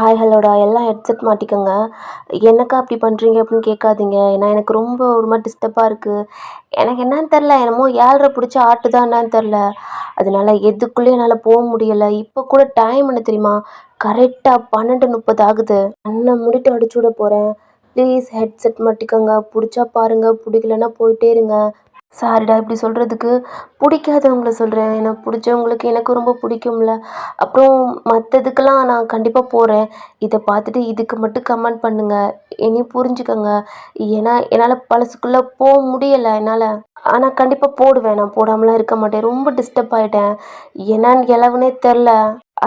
Hi ஹலோடா எல்லாம் headset மாட்டிக்கோங்க. என்னக்கா அப்படி பண்ணுறீங்க அப்படின்னு கேட்காதீங்க. ஏன்னா எனக்கு ரொம்ப ஒரு மாதிரி டிஸ்டர்பாக இருக்குது. எனக்கு என்னன்னு தெரில, என்னமோ ஏழ்ரை பிடிச்சி ஆட்டுதா என்னன்னு தெரில. அதனால எதுக்குள்ளேயும் என்னால் போக முடியலை. இப்போ கூட டைம் என்ன தெரியுமா? கரெக்டாக 12:30 ஆகுது. அண்ணன் முடிட்டு அடிச்சு விட போகிறேன். ப்ளீஸ் ஹெட்செட் மாட்டிக்கோங்க. பிடிச்சா பாருங்கள், பிடிக்கலன்னா போயிட்டே இருங்க. சாரிடா இப்படி சொல்கிறதுக்கு. பிடிக்காதவங்கள சொல்கிறேன். எனக்கு பிடிச்சவங்களுக்கு எனக்கு ரொம்ப பிடிக்கும்ல. அப்புறம் மற்றதுக்கெல்லாம் நான் கண்டிப்பாக போகிறேன். இதை பார்த்துட்டு இதுக்கு மட்டும் கமெண்ட் பண்ணுங்கள். என்னையும் புரிஞ்சுக்கோங்க. ஏன்னா என்னால் பழசுக்குள்ளே போக முடியலை என்னால். ஆனால் கண்டிப்பாக போடுவேன். நான் போடாமலாம் இருக்க மாட்டேன். ரொம்ப டிஸ்டர்ப் ஆகிட்டேன். என்னன்னு எழவுனே தெரில.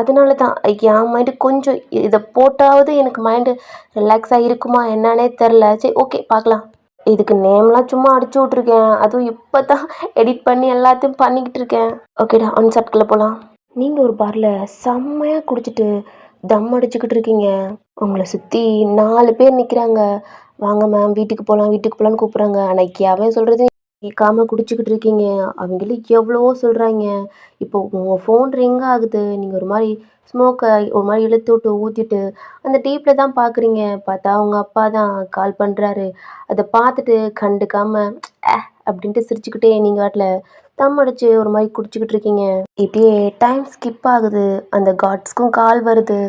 அதனால தான் என் மைண்டு கொஞ்சம் இதை போட்டாவது எனக்கு மைண்டு ரிலாக்ஸாக இருக்குமா என்னன்னே தெரில. சரி, ஓகே, பார்க்கலாம். இதுக்கு நேம்லாம் சும்மா அடிச்சு விட்ருக்கேன். அதுவும் இப்போ தான் எடிட் பண்ணி எல்லாத்தையும் பண்ணிக்கிட்டு இருக்கேன். ஓகேடா, அன்சாட்குள்ளே போகலாம். நீங்கள் ஒரு பாரில் செம்மையாக குடிச்சிட்டு தம் அடிச்சுக்கிட்டு இருக்கீங்க. உங்களை சுற்றி 4 பேர் நிற்கிறாங்க. வாங்க மேம், வீட்டுக்கு போகலாம் வீட்டுக்கு போகலான்னு கூப்பிட்றாங்க. அன்னைக்கு அவன் சொல்கிறது கேட்காம குடிச்சிக்கிட்டு இருக்கீங்க. அவங்களும் எவ்வளவோ சொல்கிறாங்க. இப்போ உங்கள் ஃபோன் ரிங் ஆகுது. நீங்கள் ஒரு மாதிரி ஸ்மோக்கை ஒரு மாதிரி இழுத்து விட்டு ஊற்றிட்டு அந்த டீப்பில் தான் பார்க்குறீங்க. பார்த்தா உங்கள் அப்பா தான் கால் பண்ணுறாரு. அதை பார்த்துட்டு கண்டுக்காமல் அப்படின்ட்டு சிரிச்சுக்கிட்டே நீங்கள் வாட்டில் தம் அடிச்சு ஒரு மாதிரி குடிச்சிக்கிட்டு இருக்கீங்க. இப்படியே டைம் ஸ்கிப் ஆகுது. அந்த காட்ஸ்க்கும் கால் வருது.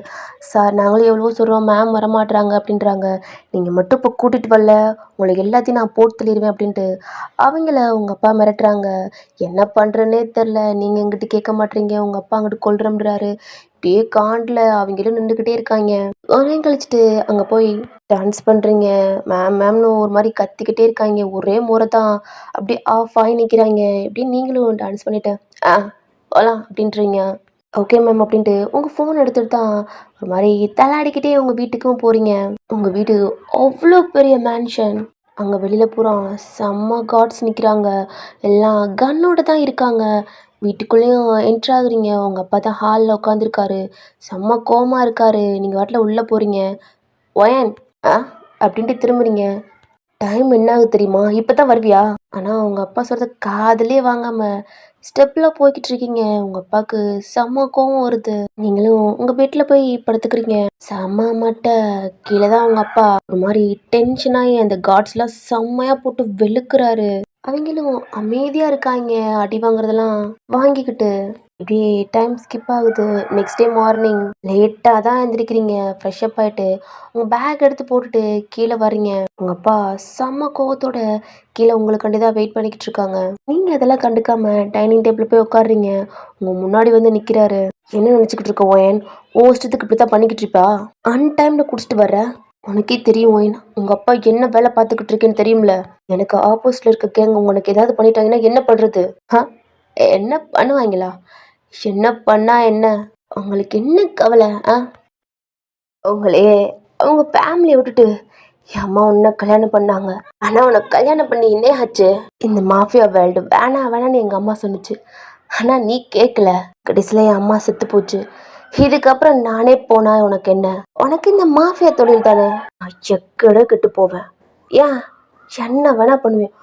சார், நாங்களும் எவ்வளவோ சொல்கிறோம், மேம் வரமாட்டுறாங்க அப்படின்றாங்க. நீங்கள் மட்டும் இப்போ கூட்டிகிட்டு வரல, உங்களுக்கு எல்லாத்தையும் நான் போட்டு தள்ளிடுவேன் அப்படின்ட்டு அவங்கள உங்கள் அப்பா மிரட்டுறாங்க. என்ன பண்ணுறேன்னே தெரில. நீங்கள் எங்கிட்ட கேட்க மாட்டீங்க, உங்கள் அப்பா அங்கிட்டு கொல்றோம்ன்றாரு. இப்படியே காண்டில் அவங்களும் நின்றுக்கிட்டே இருக்காங்க. ஒரு நேரம் கழிச்சிட்டு அங்கே போய் டான்ஸ் பண்ணுறீங்க. மேம் மேம்னு ஒரு மாதிரி கத்திக்கிட்டே இருக்காங்க. ஒரே முறை தான் அப்படியே ஆஃப் ஆகி நிற்கிறாங்க. இப்படி நீங்களும் டான்ஸ் பண்ணிவிட்டு போகலாம் அப்படின்றீங்க. ஓகே மேம் அப்படின்ட்டு உங்கள் ஃபோன் எடுத்துகிட்டு தான் ஒரு மாதிரி தள்ளாடிக்கிட்டே உங்கள் வீட்டுக்கும் போகிறீங்க. உங்கள் வீடு அவ்வளோ பெரிய மேன்ஷன். அங்கே வெளியில் பூரா செம்ம காட்ஸ் நிற்கிறாங்க. எல்லாம் கன்னோட தான் இருக்காங்க. வீட்டுக்குள்ளேயும் என்ட்ராகுறீங்க. உங்கள் அப்பா தான் ஹாலில் உட்காந்துருக்காரு. செம்ம கோவமாக இருக்காரு. நீங்கள் வாட்டில் உள்ளே போகிறீங்க. ஒயன் அப்படின்ட்டு திரும்புறீங்க. டைம் என்ன ஆகுது தெரியுமா? இப்போ தான் வருவியா? ஆனால் உங்கள் அப்பா சொல்கிறத காதுலேயே வாங்காமல் ஸ்டெப்பில் போய்கிட்டு இருக்கீங்க. உங்கள் அப்பாவுக்கு செம்ம கோவம் வருது. நீங்களும் உங்கள் பெட்டில் போய் படுத்துக்கிறீங்க. செம்ம மட்டை. கீழே தான் உங்கள் அப்பா ஒரு மாதிரி டென்ஷனாகி அந்த காட்ஸ்லாம் செம்மையாக போட்டு வெளுக்கிறாரு. அவங்களும் அமைதியாக இருக்காங்க. அடி வாங்குறதெல்லாம் வாங்கிக்கிட்டு. இப்படியே டைம் ஸ்கிப் ஆகுது. நெக்ஸ்ட் டே மார்னிங் லேட்டாக தான் எழுந்திரிக்கிறீங்க. ஃப்ரெஷ்அப் ஆகிட்டு உங்கள் பேக் எடுத்து போட்டுட்டு கீழே வர்றீங்க. உங்கள் அப்பா செம்ம கோவத்தோட கீழே உங்களுக்காண்டி தான் வெயிட் பண்ணிக்கிட்டு இருக்காங்க. நீங்கள் அதெல்லாம் கண்டுக்காம டைனிங் டேபிள் போய் உட்காடுறீங்க. உங்கள் முன்னாடி வந்து நிற்கிறாரு. என்ன நினச்சிக்கிட்டு இருக்க ஓயன்? இஷ்டத்துக்கு இப்படி தான் பண்ணிக்கிட்டு இருப்பா? அன்டைமில் குடிச்சிட்டு வர்ற. உனக்கே தெரியும் ஓயன், உங்கள் அப்பா என்ன வேலை பார்த்துக்கிட்டு இருக்கேன்னு தெரியும்ல. எனக்கு ஆப்போசிட்டில் இருக்க கேங்க உனக்கு ஏதாவது பண்ணிட்டாங்கன்னா என்ன பண்ணுறது? என்ன பண்ணுவாங்களா? என்ன பண்ணா என்ன? உங்களுக்கு என்ன கவலை? உங்களே அவங்க ஃபேமிலியை விட்டுட்டு என் அம்மா உன்னை கல்யாணம் பண்ணாங்க. ஆனால் உனக்கு கல்யாணம் பண்ணி என்ன ஆச்சு? இந்த மாஃபியா வேர்ல்டு வேணான்னு எங்கள் அம்மா சொன்னிச்சு. ஆனால் நீ கேட்கல. கடைசியில் என் அம்மா செத்து போச்சு. இதுக்கப்புறம் நானே போனா உனக்கு என்ன? உனக்கு இந்த மாஃபியா தொழில் தானே. நான் எக்கட கெட்டு போவேன். ஏன் என்ன வேணா பண்ணுவேன்.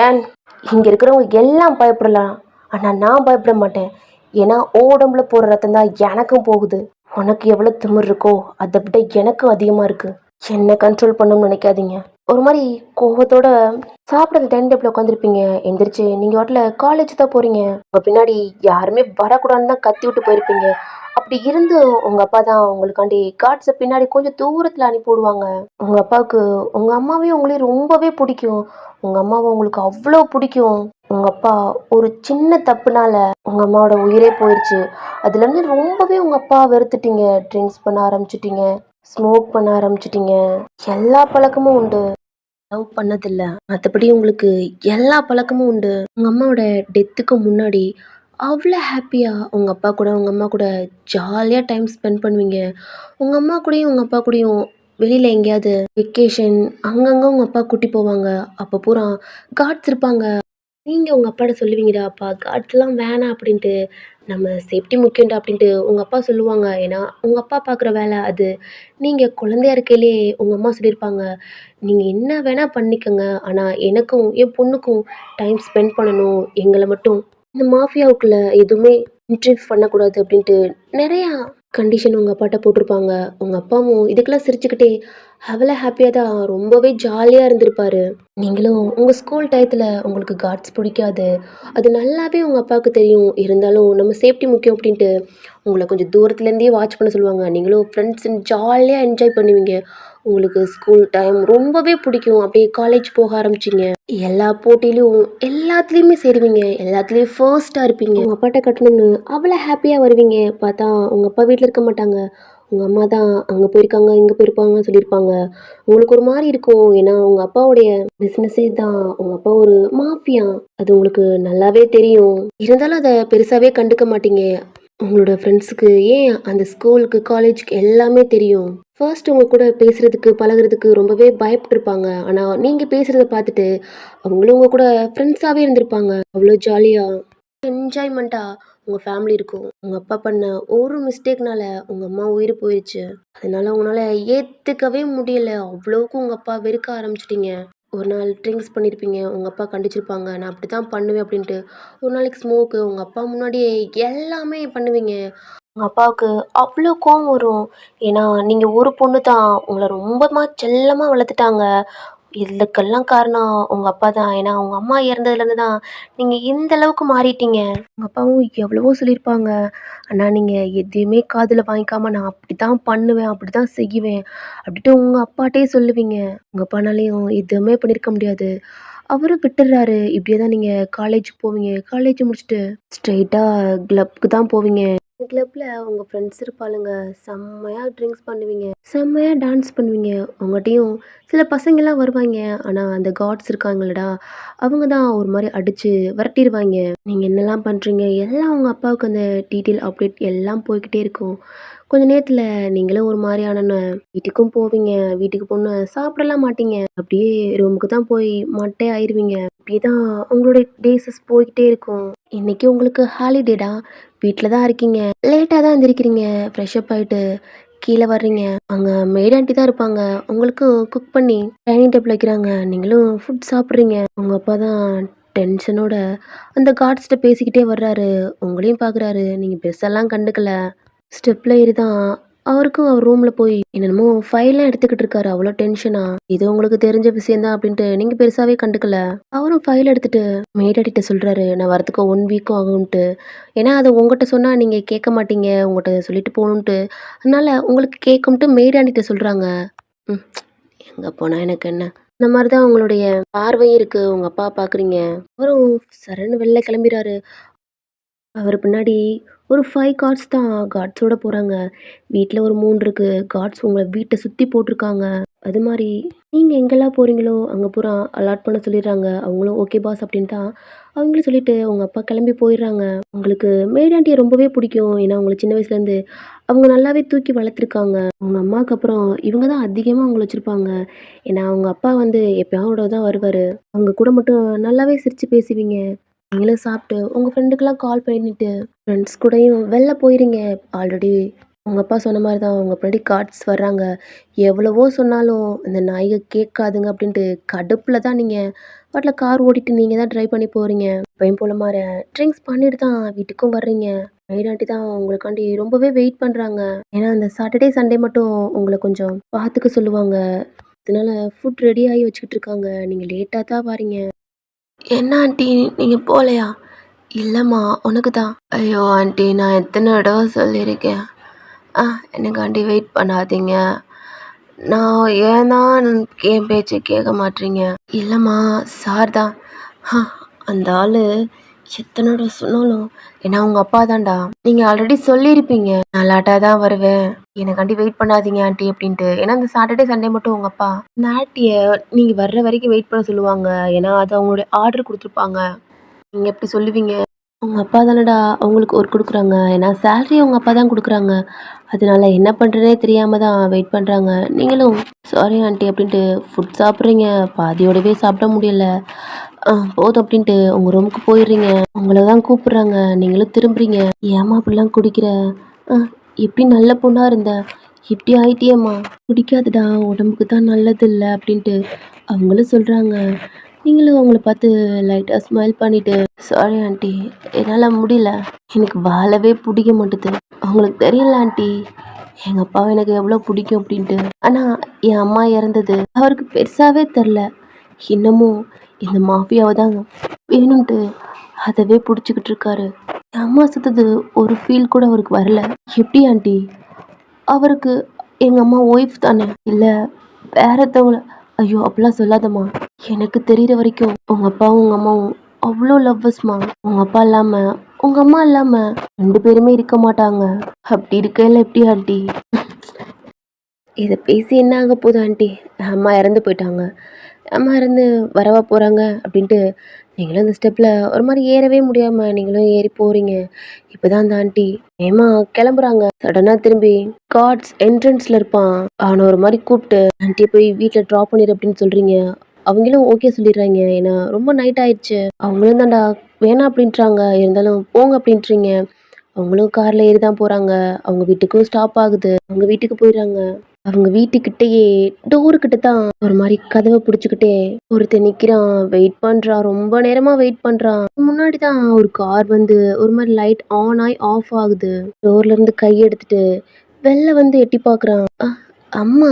ஏன் இங்கே இருக்கிறவங்க எல்லாம் பயப்படலாம், ஆனால் நான் பயப்பட மாட்டேன். ஏன்னா உடம்புல போகிற ரத்தம் தான் எனக்கும் போகுது. உனக்கு எவ்வளோ திமிர் இருக்கோ அதை விட எனக்கும் அதிகமாக இருக்குது. என்ன கண்ட்ரோல் பண்ணணும்னு நினைக்காதீங்க. ஒரு மாதிரி கோபத்தோட சாப்பிட்றது டைனிங் டேபிள் உட்காந்துருப்பீங்க. எந்திரிச்சு நீங்கள் வாட்டில் காலேஜ் தான் போகிறீங்க. உங்கள் பின்னாடி யாருமே வரக்கூடாதுன்னு தான் கத்தி விட்டு போயிருப்பீங்க. அப்படி இருந்து உங்கள் அப்பா தான் உங்களுக்காண்டி கார்ட்ஸை பின்னாடி கொஞ்சம் தூரத்தில் அனுப்பி விடுவாங்க. உங்கள் அப்பாவுக்கு உங்கள் அம்மாவையும் உங்களையும் ரொம்பவே பிடிக்கும். உங்கள் அம்மாவை உங்களுக்கு அவ்வளோ பிடிக்கும். உங்கள் அப்பா ஒரு சின்ன தப்புனால உங்கள் அம்மாவோட உயிரே போயிடுச்சு. அதுலேருந்து ரொம்பவே உங்கள் அப்பா வெறுத்துட்டீங்க. ட்ரிங்க்ஸ் பண்ண ஆரம்பிச்சிட்டிங்க, ஸ்மோக் பண்ண ஆரம்பிச்சிட்டிங்க. எல்லா பழக்கமும் உண்டு. லவ் பண்ணதில்லை, மற்றபடி உங்களுக்கு எல்லா பழக்கமும் உண்டு. உங்கள் அம்மாவோட டெத்துக்கு முன்னாடி அவ்வளோ ஹாப்பியாக உங்கள் அப்பா கூட உங்கள் அம்மா கூட ஜாலியாக டைம் ஸ்பெண்ட் பண்ணுவீங்க. உங்கள் அம்மா கூடயும் உங்கள் அப்பா கூடயும் வெளியில் எங்கேயாவது வெக்கேஷன் அங்கங்கே உங்கள் அப்பா கூட்டி போவாங்க. அப்போ பூரா காட்ஸ் இருப்பாங்க. நீங்கள் உங்கள் அப்பாட்ட சொல்லுவீங்கடா, அப்பா காட்ஸ்லாம் வேணாம் அப்படின்ட்டு, நம்ம சேஃப்டி முக்கியம்டா அப்படின்ட்டு உங்கள் அப்பா சொல்லுவாங்க. ஏன்னா உங்கள் அப்பா பார்க்குற வேலை அது. நீங்கள் குழந்தையா இருக்கையிலே உங்கள் அம்மா சொல்லியிருப்பாங்க, நீங்கள் என்ன வேணால் பண்ணிக்கோங்க, ஆனால் எனக்கும் என் பொண்ணுக்கும் டைம் ஸ்பெண்ட் பண்ணணும். எங்களை மட்டும் இந்த மாஃபியாவுக்குள்ளே எதுவுமே இன்ட்ரீவ் பண்ணக்கூடாது அப்படின்ட்டு நிறையா கண்டிஷன் உங்க அப்பாட்ட போட்டிருப்பாங்க. உங்க அப்பாவும் இதுக்கெல்லாம் சிரிச்சுக்கிட்டே, அவ்வளோ ஹேப்பியா தான் ரொம்பவே ஜாலியா இருந்திருப்பாரு. நீங்களும் உங்க ஸ்கூல் டயத்துல உங்களுக்கு காட்ஸ் பிடிக்காது. அது நல்லாவே உங்க அப்பாவுக்கு தெரியும். இருந்தாலும் நம்ம சேஃப்டி முக்கியம் அப்டின்ட்டு, உங்கள கொஞ்சம் தூரத்துலேருந்தே வாட்ச் பண்ண சொல்லுவாங்க. நீங்களும் ஃப்ரெண்ட்ஸ்ன்னு ஜாலியா என்ஜாய் பண்ணுவீங்க. உங்களுக்கு ஸ்கூல் டைம் ரொம்பவே பிடிக்கும். அப்படியே காலேஜ் போக ஆரம்பிச்சீங்க. எல்லா போட்டியிலும் எல்லாத்துலயுமே சேருவீங்க. எல்லாத்துலயும் ஃபர்ஸ்ட்டா இருப்பீங்க. உங்க அப்பாட்ட கட்டணும்னு அவ்வளோ ஹேப்பியா வருவீங்க. பார்த்தா உங்க அப்பா வீட்ல இருக்க மாட்டாங்க. உங்க அம்மா தான் அங்க போயிருக்காங்க, இங்க போயிருப்பாங்கன்னு சொல்லியிருப்பாங்க. உங்களுக்கு ஒரு மாரி இருக்கும். ஏன்னா, உங்க அப்பாவுடைய பிசினஸே தான். உங்க அப்பா ஒரு மாஃபியா. அது உங்களுக்கு நல்லாவே தெரியும். இருந்தாலும் அத பெருசாவே கண்டுக்க மாட்டீங்க. உங்களோட ஃப்ரெண்ட்ஸுக்கு ஏன் அந்த ஸ்கூலுக்கு, காலேஜுக்கு எல்லாமே தெரியும். ஃபர்ஸ்ட் உங்க கூட பேசுறதுக்கு, பழகுறதுக்கு ரொம்பவே பயப்பட்டுருப்பாங்க. ஆனா, நீங்க பேசுறத பார்த்துட்டு, அவங்களும் உங்க கூட ஃப்ரெண்ட்ஸாவே இருந்திருப்பாங்க. அவ்ளோ ஜாலியா, என்ஜாய்மெண்ட்டா உங்க ஃபேமிலி இருக்கும். உங்க அப்பா பண்ண ஒரு மிஸ்டேக்னால உங்க அம்மா உயிர் போயிருச்சு. அதனால உங்களால ஏத்துக்கவே முடியல. அவ்வளவுக்கு உங்க அப்பா வெறுக்க ஆரம்பிச்சுட்டீங்க. ஒரு நாள் ட்ரிங்க்ஸ் பண்ணியிருப்பீங்க. உங்க அப்பா கண்டிச்சிருப்பாங்க. நான் அப்படித்தான் பண்ணுவேன் அப்படின்ட்டு. ஒரு நாளைக்கு ஸ்மோக்கு, உங்க அப்பா முன்னாடியே எல்லாமே பண்ணுவீங்க. உங்க அப்பாவுக்கு அவ்ளோ கோவம் வரும். ஏன்னா, நீங்க ஒரு பொண்ணு தான். உங்கள ரொம்பமா செல்லமா வளர்த்துட்டாங்க. இதுக்கெல்லாம் காரணம் உங்க அப்பா தான். ஏன்னா, உங்க அம்மா இறந்ததுலேருந்து தான் நீங்க இந்த அளவுக்கு மாறிட்டீங்க. உங்க அப்பாவும் எவ்வளவோ சொல்லியிருப்பாங்க. ஆனா, நீங்க எதையுமே காதுல வாங்கிக்காம, "நான் அப்படித்தான் பண்ணுவேன், அப்படித்தான் செய்வேன்" அப்படின்ட்டு உங்க அப்பாட்டயே சொல்லுவீங்க. உங்க அப்பானாலயும் எதுவுமே பண்ணியிருக்க முடியாது. அவரும் விட்டுர்றாரு. இப்படியே தான் நீங்க காலேஜ் போவீங்க. காலேஜ் முடிச்சுட்டு ஸ்ட்ரெயிட்டா கிளப்க்கு தான் போவீங்க. கிளப்ல உங்க ஃப்ரெண்ட்ஸ் இருப்பாளுங்க. செம்மையா ட்ரிங்க்ஸ் பண்ணுவீங்க. செம்மையா டான்ஸ் பண்ணுவீங்க. உங்கட்டயும் சில பசங்கலாம் வருவாய்ங்க. ஆனா, அந்த காட்ஸ் இருக்காங்கல்லடா, அவங்க தான் ஒரு மாரி அடிச்சு விரட்டிருவாய்ங்க. நீங்க என்னலாம் பண்றீங்க? எல்லாம் உங்க அப்பாவுக்கு அந்த டீட்டெயில் அப்டேட் எல்லாம் போய்க்கிட்டே இருக்கும். கொஞ்ச நேரத்துல நீங்களும் ஒரு மாரியான வீட்டுக்கும் போவீங்க. வீட்டுக்கு போனா சாப்பிடலாம் மாட்டீங்க. அப்படியே ரூமுக்கு தான் போய் மட்டை ஆயிருவீங்க. இப்படியே தான் உங்களுடைய டேஸஸ் போய்க்கிட்டே இருக்கும். இன்னைக்கு உங்களுக்கு ஹாலிடேடா, வீட்ல தான் இருக்கீங்க. லேட்டா தான் எந்திரிக்கிறீங்க. ஃப்ரெஷ் அப் ஆயிட்டு கீழ வர்றீங்க. அங்க மெய்ட் ஆன்ட்டி தான் இருப்பாங்க. உங்களுக்கு குக் பண்ணி டைனிங் டேபிள் வைக்கிறாங்க. நீங்களும் ஃபுட் சாப்பிடுறீங்க. உங்க அப்பா தான் டென்ஷனோட அந்த கார்ட்ஸ்ட்ட பேசிக்கிட்டே வர்றாரு. உங்களையும் பார்க்குறாரு. நீங்க பெருசாலாம் கண்டுக்கல. ஸ்டெப்ல ஏறி தான் அவருக்கும் அவர் ரூம்ல போய் என்னென்னமோ ஃபைல்லாம் எடுத்துக்கிட்டு இருக்காரு. அவ்வளோ டென்ஷனா. இது உங்களுக்கு தெரிஞ்ச விஷயம் தான் அப்படின்ட்டு நீங்க பெருசாவே கண்டுக்கல. அவரும் ஃபைல் எடுத்துட்டு மேடாடிட்ட சொல்றாரு, நான் வரதுக்கு 1 வீக்கும் ஆகும்ன்ட்டு. ஏன்னா அது உங்ககிட்ட சொன்னா நீங்க கேட்க மாட்டீங்க. உங்ககிட்ட சொல்லிட்டு போணுன்ட்டு. அதனால உங்களுக்கு கேட்கும்ட்டு மேடாண்டிட்ட சொல்றாங்க. ம். எங்க போனா எனக்கு என்ன? இந்த மாரி தான் உங்களுடைய பார்வையும் இருக்கு. உங்க அப்பா பார்க்குறீங்க. அவரும் சர்ருன்னு வெளில கிளம்பிறாரு. அவரு பின்னாடி ஒரு 5 கார்ட்ஸ் தான் கார்ட்ஸோட போறாங்க. வீட்ல ஒரு 3 இருக்கு. கார்ட்ஸ் உங்கள வீட்ட சுத்தி போட்டிருக்காங்க. அது மாரி நீங்க எங்கெல்லாம் போறீங்களோ, அங்க பூரா அலாட் பண்ண சொல்லிடுறாங்க. அவங்களும் ஓகே பாஸ் அப்படின்னு தான் அவங்களும் சொல்லிட்டு உங்க அப்பா கிளம்பி போயிடுறாங்க. உங்களுக்கு மேட் ஆன்ட்டிய ரொம்பவே பிடிக்கும். ஏன்னா, உங்கள சின்ன வயசுலேருந்து அவங்க நல்லாவே தூக்கி வளர்த்துருக்காங்க. உங்க அம்மாவுக்கு அப்புறம் இவங்க தான் அதிகமா உங்கள வச்சிருப்பாங்க. ஏன்னா, அவங்க அப்பா வந்து எப்பயாவது தான் வருவாரு. அவங்க கூட மட்டும் நல்லாவே சிரிச்சு பேசுவீங்க. நீங்களும் சாப்பிட்டு உங்க ஃப்ரெண்டுக்கெல்லாம் கால் பண்ணிட்டு ஃப்ரெண்ட்ஸ் கூடயும் வெளில போயிறீங்க. ஆல்ரெடி உங்க அப்பா சொன்ன மாரி தான் உங்க பின்னாடி கார்ட்ஸ் வர்றாங்க. எவ்வளவோ சொன்னாலும் அந்த நாய்க கேட்காதுங்க அப்படின்ட்டு கடுப்புல தான் நீங்க பாட்டுல கார் ஓட்டிட்டு நீங்க தான் டிரைவ் பண்ணி போறீங்க. எப்பயும் போல மாற ட்ரிங்க்ஸ் பண்ணிட்டு தான் வீட்டுக்கும் வர்றீங்க. நைட் ஆண்டி தான் உங்களுக்காண்டி ரொம்பவே வெயிட் பண்றாங்க. ஏன்னா அந்த சாட்டர்டே, சண்டே மட்டும் உங்கள கொஞ்சம் பார்த்துக்க சொல்லுவாங்க. அதனால ஃபுட் ரெடி ஆகி வச்சுக்கிட்டு இருக்காங்க. நீங்க லேட்டா தான் வாரீங்க. என்ன ஆண்டி நீங்க போகலையா? இல்லைம்மா உனக்கு தான். ஐயோ ஆண்டி நான் எத்தனை தடவை சொல்லியிருக்கேன். எனக்காண்டி வெயிட் பண்ணாதீங்க. நான் ஏன் தான் என் பேச்சை கேட்க மாட்டீங்க? இல்லைம்மா சார் தான். ஆ அந்த ஆள் எத்தனை தடவை சொன்னாலும் ஏன்னா உங்கள் அப்பா தான்டா. நீங்கள் ஆல்ரெடி சொல்லியிருப்பீங்க நான் லேட்டாக தான் வருவேன். எனக்காண்டி வெயிட் பண்ணாதீங்க ஆண்டி அப்படின்ட்டு. ஏன்னா இந்த சாட்டர்டே சண்டே மட்டும் உங்கள் அப்பா இந்த ஆண்டியை நீங்கள் வர்ற வரைக்கும் வெயிட் பண்ண சொல்லுவாங்க. ஏன்னா அது அவங்களுடைய ஆர்டர் கொடுத்துருப்பாங்க. நீங்க எப்படி சொல்லுவீங்க? உங்க அப்பா தானடா அவங்களுக்கு ஒர்க் குடுக்குறாங்க. ஏன்னா சேலரி உங்க அப்பா தான் குடுக்குறாங்க. அதனால என்ன பண்றதுன்னே தெரியாம தான் வெயிட் பண்றாங்க. நீங்களும் சாரி ஆன்ட்டி அப்படின்ட்டு ஃபுட் சாப்பிட்றீங்க. பாதியோடவே சாப்பிட முடியல. போதும் அப்படின்ட்டு உங்க ரூமுக்கு போயிடுறீங்க. உங்கள தான் கூப்பிடுறாங்க. நீங்களும் திரும்புறீங்க. ஏம்மா அப்படிலாம் குடிக்கிற? அ எப்படி நல்ல பொண்ணா இருந்த? இப்படி ஆயிட்டியேம்மா. குடிக்காதடா உடம்புக்கு தான் நல்லது இல்ல அப்படின்ட்டு அவங்களும் சொல்றாங்க. நீங்களும் அவங்கள பார்த்து லைட்டா ஸ்மைல் பண்ணிட்டு, "சாரி ஆன்ட்டி, என்னால முடியல. எனக்கு வாழவே பிடிக்க மாட்டுது. அவங்களுக்கு தெரியல ஆன்ட்டி, எங்க அப்பாவ எனக்கு எவ்வளோ பிடிக்கும் அப்படின்ட்டு. ஆனா என் அம்மா இறந்தது அவருக்கு பெருசாவே தெரில. இன்னமும் இந்த மாஃபியாவ தான் வேணும்ன்ட்டு அதவே புடிச்சுக்கிட்டு இருக்காரு. என் அம்மா செத்தது ஒரு ஃபீல் கூட அவருக்கு வரல." "எப்படி ஆன்ட்டி? அவருக்கு எங்க அம்மா ஒய்ஃப் தானே? இல்ல வேற ஒருத்தவங்கள?" "ஐயோ! அப்படிலாம் சொல்லாதம்மா. எனக்கு தெரியிற வரைக்கும் உங்க அப்பாவும் உங்க அம்மாவும் அவ்வளோ லவ்வர்ஸ்மா. உங்க அப்பா இல்லாம உங்க அம்மா இல்லாம 2 பேருமே இருக்க மாட்டாங்க. அப்படி இருக்கையில எப்படி ஆன்ட்டி?" "இத பேசி என்ன ஆக போகுது ஆன்ட்டி? அம்மா இறந்து போயிட்டாங்க. அம்மா இறந்து வரவா போறாங்க அப்படின்ட்டு நீங்களும் இந்த ஸ்டெப்ல ஒரு மாரி ஏறவே முடியாம நீங்களும் ஏறி போறீங்க. இப்பதான் அந்த ஆன்ட்டி ஏம்மா கிளம்புறாங்க. சடனா திரும்பி காட்ஸ் என்ட்ரன்ஸ்ல இருப்பான். அவன ஒரு மாரி கூப்ட்டு, ஆன்ட்டிய போய் வீட்ல ட்ராப் பண்ணிரு அப்படின்னு சொல்றீங்க. அவங்களும் ஓகே சொல்லிடுறாய்ங்க. ஏன்னா ரொம்ப நைட் ஆயிடுச்சு. அவங்களும் தான்டா வேணாம் அப்படின்றாங்க. இருந்தாலும் போங்க அப்படின்றீங்க. அவங்களும் கார்ல ஏறி தான் போறாங்க. அவங்க வீட்டுக்கும் ஸ்டாப் ஆகுது. அவங்க வீட்டுக்கு போயிடுறாங்க. அவங்க வீட்டுக்கிட்டயே டோரு கிட்ட தான் ஒரு மாரி கதவ புடிச்சுக்கிட்டே ஒருத்தன் நிக்கிறான். வெயிட் பண்றான். ரொம்ப நேரமா வெயிட் பண்றான். முன்னாடி தான் ஒரு கார் வந்து ஒரு மாரி லைட் ஆன் ஆயி ஆஃப் ஆகுது. டோர்ல இருந்து கை எடுத்துட்டு வெளில வந்து எட்டி பார்க்குறான். அம்மா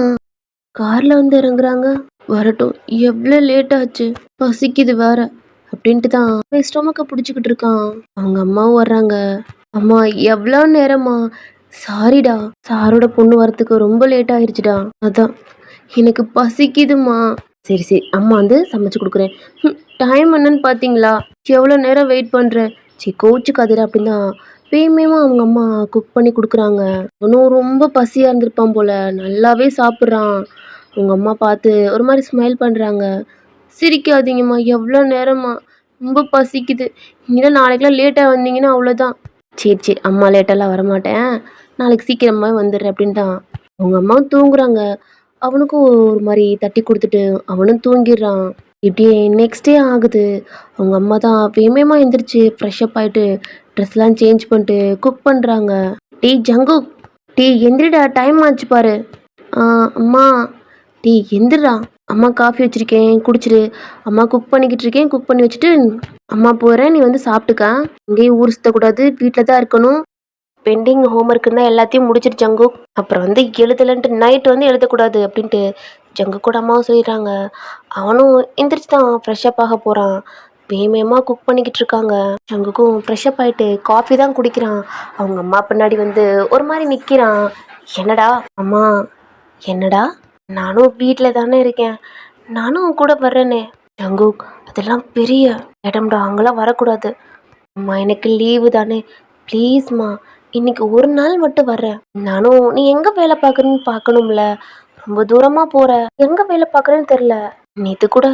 கார்ல வந்து இறங்குறாங்க. வரட்டும். எவ்ளோ லேட் ஆச்சு. பசிக்குது வேற. அப்படின்ட்டு தான் அவன் ஸ்டொமக்க புடிச்சுக்கிட்டு இருக்கான். அவங்க அம்மாவும் வர்றாங்க. "அம்மா எவ்ளோ நேரம்மா?" "சாரிடா. சாரோட பொண்ணு வரத்துக்கு ரொம்ப லேட் ஆயிருச்சுடா. அதான். எனக்கு பசிக்குதும்மா." "சரி, சரி. அம்மா வந்து சமைச்சு குடுக்குறேன்." டைம் என்னன்னு பார்த்தீங்களா? எவ்வளோ நேரம் வெயிட் பண்றேன்." "சரி கோவிச்சுக்காதடா" அப்படின்னு தான் வேகமா அவங்க அம்மா குக் பண்ணி குடுக்குறாங்க. அவனும் ரொம்ப பசியா இருந்திருப்பான் போல. நல்லாவே சாப்பிட்றான். அவங்க அம்மா பார்த்து ஒரு மாரி ஸ்மைல் பண்றாங்க. "சிரிக்காதீங்கம்மா. எவ்வளோ நேரம்மா? ரொம்ப பசிக்குது. இனிதான் நாளைக்கெல்லாம் லேட்டா வந்தீங்கன்னா அவ்வளோதான்." "சரி, சரி. அம்மா லேட்டாலாம் வரமாட்டேன். நாளைக்கு சீக்கிரமாவே வந்துடுறேன்" அப்படின்ட்டான். அவங்க அம்மாவும் தூங்குறாங்க. அவனுக்கும் ஒரு மாரி தட்டி குடுத்துட்டு அவனும் தூங்கிர்றான். இப்படியே நெக்ஸ்ட் டே ஆகுது. அவங்க அம்மா தான் வேகமா எந்திரிச்சு ஃப்ரெஷ் அப் ஆயிட்டு ட்ரெஸ்லாம் சேஞ்ச் பண்ணிட்டு குக் பண்றாங்க. "டேய் ஜங்குக், டேய் எந்திரிடா டைம் ஆச்சு பாரு." "ஆ அம்மா." "டேய் எந்திர்றா. அம்மா காஃபி வச்சிருக்கேன் குடிச்சிரு. அம்மா குக் பண்ணிக்கிட்டு இருக்கேன். குக் பண்ணி வச்சுட்டு அம்மா போறேன். நீ வந்து சாப்பிட்டுக்க. எங்கேயும் ஊர் சுத்தக்கூடாது. வீட்ல தான் இருக்கணும். பெண்டிங் ஹோம்ஒர்க் இருந்தா எல்லாத்தையும் முடிச்சிடு ஜங்குக். அப்புறம் வந்து எழுதலன்ட்டு நைட் வந்து எழுதக்கூடாது" அப்படின்ட்டு ஜங்குக்கோட அம்மாவும் சொல்லிடுறாங்க. அவனும் எந்திரிச்சு தான் ஃப்ரெஷ் அப் ஆக போறான். வேகமா குக் பண்ணிக்கிட்டு இருக்காங்க. ஜங்குக்கும் ஃப்ரெஷ் அப் ஆயிட்டு காஃபி தான் குடிக்கிறான். அவங்க அம்மா பின்னாடி வந்து ஒரு மாரி நிக்கிறான். "என்னடா?" "அம்மா." "என்னடா?" "நானும் வீட்ல தானே இருக்கேன். நானும் உன் கூட வர்றேனே." "ஜங்குக் அதெல்லாம் பெரிய இடம்டா. அங்கெல்லாம் வரக்கூடாது." "அம்மா எனக்கு லீவு தானே. ப்ளீஸ்மா. இன்னைக்கு ஒரு நாள் மட்டும் வர்றேன். நானும் நீ எங்க வேலை பார்க்குறன்னு பார்க்கணும்ல. ரொம்ப தூரமா போற. எங்க வேலை பார்க்குறேன்னு தெரில. நேத்து கூட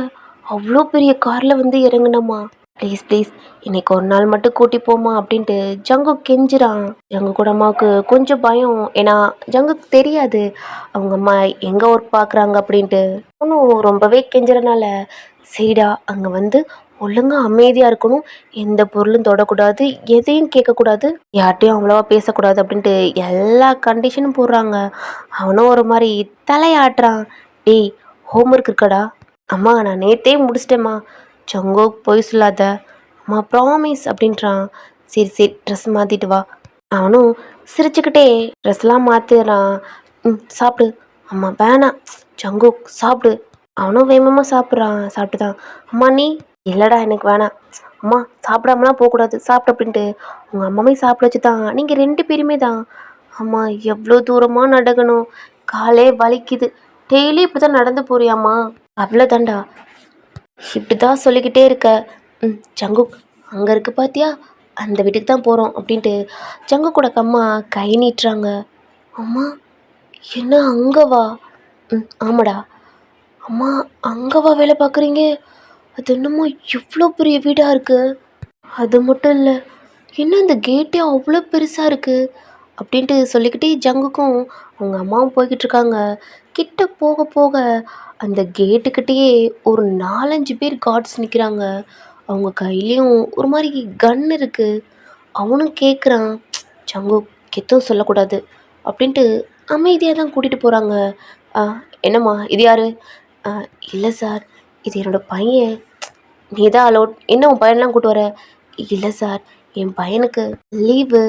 அவ்வளோ பெரிய கார்ல வந்து இறங்குனம்மா. ப்ளீஸ் ப்ளீஸ் இன்னைக்கு ஒரு நாள் மட்டும் கூட்டி போம்மா" அப்படின்ட்டு ஜங்குக் கெஞ்சுறான். ஜங்குக்கோட அம்மாவுக்கு கொஞ்சம் பயம். ஏன்னா ஜங்குக்கு தெரியாது அவங்க அம்மா எங்க ஒர்க் பார்க்குறாங்க அப்படின்ட்டு. அவனும் ரொம்பவே கெஞ்சுறனால, "சரிடா அங்க வந்து ஒழுங்கா அமைதியா இருக்கணும். எந்த பொருளும் தொடக்கூடாது. எதையும் கேட்கக்கூடாது. யார்ட்டயும் அவ்வளவா பேசக்கூடாது" அப்படின்ட்டு எல்லா கண்டிஷனும் போடுறாங்க. அவனும் ஒரு மாரி தலையாட்டுறான். "டேய் ஹோம்ஒர்க் இருக்காடா?" "அம்மா நான் நேத்தே முடிச்சிட்டேம்மா." "ஜங்குக் பொய் சொல்லாத." "அம்மா ப்ராமிஸ்" அப்படின்றான். "சரி சரி ட்ரெஸ் மாத்திட்டு வா." அவனும் சிரிச்சுக்கிட்டே ட்ரெஸ்லாம் மாத்திடுறான். சாப்பிடு." "அம்மா வேணாம்." "ஜங்குக் சாப்பிடு." அவனும் வேகமா சாப்பிட்றான். சாப்பிட்டு தான், "அம்மா நீ?" "இல்லைடா எனக்கு வேணாம்." "அம்மா சாப்பிடாமலாம் போகக்கூடாது. சாப்பிடு" அப்படின்ட்டு உங்கள் அம்மாவே சாப்பிட வச்சு தான் நீங்கள் 2 பேருமே தான். "அம்மா எவ்வளோ தூரமாக நடக்கணும். காலே வலிக்குது. டெய்லி இப்படி தான் நடந்து போறியாம்மா?" "அவ்வளோதான்டா. இப்படி தான் சொல்லிக்கிட்டே இருக்க." ஜங்குக் அங்கே இருக்கு பார்த்தியா? அந்த வீட்டுக்கு தான் போகிறோம்" அப்படின்ட்டு ஜங்குக்கோட அம்மா கை நீட்டுறாங்க. "அம்மா என்ன அங்கே வா?" ஆமாடா." "அம்மா அங்கே வா வேலை பார்க்குறீங்க? அது என்னமோ இவ்வளோ பெரிய வீடாக இருக்கு. அது மட்டும் இல்லை, என்ன இந்த கேட்டே அவ்வளோ பெருசாக இருக்கு" அப்படின்ட்டு சொல்லிக்கிட்டே ஜங்குக்கும் அவங்க அம்மாவும் போய்கிட்டு இருக்காங்க. கிட்ட போக போக அந்த கேட்டுக்கிட்டேயே ஒரு 4-5 பேர் கார்ட்ஸ் நிற்கிறாங்க. அவங்க கையிலையும் ஒரு மாதிரி கன் இருக்கு. அவனும் கேட்குறான். "ஜங்குக் எதுவும் சொல்லக்கூடாது" அப்படின்ட்டு அமைதியாக தான் கூட்டிகிட்டு போகிறாங்க. "என்னம்மா இது யாரு?" "இல்லை சார், இது என்னோட பையன்." நீ தான் அலோட். என்ன உன் பையன்லாம் கூட்டு வர? இல்லை சார், என் பையனுக்கு லீவு.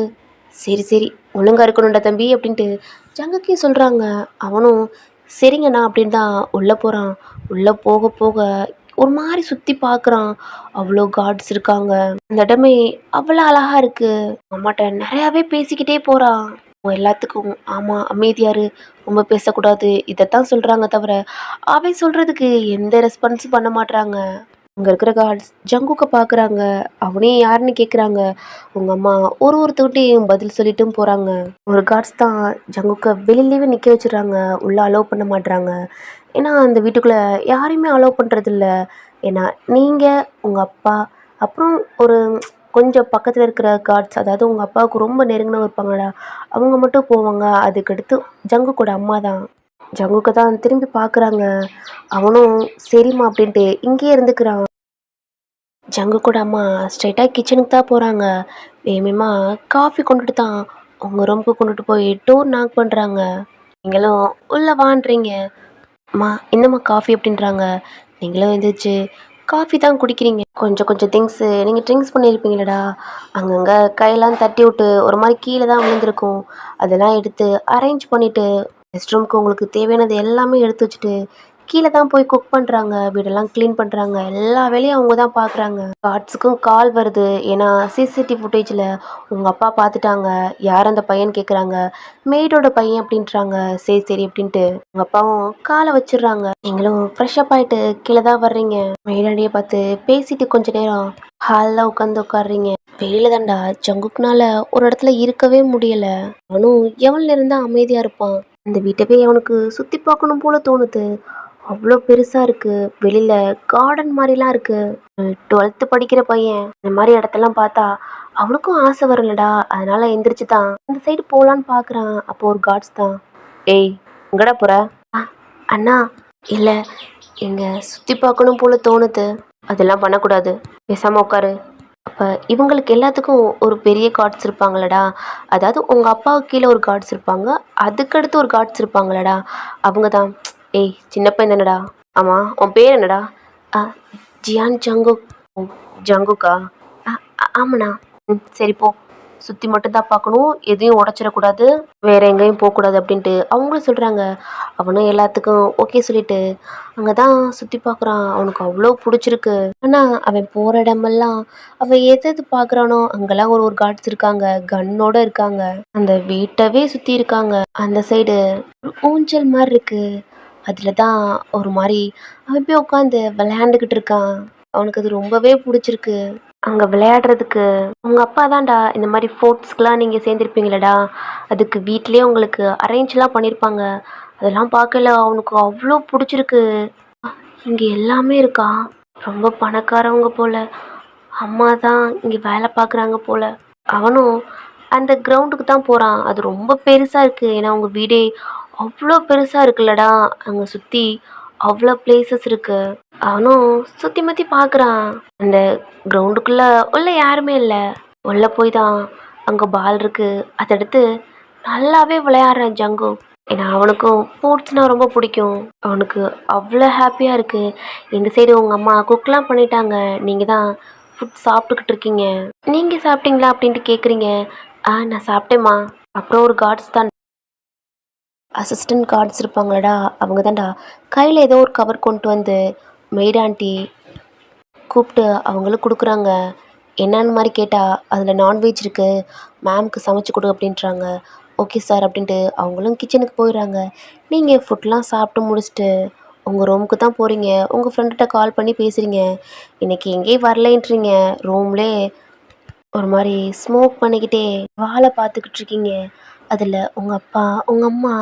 சரி சரி, ஒழுங்கா இருக்கணும்டா தம்பி அப்படின்ட்டு ஜங்குக்கே சொல்கிறாங்க. அவனும் சரிங்கண்ணா அப்படின்னு தான் உள்ளே போகிறான். உள்ளே போக போக ஒரு மாதிரி சுற்றி பார்க்குறான். அவ்வளோ கார்ட்ஸ் இருக்காங்க. அந்த இடமே அவ்வளோ அழகா இருக்கு. அம்மாட்ட நிறையாவே பேசிக்கிட்டே போகிறான். அவங்க எல்லாத்துக்கும் ஆமாம் அமைதியாரு, ரொம்ப பேசக்கூடாது இதைத்தான் சொல்கிறாங்க தவிர அவன் சொல்கிறதுக்கு எந்த ரெஸ்பான்ஸும் பண்ண மாட்றாங்க. அங்கே இருக்கிற கார்ட்ஸ் ஜங்குக்கை பார்க்குறாங்க. அவனே யாருன்னு கேட்குறாங்க. உங்கள் அம்மா ஒருத்தவட்டையும் பதில் சொல்லிட்டும் போகிறாங்க. ஒரு கார்ட்ஸ் தான் ஜங்குக்கை வெளியிலேயே நிற்க வச்சிடுறாங்க. உள்ளே அலோவ் பண்ண மாட்றாங்க. ஏன்னா அந்த வீட்டுக்குள்ளே யாரையுமே அலோவ் பண்ணுறதில்ல. ஏன்னா நீங்கள் உங்கள் அப்பா அப்புறம் ஒரு கொஞ்சம் பக்கத்தில் இருக்கிற கார்ட்ஸ், அதாவது உங்கள் அப்பாவுக்கு ரொம்ப நெருங்கினவங்க இருப்பாங்களா, அவங்க மட்டும் போவாங்க. அதுக்கடுத்து ஜங்குக்கோட அம்மா தான். ஜங்குக்கை தான் திரும்பி பார்க்குறாங்க. அவனும் சரிம்மா அப்படின்ட்டு இங்கேயே இருந்துக்கிறான். ஜங்குக்கோட அம்மா ஸ்ட்ரைட்டாக கிச்சனுக்கு தான் போகிறாங்க. வேகமா காஃபி கொண்டுட்டு தான் உங்கள் ரூமுக்கு கொண்டுட்டு போய் டோர் நாக் பண்ணுறாங்க. நீங்களும் உள்ளே வான்றீங்க. அம்மா என்னம்மா காஃபி அப்படின்றாங்க. நீங்களும் எழுந்திரிச்சு காஃபி தான் குடிக்கிறீங்க. கொஞ்சம் கொஞ்சம் திங்ஸு நீங்கள் ட்ரிங்க்ஸ் பண்ணியிருப்பீங்களடா, அங்கங்கே கையெல்லாம் தட்டி விட்டு ஒரு மாதிரி கீழே தான் விழுந்திருக்கும். அதெல்லாம் எடுத்து அரேஞ்ச் பண்ணிவிட்டு ரெஸ்ட் ரூமுக்கு உங்களுக்கு தேவையானது எல்லாமே எடுத்து வச்சுட்டு கீழே தான் போய் குக் பண்ணுறாங்க. வீடெல்லாம் க்ளீன் பண்ணுறாங்க. எல்லா வேலையும் அவங்க தான் பார்க்குறாங்க. கார்ட்ஸுக்கும் கால் வருது. ஏன்னா சிசிடிவி ஃபுட்டேஜில் உங்கள் அப்பா பார்த்துட்டாங்க. யார் அந்த பையன் கேட்குறாங்க. மெய்டோட பையன் அப்படின்றாங்க. சரி சரி அப்படின்ட்டு உங்கள் அப்பாவும் காலை வச்சிடுறாங்க. நீங்களும் ஃப்ரெஷ்அப் ஆகிட்டு கீழே தான் வர்றீங்க. மெய்டாண்டியை பார்த்து பேசிட்டு கொஞ்ச நேரம் ஹாலில் உட்காடுறீங்க. வெளியில தாண்டா ஜங்குக்குனால ஒரு இடத்துல இருக்கவே முடியல. அவனும் எவ்வளோ நேரம் தான் அமைதியாக இருப்பான். அந்த வீட்டை அவனுக்கு சுற்றி பார்க்கணும் போல தோணுது. அவ்வளோ பெருசாக இருக்குது. வெளியில் கார்டன் மாதிரிலாம் இருக்குது. 12th படிக்கிற பையன் இந்த மாதிரி இடத்தெல்லாம் பார்த்தா அவனுக்கும் ஆசை வரலடா. அதனால் எந்திரிச்சு தான் அந்த சைடு போகலான்னு பார்க்குறான். அப்போ ஒரு கார்ட்ஸ் தான், ஏய் எங்கடா போகிற? அண்ணா இல்லை, எங்கே சுற்றி பார்க்கணும் போல தோணுது. அதெல்லாம் பண்ணக்கூடாது, பேசாமல் உட்காரு. அப்போ இவங்களுக்கு எல்லாத்துக்கும் ஒரு பெரிய கார்ட்ஸ் இருப்பாங்களடா, அதாவது உங்கள் அப்பாவுக்கு கீழே ஒரு கார்ட்ஸ் இருப்பாங்க, அதுக்கடுத்து ஒரு கார்ட்ஸ் இருப்பாங்களடா, அவங்க தான். ஏய் சின்ன பையன் தானடா. ஆமாம் உன் பேர் என்னடா? ஆ ஜியான் ஜங்குக். ஜங்குக்கா? ஆமாண்ணா. சரி போ, சுற்றி மட்டும்தான் பார்க்கணும், எதையும் உடச்சிடக்கூடாது, வேறு எங்கேயும் போகக்கூடாது அப்படின்ட்டு அவங்களும் சொல்கிறாங்க. அவனும் எல்லாத்துக்கும் ஓகே சொல்லிட்டு அங்கே தான் சுற்றி பார்க்குறான். அவனுக்கு அவ்வளோ பிடிச்சிருக்கு. ஆனால் அவன் போகிற இடமெல்லாம் அவன் எது எது பார்க்குறானோ அங்கெல்லாம் ஒரு ஒரு கார்ட்ஸ் இருக்காங்க, கன்னோட இருக்காங்க. அந்த வீட்டவே சுற்றி இருக்காங்க. அந்த சைடு ஒரு ஊஞ்சல் மாதிரி இருக்குது. அதில் தான் ஒரு மாதிரி அவன் போய் உட்காந்து விளையாண்டுக்கிட்டு இருக்கான். அவனுக்கு அது ரொம்பவே பிடிச்சிருக்கு. அங்கே விளையாடுறதுக்கு உங்கள் அப்பா தான்டா இந்த மாதிரி ஸ்போர்ட்ஸ்க்கெலாம் நீங்கள் சேர்ந்துருப்பீங்களடா, அதுக்கு வீட்லேயே உங்களுக்கு அரேஞ்செலாம் பண்ணியிருப்பாங்க. அதெல்லாம் பார்க்கல அவனுக்கு அவ்வளோ பிடிச்சிருக்கு. இங்கே எல்லாமே இருக்கா, ரொம்ப பணக்காரவங்க போல், அம்மா தான் இங்கே வேலை பார்க்குறாங்க போல். அவனும் அந்த கிரவுண்டுக்கு தான் போகிறான். அது ரொம்ப பெருசாக இருக்குது. ஏன்னா அவங்க வீடே அவ்வளோ பெருசாக இருக்குல்லடா, அங்கே சுற்றி அவ்வளோ பிளேசஸ் இருக்குது. அவனும் சுற்றி முற்றி பார்க்குறான். அந்த கிரவுண்டுக்குள்ளே உள்ள யாருமே இல்லை. உள்ளே போய் தான் அங்கே பால் இருக்குது, அதை எடுத்து நல்லாவே விளையாடுறான் ஜங்கு. ஏன்னா அவனுக்கும் ஸ்போர்ட்ஸ்னால் ரொம்ப பிடிக்கும். அவனுக்கு அவ்வளோ ஹாப்பியாக இருக்குது. இந்த சைடு உங்கள் அம்மா குக்லாம் பண்ணிட்டாங்க. நீங்கள் தான் ஃபுட் சாப்பிட்டுக்கிட்டு இருக்கீங்க. நீங்கள் சாப்பிட்டீங்களா அப்படின்ட்டு கேட்குறீங்க. நான் சாப்பிட்டேம்மா. அப்புறம் ஒரு கார்ட்ஸ் தான், அசிஸ்டன்ட் கார்ட்ஸ் இருப்பாங்களடா, அவங்க தான்டா கையில் ஏதோ ஒரு கவர் கொண்டு வந்து மெய்ட் ஆண்டி கூப்பிட்டு அவங்களுக்கு கொடுக்குறாங்க. என்னன்னு மாதிரி கேட்டால் அதில் நான்வெஜ் இருக்குது, மேம்க்கு சமைச்சு கொடு அப்படின்றாங்க. ஓகே சார் அப்படின்ட்டு அவங்களும் கிச்சனுக்கு போயிடுறாங்க. நீங்கள் ஃபுட்லாம் சாப்பிட்டு முடிச்சுட்டு உங்கள் ரூமுக்கு தான் போகிறீங்க. உங்கள் ஃப்ரெண்டுகிட்ட கால் பண்ணி பேசுகிறீங்க. இன்றைக்கி எங்கேயும் வரலைன்றீங்க. ரூம்லே ஒரு மாதிரி ஸ்மோக் பண்ணிக்கிட்டே வாழை பார்த்துக்கிட்டு இருக்கீங்க. அதில் உங்கள் அப்பா உங்கள் அம்மா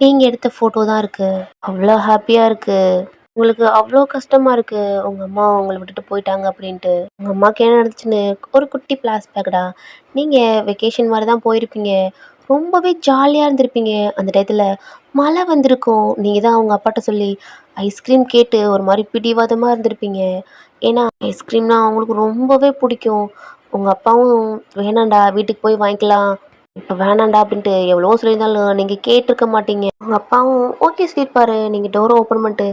நீங்கள் எடுத்த ஃபோட்டோ தான் இருக்குது. அவ்வளோ ஹாப்பியாக இருக்குது. உங்களுக்கு அவ்வளோ கஷ்டமாக இருக்குது உங்கள் அம்மா உங்களை விட்டுட்டு போயிட்டாங்க அப்படின்ட்டு. உங்கள் அம்மாவுக்கு என்ன நடந்துச்சுன்னு ஒரு குட்டி ஃப்ளாஷ்பேக்கடா. நீங்கள் வெக்கேஷன் மாதிரி தான் போயிருப்பீங்க. ரொம்பவே ஜாலியாக இருந்திருப்பீங்க. அந்த டயத்தில் மழை வந்திருக்கும். நீங்கள் தான் அவங்க அப்பாட்ட சொல்லி ஐஸ்கிரீம் கேட்டு ஒரு மாதிரி பிடிவாதமாக இருந்திருப்பீங்க. ஏன்னா ஐஸ்கிரீம்னால் அவங்களுக்கு ரொம்பவே பிடிக்கும். உங்கள் அப்பாவும் வேணாண்டா வீட்டுக்கு போய் வாங்கிக்கலாம், இப்போ வேணாண்டா அப்படின்ட்டு எவ்வளவோ சொல்லியிருந்தாலும் நீங்கள் கேட்டிருக்க மாட்டீங்க. உங்கள் அப்பாவும் ஓகே சொல்லியிருப்பாரு. நீங்கள் டோரை ஓப்பன் பண்ணிட்டு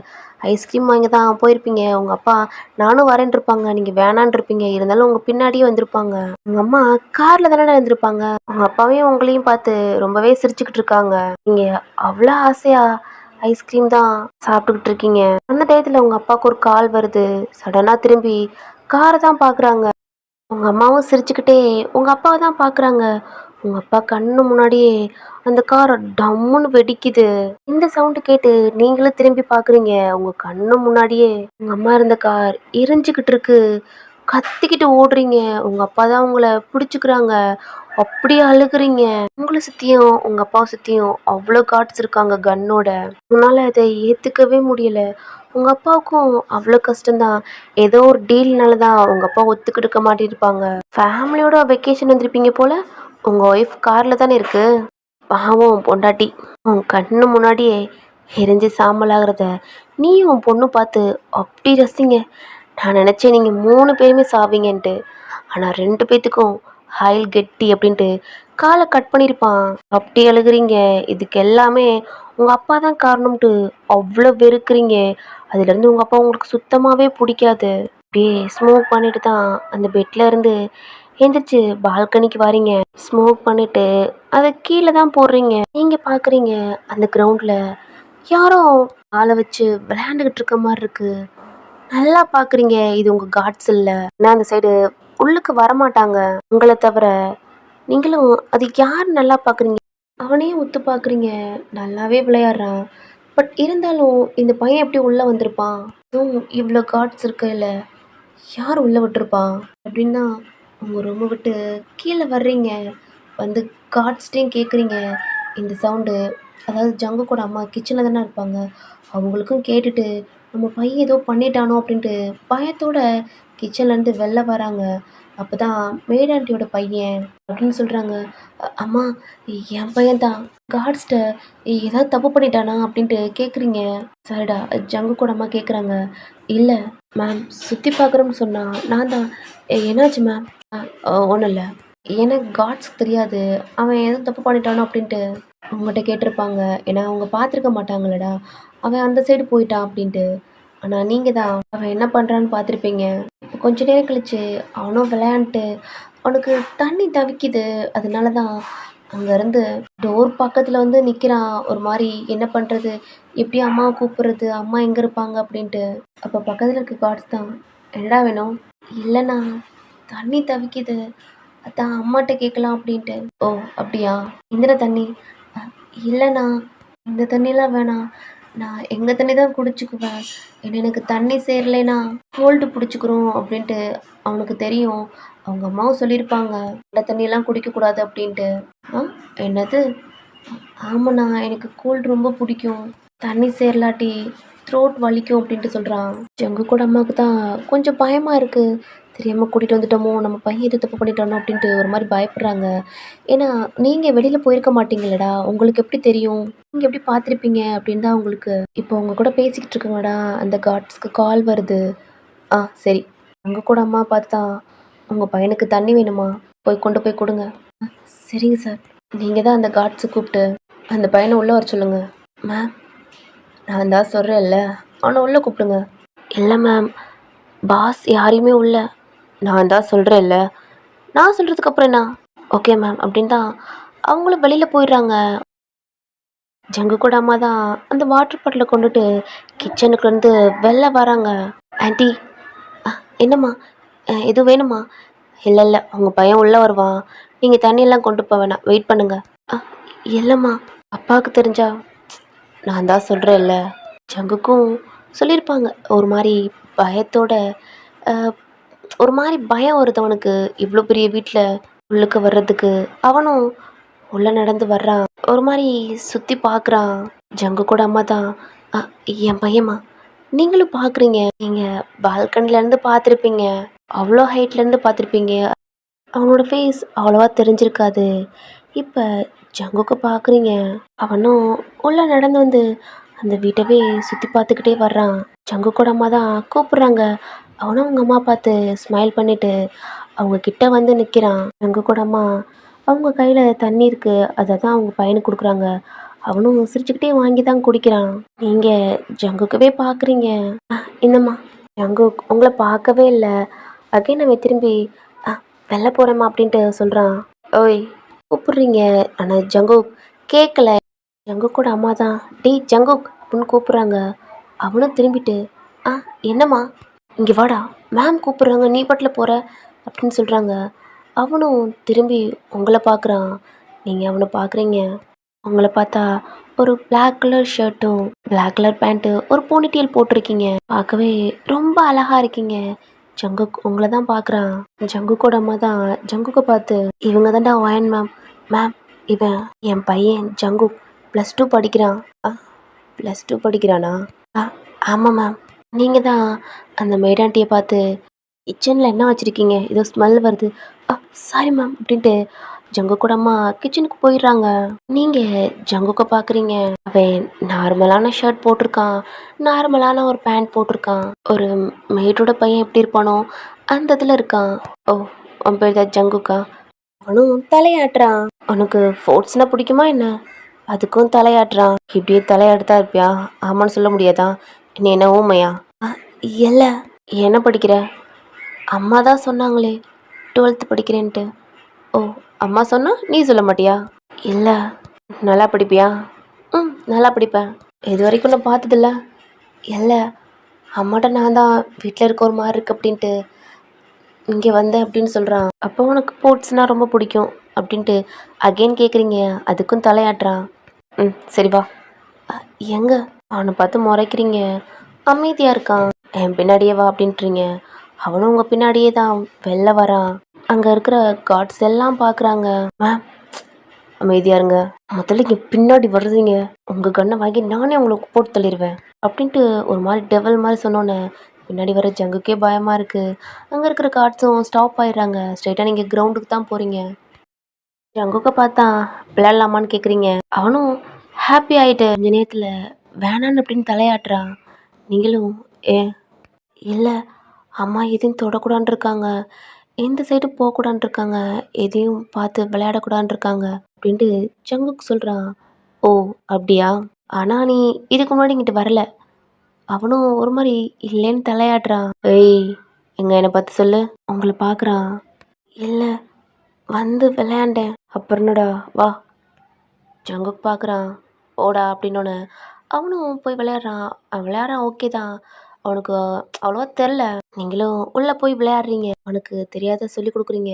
ஐஸ்கிரீம் வாங்கி தான் போயிருப்பீங்க. உங்கள் அப்பா நானும் வரேன்ட்டு இருப்பாங்க. நீங்கள் வேணான்னு இருப்பீங்க. இருந்தாலும் உங்கள் பின்னாடியே வந்திருப்பாங்க. உங்கள் அம்மா காரில் தானே இருந்திருப்பாங்க. உங்கள் அப்பாவையும் உங்களையும் பார்த்து ரொம்பவே சிரிச்சுக்கிட்டு இருக்காங்க. நீங்கள் அவ்வளோ ஆசையா ஐஸ்கிரீம் தான் சாப்பிட்டுக்கிட்டு இருக்கீங்க. அந்த டயத்தில் உங்கள் அப்பாவுக்கு ஒரு கால் வருது. சடனாக திரும்பி காரை தான் பார்க்குறாங்க. உங்க அம்மாவும் சிரிச்சுக்கிட்டே உங்க அப்பாவை தான் பார்க்குறாங்க. உங்க அப்பா கண்ணு முன்னாடியே அந்த கார் டம்முன்னு வெடிக்குது. இந்த சவுண்டு கேட்டு நீங்களும் திரும்பி பார்க்குறீங்க. உங்க கண்ணு முன்னாடியே உங்க அம்மா இருந்த கார் எரிஞ்சுக்கிட்டு இருக்கு. கத்திக்கிட்டு ஓடுறீங்க. உங்க அப்பா தான் உங்கள பிடிச்சுக்கிறாங்க. அப்படியே அழுகுறீங்க. உங்கள சுத்தியும் உங்க அப்பாவை சுத்தியும் அவ்வளோ காட்ஸ் இருக்காங்க கன்னோட. உங்களால அதை ஏத்துக்கவே முடியல. உங்க அப்பாவுக்கும் அவ்வளோ கஷ்டம்தான். ஏதோ ஒரு டீல்னால தான் உங்க அப்பா ஒத்துக்கிடுக்க மாட்டிருப்பாங்க. ஃபேமிலியோட வெக்கேஷன் வந்திருப்பீங்க போல. உங்க ஒய்ஃப் கார்ல தானே இருக்கு. பாவம் பொண்டாட்டி உன் கண்ணு முன்னாடியே எரிஞ்சு சாம்பல் ஆகுறத நீயும் உன் பொண்ணு பார்த்து அப்படி ரசிங்க. நான் நினச்சேன் நீங்கள் 3 பேருமே சாவீங்கன்ட்டு. ஆனால் 2 பேத்துக்கும் ஆயில் கெட்டி அப்படின்ட்டு காலை கட் பண்ணியிருப்பான். அப்படி அழுகுறீங்க. இதுக்கு எல்லாமே உங்கள் அப்பா தான் காரணம்ட்டு அவ்வளோ வெறுக்கிறீங்க. அதுலேருந்து உங்கள் அப்பா உங்களுக்கு சுத்தமாகவே பிடிக்காது. அப்படியே ஸ்மோக் பண்ணிட்டு தான் அந்த பெட்டில் இருந்து எந்திரிச்சு பால்கனிக்கு வரீங்க. ஸ்மோக் பண்ணிட்டு அதை கீழே தான் போடுறீங்க. நீங்கள் பார்க்குறீங்க அந்த கிரவுண்டில் யாரோ ஆளை வச்சு விளையாண்டுக்கிட்டு இருக்க மாதிரி இருக்கு. நல்லா பார்க்குறீங்க இது உங்கள் காட்ஸ் இல்லை. ஏன்னா அந்த சைடு உள்ளுக்கு வரமாட்டாங்க உங்களை தவிர. நீங்களும் அது யார் நல்லா பார்க்குறீங்க. அவனையும் உத்து பார்க்குறீங்க. நல்லாவே விளையாடுறான். பட் இருந்தாலும் இந்த பையன் எப்படி உள்ளே வந்திருப்பான். இவ்வளோ காட்ஸ் இருக்கையில் யார் உள்ளே விட்டுருப்பான் அப்படின்னா உங்கள் ரூமை விட்டு கீழே வர்றீங்க. வந்து காட்ஸ்டையும் கேட்குறீங்க இந்த சவுண்டு. அதாவது ஜங்கு கூட அம்மா கிச்சனில் தானே இருப்பாங்க. அவங்களுக்கும் கேட்டுட்டு நம்ம பையன் ஏதோ பண்ணிட்டானோ அப்படின்ட்டு பயத்தோட கிச்சன்லேருந்து வெளில வராங்க. அப்போ தான் மேடாண்டியோட பையன் அப்படின்னு சொல்கிறாங்க. அம்மா என் பையன்தான் காட்ஸ்கிட்ட ஏதாவது தப்பு பண்ணிட்டானா அப்படின்ட்டு கேட்குறீங்க. சரிடா ஜங்கு கூட அம்மா கேட்குறாங்க. இல்லை மேம் சுற்றி பார்க்குறோம்னு சொன்னா நான் தான். என்னாச்சு மேம்? ஒன்றும் இல்லை. எனக்கு காட்ஸ் தெரியாது. அவன் எதுவும் தப்பு பண்ணிட்டானோ அப்படின்ட்டு உங்கள்கிட்ட கேட்டிருப்பாங்க. ஏன்னா அவங்க பார்த்துருக்க மாட்டாங்களடா. அவன் அந்த சைடு போயிட்டான் அப்படின்ட்டு. ஆனால் நீங்கள் தான் அவன் என்ன பண்ணுறான்னு பார்த்துருப்பீங்க. இப்போ கொஞ்ச நேரம் கழிச்சு அவனும் விளையாண்டுட்டு அவனுக்கு தண்ணி தவிக்குது. அதனால தான் அங்கேருந்து டோர் பக்கத்தில் வந்து நிற்கிறான். ஒரு மாதிரி என்ன பண்ணுறது, எப்படி அம்மாவை கூப்பிட்றது, அம்மா எங்கே இருப்பாங்க அப்படின்ட்டு. அப்போ பக்கத்தில் இருக்க காட்ஸ் தான் என்னடா வேணும்? இல்லைண்ணா தண்ணி தவிக்குது, அதான் அம்மாட்ட கேட்கலாம் அப்படின்ட்டு. ஓ அப்படியா, இந்திர தண்ணி? இல்லைண்ணா இந்த தண்ணிலாம் வேணாம், நான் எங்கள் தண்ணி தான் குடிச்சுக்குவேன். ஏன்னா எனக்கு தண்ணி சேரலைண்ணா கோல்டு பிடிச்சிக்கிறோம் அப்படின்ட்டு அவனுக்கு தெரியும். அவங்க அம்மாவும் சொல்லியிருப்பாங்க இந்த தண்ணியெல்லாம் குடிக்கக்கூடாது அப்படின்ட்டு. ஆ என்னது? ஆமாண்ணா எனக்கு கோல்டு ரொம்ப பிடிக்கும். தண்ணி சேரலாட்டி த்ரோட் வலிக்கும் அப்படின்ட்டு சொல்கிறான். எங்கள் கூட அம்மாவுக்கு தான் கொஞ்சம் பயமாக இருக்குது. தெரியாமல் கூட்டிகிட்டு வந்துட்டோமோ, நம்ம பையன் எது தப்பு பண்ணிட்டானோ அப்படின்ட்டு ஒரு மாதிரி பயப்படுறாங்க. ஏன்னா நீங்கள் வெளியில் போயிருக்க மாட்டீங்களடா, உங்களுக்கு எப்படி தெரியும், நீங்கள் எப்படி பார்த்துருப்பீங்க அப்படின்னு தான் உங்களுக்கு. இப்போ உங்கள் கூட பேசிக்கிட்டு இருக்கங்கடா அந்த காட்ஸ்க்கு கால் வருது. ஆ சரி. உங்கள் கூட அம்மா பார்த்து தான் உங்கள் பையனுக்கு தண்ணி வேணுமா, போய் கொண்டு போய் கொடுங்க. சரிங்க சார். நீங்கள் தான் அந்த காட்ஸை கூப்பிட்டு அந்த பையனை உள்ளே வர சொல்லுங்க. மேம் நான் தான் சொல்கிறேன்ல, அவனை உள்ளே கூப்பிடுங்க. இல்லை மேம் பாஸ் யாரையுமே உள்ள. நான் தான் சொல்கிறேன்ல, நான் சொல்கிறதுக்கப்புறம் என்ன? ஓகே மேம் அப்படின்னு தான் அவங்களும் வெளியில் போயிடுறாங்க. ஜங்கு கூட அம்மா தான் அந்த வாட்டர் பாட்டிலை கொண்டுட்டு கிச்சனுக்குலேருந்து வெளில வராங்க. ஆண்டி என்னம்மா எதுவும் வேணுமா? இல்லை இல்லை உங்கள் பையன் உள்ளே வருவான், நீங்கள் தண்ணியெல்லாம் கொண்டு போக வேணாம், வெயிட் பண்ணுங்க. இல்லைம்மா அப்பாவுக்கு தெரிஞ்சா. நான் தான் சொல்கிறேன்ல. ஜங்குக்கும் சொல்லியிருப்பாங்க ஒரு மாதிரி பயத்தோட. ஒரு மாதிரி பயம் வருது அவனுக்கு இவ்வளோ பெரிய வீட்டில் உள்ளுக்கு வர்றதுக்கு. அவனும் உள்ளே நடந்து வர்றான். ஒரு மாதிரி சுற்றி பார்க்குறான். ஜங்கு கூட அம்மா தான் என் பையம்மா நீங்களும் பார்க்குறீங்க. நீங்கள் பால்கனிலேருந்து பார்த்துருப்பீங்க, அவ்வளோ ஹைட்லேருந்து பார்த்துருப்பீங்க. அவனோட ஃபேஸ் அவ்வளோவா தெரிஞ்சிருக்காது. இப்போ ஜங்குக்கு பார்க்குறீங்க. அவனும் உள்ளே நடந்து வந்து அந்த வீட்டவே சுற்றி பார்த்துக்கிட்டே வர்றான். ஜங்கு கூட அம்மா தான் கூப்பிட்றாங்க. அவனும் அவங்க அம்மா பார்த்து ஸ்மைல் பண்ணிவிட்டு அவங்க கிட்ட வந்து நிற்கிறான். ஜங்கு கூட அம்மா அவங்க கையில் தண்ணி இருக்குது, அதை தான் அவங்க பையனுக்கு கொடுக்குறாங்க. அவனும் சிரிச்சுக்கிட்டே வாங்கி தான் குடிக்கிறான். நீங்கள் ஜங்குக்கவே பார்க்குறீங்க. இந்தம்மா. ஜங்குக் உங்களை பார்க்கவே இல்லை. அகைன் அவன் திரும்பி அ வெளில போகிறேம்மா அப்படின்ட்டு சொல்கிறான். ஓய் கூப்பிடுறீங்க, ஆனால் ஜங்குக் கேட்கல. ஜங்குக்கோட அம்மா தான் டேய் ஜங்குக் அப்படின்னு கூப்பிட்றாங்க. அவனும் திரும்பிட்டு ஆ என்னம்மா, இங்கே வாடா, மேம் கூப்பிட்றாங்க, நீ பாட்டில் போகிற அப்படின்னு சொல்கிறாங்க. அவனும் திரும்பி உங்களை பார்க்குறான். நீங்கள் அவனை பார்க்குறீங்க. உங்களை பார்த்தா ஒரு Black கலர் ஷர்ட்டும் Black கலர் பேண்ட்டு ஒரு போனிடெயில் போட்டிருக்கீங்க. பார்க்கவே ரொம்ப அழகா இருக்கீங்க. ஜங்குக் உங்களை தான் பார்க்குறான். ஜங்குக்கோட அம்மா தான் ஜங்குக்கை பார்த்து இவங்க தான்டா ஒயன் மேம். மேம் இவன் என் பையன் ஜங்குக் +2 படிக்கிறான். +2 படிக்கிறானா? ஆ ஆமாம் மேம். நீங்கள் தான் அந்த மேடாண்டியை பார்த்து கிச்சனில் என்ன வச்சுருக்கீங்க, ஏதோ ஸ்மெல் வருது, சாரி மேம் அப்படின்ட்டு ஜங்குக்கோட அம்மா கிச்சனுக்கு போயிடுறாங்க. நீங்கள் ஜங்குக்கை பார்க்குறீங்க. அவன் நார்மலான ஷர்ட் போட்டிருக்கான், நார்மலான ஒரு பேண்ட் போட்டிருக்கான். ஒரு மேடோட பையன் எப்படி இருப்பானோ அந்த இதில் இருக்கான். ஓ உன் பேர் தான் ஜங்குக்கா? அவனும் தலையாட்டுறான். உனக்கு ஸ்போர்ட்ஸ்னால் பிடிக்குமா என்ன? அதுக்கும் தலையாட்டுறான். இப்படியே தலையாட்டுதான் இருப்பியா? ஆமான்னு சொல்ல முடியாதா? நீ என்ன ஊமையா? இல்லை. என்ன படிக்கிற? அம்மா தான் சொன்னாங்களே 12th படிக்கிறேன்ட்டு. ஓ அம்மா சொன்னா நீ சொல்ல மாட்டியா? இல்லை. நல்லா படிப்பியா? நல்லா படிப்பேன். இது வரைக்கும் நான் பார்த்ததில்ல. இல்லை. அம்மாட்ட நான் தான் வீட்டில் இருக்க ஒரு மாதிரி இருக்கு அப்படின்ட்டு இங்கே வந்தேன் அப்படின்னு சொல்கிறான். அப்போ உனக்கு ஸ்போர்ட்ஸ்னால் ரொம்ப பிடிக்கும் அப்படின்ட்டு அகெயின் கேட்குறீங்க. அதுக்கும் தலையாட்டுறான். சரி வா. எங்க? அவனை பார்த்து முறைக்கிறீங்க. அமைதியாக இருக்கான். என் பின்னாடியே வா அப்படின்றீங்க. அவனும் உங்கள் பின்னாடியே தான் வெளில வரான். அங்கே இருக்கிற கார்ட்ஸ் எல்லாம் பார்க்குறாங்க. மேம் அமைதியாக இருங்க, முதல்ல இங்கே பின்னாடி வர்றதுங்க, உங்கள் கண்ணை வாங்கி நானே உங்களுக்கு போட்டு தள்ளிடுவேன் அப்படின்ட்டு ஒரு மாதிரி டெவல் மாதிரி சொன்னோன்னே பின்னாடி வர ஜங்குக்கே பயமாக இருக்குது. அங்கே இருக்கிற கார்ட்ஸும் ஸ்டாப் ஆயிடுறாங்க. ஸ்ட்ரைட்டாக நீங்கள் கிரவுண்டுக்கு தான் போகிறீங்க. ஜங்குக்கை பார்த்தா விளையாடலாமான்னு கேட்குறீங்க. அவனும் ஹாப்பி ஆகிட்டு கொஞ்ச நேரத்தில் வேணான்னு அப்படின்னு தலையாட்டுறான். நீங்களும் ஏ இல்லை அம்மா எதையும் தொடக்கூடாதுன்னு இருக்காங்க, எந்த சைடு போகக்கூடாதுன்னு இருக்காங்க, எதையும் பார்த்து விளையாடக்கூடாதுன்னு இருக்காங்க அப்படின்ட்டு ஜங்குக் சொல்கிறான். ஓ அப்படியா? ஆனால் நீ இதுக்கு முன்னாடி இங்கிட்டு வரல. அவனும் ஒரு மாதிரி இல்லைன்னு தலையாடுறான். ஏய் எங்க என்னை பார்த்து சொல்லு. உங்களை பார்க்குறான். இல்லை வந்து விளையாண்டேன். அப்புறம் என்னடா வா. ஜங்குக் பார்க்குறான். ஓடா அப்படின்னோடனே அவனும் போய் விளையாடுறான். அவன் விளையாடுறான் ஓகே தான். அவனுக்கு அவ்வளோவா தெரில. நீங்களும் உள்ளே போய் விளையாடுறீங்க, அவனுக்கு தெரியாத சொல்லி கொடுக்குறீங்க.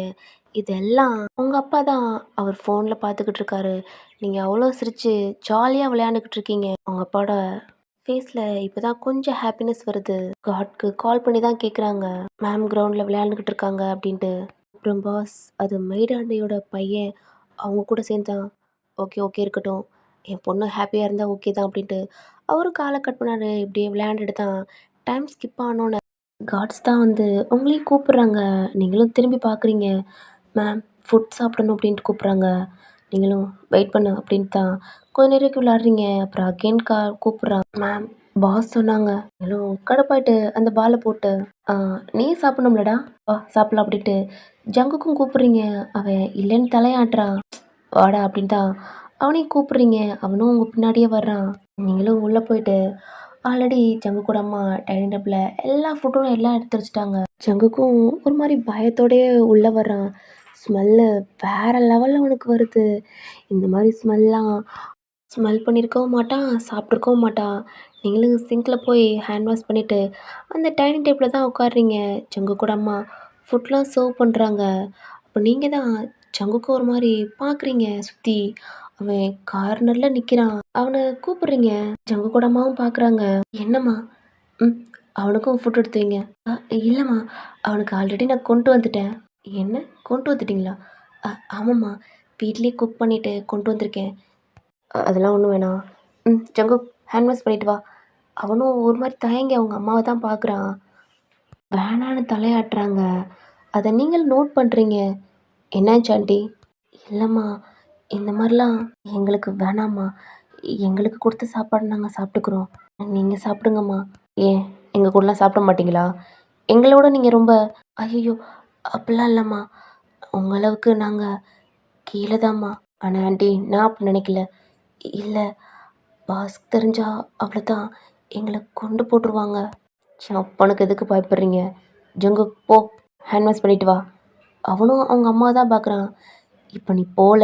இதெல்லாம் உங்கள் அப்பா தான் அவர் ஃபோனில் பார்த்துக்கிட்டு இருக்காரு. நீங்கள் அவ்வளோ சிரித்து ஜாலியாக விளையாண்டுக்கிட்டு இருக்கீங்க. உங்கள் அப்பாவோட ஃபேஸில் இப்போ தான் கொஞ்சம் ஹாப்பினஸ் வருது. காட்க்கு கால் பண்ணி தான் கேட்குறாங்க, மேம் கிரவுண்டில் விளையாண்டுக்கிட்டு இருக்காங்க அப்படின்ட்டு. அப்புறம் பாஸ் அது மைடாண்டியோட பையன் அவங்க கூட சேர்ந்தான். ஓகே ஓகே இருக்கட்டும், என் பொண்ணு ஹாப்பியாக இருந்தால் ஓகே தான் அப்படின்ட்டு அவரும் காலை கட் பண்ணாரு. இப்படியே விளையாண்டுட்டு தான் டைம் ஸ்கிப் ஆனோன்னு காட்ஸ் தான் வந்து உங்களையும் கூப்பிட்றாங்க. நீங்களும் திரும்பி பார்க்குறீங்க. மேம் ஃபுட் சாப்பிடணும் அப்படின்ட்டு கூப்பிட்றாங்க. நீங்களும் வெயிட் பண்ணு அப்படின்ட்டு தான் கொஞ்ச நேரம் விளாட்றீங்க. அப்புறம் அகெயின் கூப்பிட்றான். மேம் பாஸ் சொன்னாங்க. நீங்களும் கடுப்பாயிட்டு அந்த பாலை போட்டு நீ சாப்பிடணும்லடா வா சாப்பிடலாம் அப்படின்ட்டு ஜங்குக்கும் கூப்பிட்றீங்க. அவன் இல்லைன்னு தலையாட்டுறான். வாடா அப்படின்ட்டு தான் அவனையும் கூப்பிட்றீங்க. அவனும் உங்கள் பின்னாடியே வர்றான். நீங்களும் உள்ளே போயிட்டு ஆல்ரெடி ஜங்குக்கூட அம்மா டைனிங் டேபிளில் எல்லா ஃபுட்டும் எல்லாம் எடுத்து வச்சுட்டாங்க. ஜங்குக்கும் ஒரு மாதிரி பயத்தோடயே உள்ளே வர்றான். ஸ்மெல்லு வேறு லெவலில் அவனுக்கு வருது. இந்த மாதிரி ஸ்மெல் பண்ணியிருக்கவும் மாட்டான், சாப்பிட்ருக்கவும் மாட்டான். நீங்களும் சிங்கில் போய் ஹேண்ட் வாஷ் பண்ணிவிட்டு அந்த டைனிங் டேபிளில் தான் உட்காடுறீங்க. ஜங்குக்கூட அம்மா ஃபுட்லாம் சர்வ் பண்ணுறாங்க. அப்போ நீங்கள் தான் ஜங்குக்கு ஒரு மாதிரி பார்க்குறீங்க சுற்றி. அவன் கார்னரில் நிற்கிறான். அவனை கூப்பிட்றீங்க. ஜங்குக்கூட அம்மாவும் பார்க்குறாங்க. என்னம்மா? அவனுக்கும் ஃபுட் எடுத்து வைங்க. இல்லைம்மா அவனுக்கு ஆல்ரெடி நான் கொண்டு வந்துட்டேன். என்ன கொண்டு வந்துட்டிங்களா? ஆமாம்மா வீட்லேயே குக் பண்ணிவிட்டு கொண்டு வந்திருக்கேன். அதெல்லாம் ஒன்றும் வேணாம். ஜங்குக் ஹேண்ட் வாஷ் பண்ணிட்டு வா. அவனும் ஒரு மாதிரி தயங்கி அவங்க அம்மாவை தான் பார்க்குறான். வேணான்னு தலையாட்டுறாங்க. அதை நீங்கள் நோட் பண்ணுறீங்க. என்னாச்சு ஆண்டி? இல்லைம்மா இந்த மாதிரிலாம் எங்களுக்கு வேணாம்மா, எங்களுக்கு கொடுத்த சாப்பாடு நாங்கள் சாப்பிட்டுக்குறோம், நீங்கள் சாப்பிடுங்கம்மா. ஏன் எங்கள் கூடலாம் சாப்பிட மாட்டிங்களா? எங்களோட நீங்கள் ரொம்ப ஐயோ அப்படிலாம் இல்லைம்மா, உங்களவுக்கு நாங்கள் கீழ தான்மா. ஆனா ஆன்ட்டி நான் அப்படி நினைக்கல. இல்ல பாஸ்க்கு தெரிஞ்சா அவ்வளோதான். எங்கள கொண்டு போட்டுருவாங்க. அப்பனுக்கு எதுக்கு பயப்படுறீங்க? ஜங்குக் போ, ஹேண்ட் வாஷ் பண்ணிட்டு வா. அவனும் அவங்க அம்மா தான் பார்க்குறான். இப்ப நீ போல,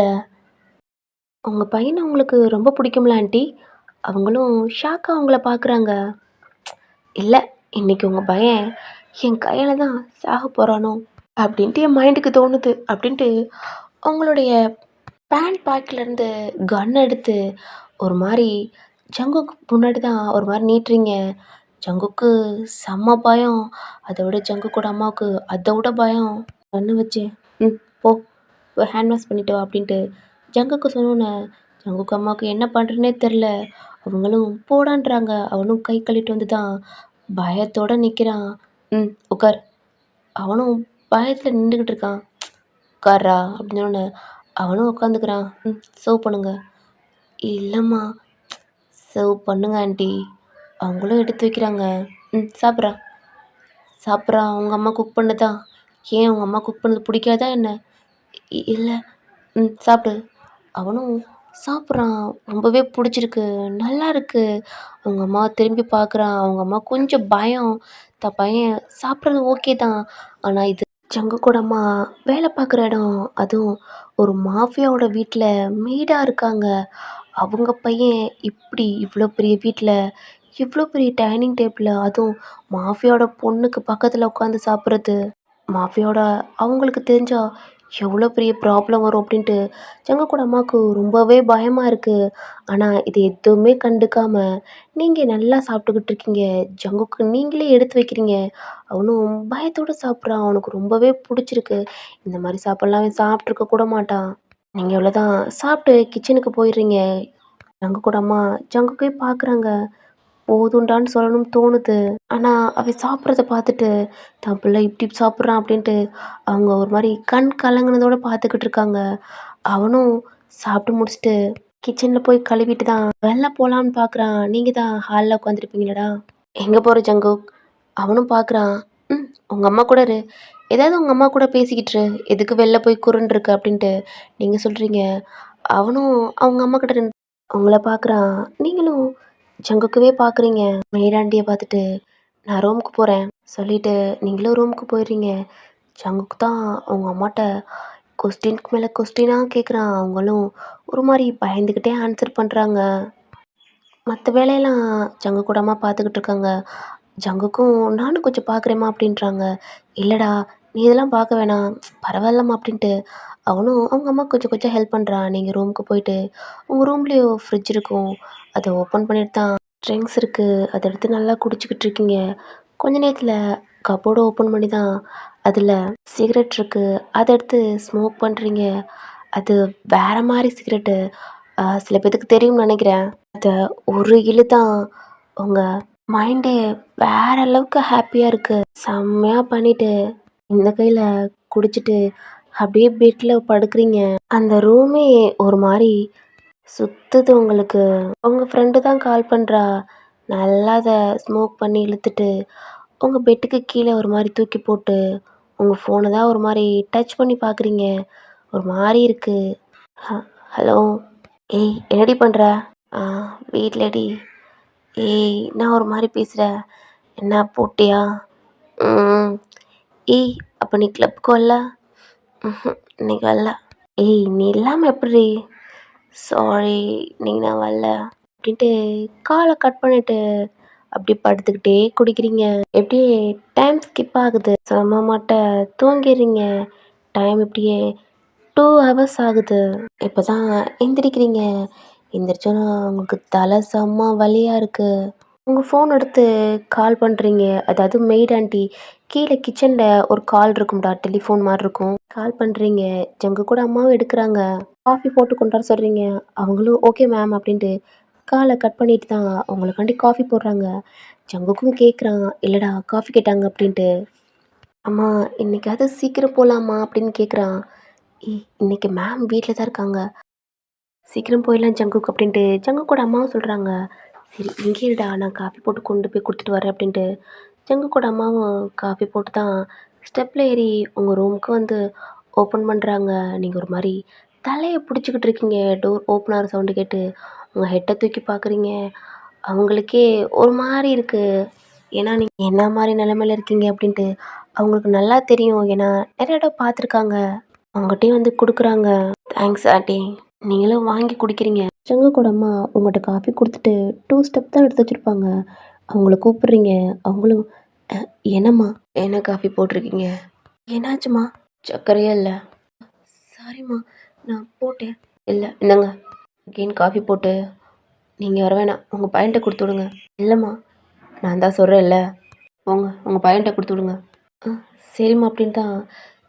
உங்க பையன உங்களுக்கு ரொம்ப பிடிக்கும்ல ஆன்ட்டி? அவங்களும் ஷாக்கா உங்கள பார்க்குறாங்க. இல்ல, இன்னைக்கு உங்க பையன் என் கையால தான் சாகப் போறானோ! அப்படின்ட்டு என் மைண்டுக்கு தோணுது. அப்படின்ட்டு உங்களுடைய பேண்ட் பாக்கெட்லேருந்து கன் எடுத்து ஒரு மாரி ஜங்குக்கு முன்னாடி தான் ஒரு மாரி நீட்டுறீங்க. ஜங்குக்கு செம்ம பயம். அத விட ஜங்குக்கோட அம்மாவுக்கு அத விட பயம். கண்ணு வச்சு, ம் போ, போய் ஹேண்ட் வாஷ் பண்ணிட்டு வா அப்படின்ட்டு ஜங்குக்கு சொன்னோனே, ஜங்குக்கு அம்மாவுக்கு என்ன பண்ணுறதுன்னே தெரில. அவங்களும் போடான்றாங்க. அவனும் கை கழுவிட்டு வந்து தான் பயத்தோட நிற்கிறான். உட்கார். அவனும் பயத்தில் நின்றுக்கிட்டு இருக்கான். உட்கார்றா அப்படின்னு சொன்னோனே, அவனும் உட்காந்துக்கிறான். சர்வ் பண்ணுங்க. இல்லைம்மா. சர்வ் பண்ணுங்க ஆன்ட்டி. அவங்களும் எடுத்து வைக்கிறாங்க. சாப்பிட்றா. சாப்பிட்றா. உங்கள் அம்மா குக் பண்ணதா? ஏன் உங்கள் அம்மா குக் பண்ணது பிடிக்காதா என்ன? இல்லை. சாப்பிடு. அவனும் சாப்பிட்றான். ரொம்பவே பிடிச்சிருக்கு. நல்லா இருக்கு. அவங்க அம்மாவை திரும்பி பார்க்குறான். அவங்க அம்மா கொஞ்சம் பயம். தான் பையன் சாப்பிட்றது ஓகே தான். ஆனால் இது ஜங்குக்கோட அம்மா வேலை பார்க்குற இடம். அதுவும் ஒரு மாஃபியாவோட வீட்டில் மெய்டாக இருக்காங்க. அவங்க பையன் இப்படி இவ்வளோ பெரிய வீட்டில், இவ்வளோ பெரிய டைனிங் டேபிளில், அதுவும் மாஃபியாவோட பொண்ணுக்கு பக்கத்தில் உட்காந்து சாப்பிட்றது. மாஃபியாவோட அவங்களுக்கு தெரிஞ்சா எவ்வளோ பெரிய ப்ராப்ளம் வரும் அப்படின்ட்டு ஜங்குக்கோட அம்மாவுக்கு ரொம்பவே பயமாக இருக்குது. ஆனால் இது எதுவுமே கண்டுக்காம நீங்கள் நல்லா சாப்பிட்டுக்கிட்டு இருக்கீங்க. ஜங்குக்கு நீங்களே எடுத்து வைக்கிறீங்க. அவனும் பயத்தோடு சாப்பிட்றான். அவனுக்கு ரொம்பவே பிடிச்சிருக்கு. இந்த மாதிரி சாப்பிட்லாம் அவன் சாப்பிட்ருக்க கூட மாட்டான். நீங்கள் எவ்வளோதான் சாப்பிட்டு கிச்சனுக்கு போயிடுறீங்க. ஜங்குக்கோட அம்மா ஜங்குக்கே பார்க்குறாங்க. போதுண்டான்னு சொல்லணும்னு தோணுது. ஆனால் அவன் சாப்பிட்றத பார்த்துட்டு தான் பிள்ளை இப்படி சாப்பிட்றான் அப்படின்ட்டு அவங்க ஒரு மாதிரி கண் கலங்கினதோட பார்த்துக்கிட்டு இருக்காங்க. அவனும் சாப்பிட்டு முடிச்சுட்டு கிச்சனில் போய் கழுவிட்டு தான் வெளில போகலான்னு பார்க்குறான். நீங்கள் தான் ஹாலில் உட்காந்துருப்பீங்களடா. எங்கே போகிற ஜங்குக்? அவனும் பார்க்குறான். உங்கள் அம்மா கூட இரு. ஏதாவது உங்கள் அம்மா கூட பேசிக்கிட்டு இரு. எதுக்கு வெளில போய் குறுன்ருக்கு அப்படின்ட்டு நீங்கள் சொல்கிறீங்க. அவனும் அவங்க அம்மா கிட்ட நின்று அவங்கள பார்க்குறான். நீங்களும் ஜங்குக்கவே பார்க்குறீங்க. மேடாண்டியை பார்த்துட்டு நான் ரூமுக்கு போகிறேன் சொல்லிவிட்டு நீங்களும் ரூமுக்கு போயிடுறீங்க. ஜங்குக்கு தான் அவங்க அம்மாட்ட கொஸ்டினுக்கு மேலே கொஸ்டினாக கேட்குறான். அவங்களும் ஒரு மாதிரி பயந்துக்கிட்டே ஆன்சர் பண்ணுறாங்க. மற்ற வேலையெல்லாம் ஜங்குக்கூட அம்மா பார்த்துக்கிட்டு இருக்காங்க. ஜங்குக்கும் நானும் கொஞ்சம் பார்க்குறேம்மா அப்படின்றாங்க. இல்லைடா நீ இதெல்லாம் பார்க்க வேணாம், பரவாயில்லம்மா அப்படின்ட்டு அவனும் அவங்க அம்மா கொஞ்சம் கொஞ்சம் ஹெல்ப் பண்ணுறான். நீங்கள் ரூமுக்கு போயிட்டு உங்கள் ரூம்லேயும் ஃப்ரிட்ஜ் இருக்கும். அதை ஓப்பன் பண்ணிட்டு தான் ட்ரிங்க்ஸ் இருக்குது. அதை எடுத்து நல்லா குடிச்சிக்கிட்டு இருக்கீங்க. கொஞ்ச நேரத்தில் கப்போர்டை ஓப்பன் பண்ணி தான் அதில் சிகரெட் இருக்குது. அதை எடுத்து ஸ்மோக் பண்ணுறீங்க. அது வேறு மாதிரி சிகரெட்டு. சில பேத்துக்கு தெரியும்னு நினைக்கிறேன். அதை ஒரு இழு தான் உங்கள் மைண்டே வேற அளவுக்கு ஹாப்பியாக இருக்குது. செம்மையாக பண்ணிவிட்டு இந்த கையில் குடிச்சிட்டு அப்படியே பெட்டில் படுக்கிறீங்க. அந்த ரூமே ஒரு மாதிரி சுற்றுது உங்களுக்கு. உங்கள் ஃப்ரெண்டு தான் கால் பண்ணுறா. நல்லா அதை ஸ்மோக் பண்ணி இழுத்துட்டு உங்கள் பெட்டுக்கு கீழே ஒரு மாதிரி தூக்கி போட்டு உங்கள் ஃபோனை தான் ஒரு மாதிரி டச் பண்ணி பார்க்குறீங்க. ஒரு மாதிரி இருக்குது. ஹலோ. ஏய் என்னடி பண்ணுற? வீட்டிலடி. ஏய் நான் ஒரு மாதிரி பேசுகிறேன். என்ன போட்டியா? ஏய் அப்போ நீ கிளப்புக்கு வரல? இன்னைக்கு வரல. ஏய் நீ இல்லாமல் எப்படி? சாரி இன்னைக்கு நான் வரல அப்படின்ட்டு காலை கட் பண்ணிட்டு அப்படி படுத்துக்கிட்டே குடிக்கிறீங்க. எப்படியே டைம் ஸ்கிப் ஆகுது. செம்ம மாட்ட தூங்கிடுறீங்க. டைம் இப்படியே 2 ஹவர்ஸ் ஆகுது. இப்போ தான் எந்திரிக்கிறீங்க. எந்திரிச்சோன்னா உங்களுக்கு தலை செம்ம வலியாக இருக்குது. உங்கள் ஃபோன் எடுத்து கால் பண்ணுறீங்க. அதாவது மெய்ட் ஆண்டி கீழே கிச்சனில் ஒரு கால் இருக்கும்டா, டெலிஃபோன் மாதிரி இருக்கும். கால் பண்ணுறீங்க. ஜங்கு கூட அம்மாவும் எடுக்கிறாங்க. காஃபி போட்டு கொண்டு வர சொல்கிறீங்க. அவங்களும் ஓகே மேம் அப்படின்ட்டு காலை கட் பண்ணிட்டு தான் உங்களுக்காண்டி காஃபி போடுறாங்க. ஜங்குக்கும் கேட்குறான். இல்லைடா காஃபி கேட்டாங்க அப்படின்ட்டு. அம்மா இன்னைக்காவது சீக்கிரம் போகலாமா அப்படின்னு கேட்குறான். இன்னைக்கு மேம் வீட்டில் தான் இருக்காங்க. சீக்கிரம் போயிடலாம் ஜங்குக்கு அப்படின்ட்டு ஜங்குக்கோட அம்மாவும் சொல்கிறாங்க. சரி இங்கே இருடா நான் காஃபி போட்டு கொண்டு போய் கொடுத்துட்டு வரேன் அப்படின்ட்டு ஜங்குக்கோட அம்மாவும் காஃபி போட்டு தான் ஸ்டெப்பில் ஏறி உங்கள் ரூமுக்கு வந்து ஓப்பன் பண்ணுறாங்க. நீங்கள் ஒரு மாதிரி தலைய பிடிச்சிக்கிட்டு இருக்கீங்க. டோர் ஓப்பன் ஆகுற சவுண்டு கேட்டு. உங்க ஹெட்ட தூக்கி பார்க்குறீங்க. அவங்களுக்கே ஒரு மாரி இருக்கு. ஏன்னா, நீங்க என்ன மாரி நிலைமையில இருக்கீங்க அப்படின்ட்டு அவங்களுக்கு நல்லா தெரியும். ஏன்னா, நெறைய தடவ பார்த்துருக்காங்க. உங்கட்டயும் வந்து குடுக்குறாங்க. Thanks aunty. நீங்களும் வாங்கி குடிக்கிறீங்க. செங்கக்கோட அம்மா உங்கள்ட்ட காஃபி குடுத்துட்டு 2 ஸ்டெப் தான் எடுத்து வச்சிருப்பாங்க. அவங்கள கூப்பிடுறீங்க. அவங்களும் அ என்னம்மா? என்ன காஃபி போட்டிருக்கீங்க? என்னாச்சும்மா? சர்க்கரையே இல்ல. சாரிம்மா நான் போட்டேன். இல்ல இந்தாங்க. அகெயின் காஃபி போட்டு நீங்க வர வேணாம். உங்க பையன்ட்ட குடுத்து விடுங்க. இல்லம்மா நான் தான் சொல்றேன்ல. போங்க உங்க பையன்ட்ட குடுத்து விடுங்க. ஆ சரிம்மா அப்படின்னு தான்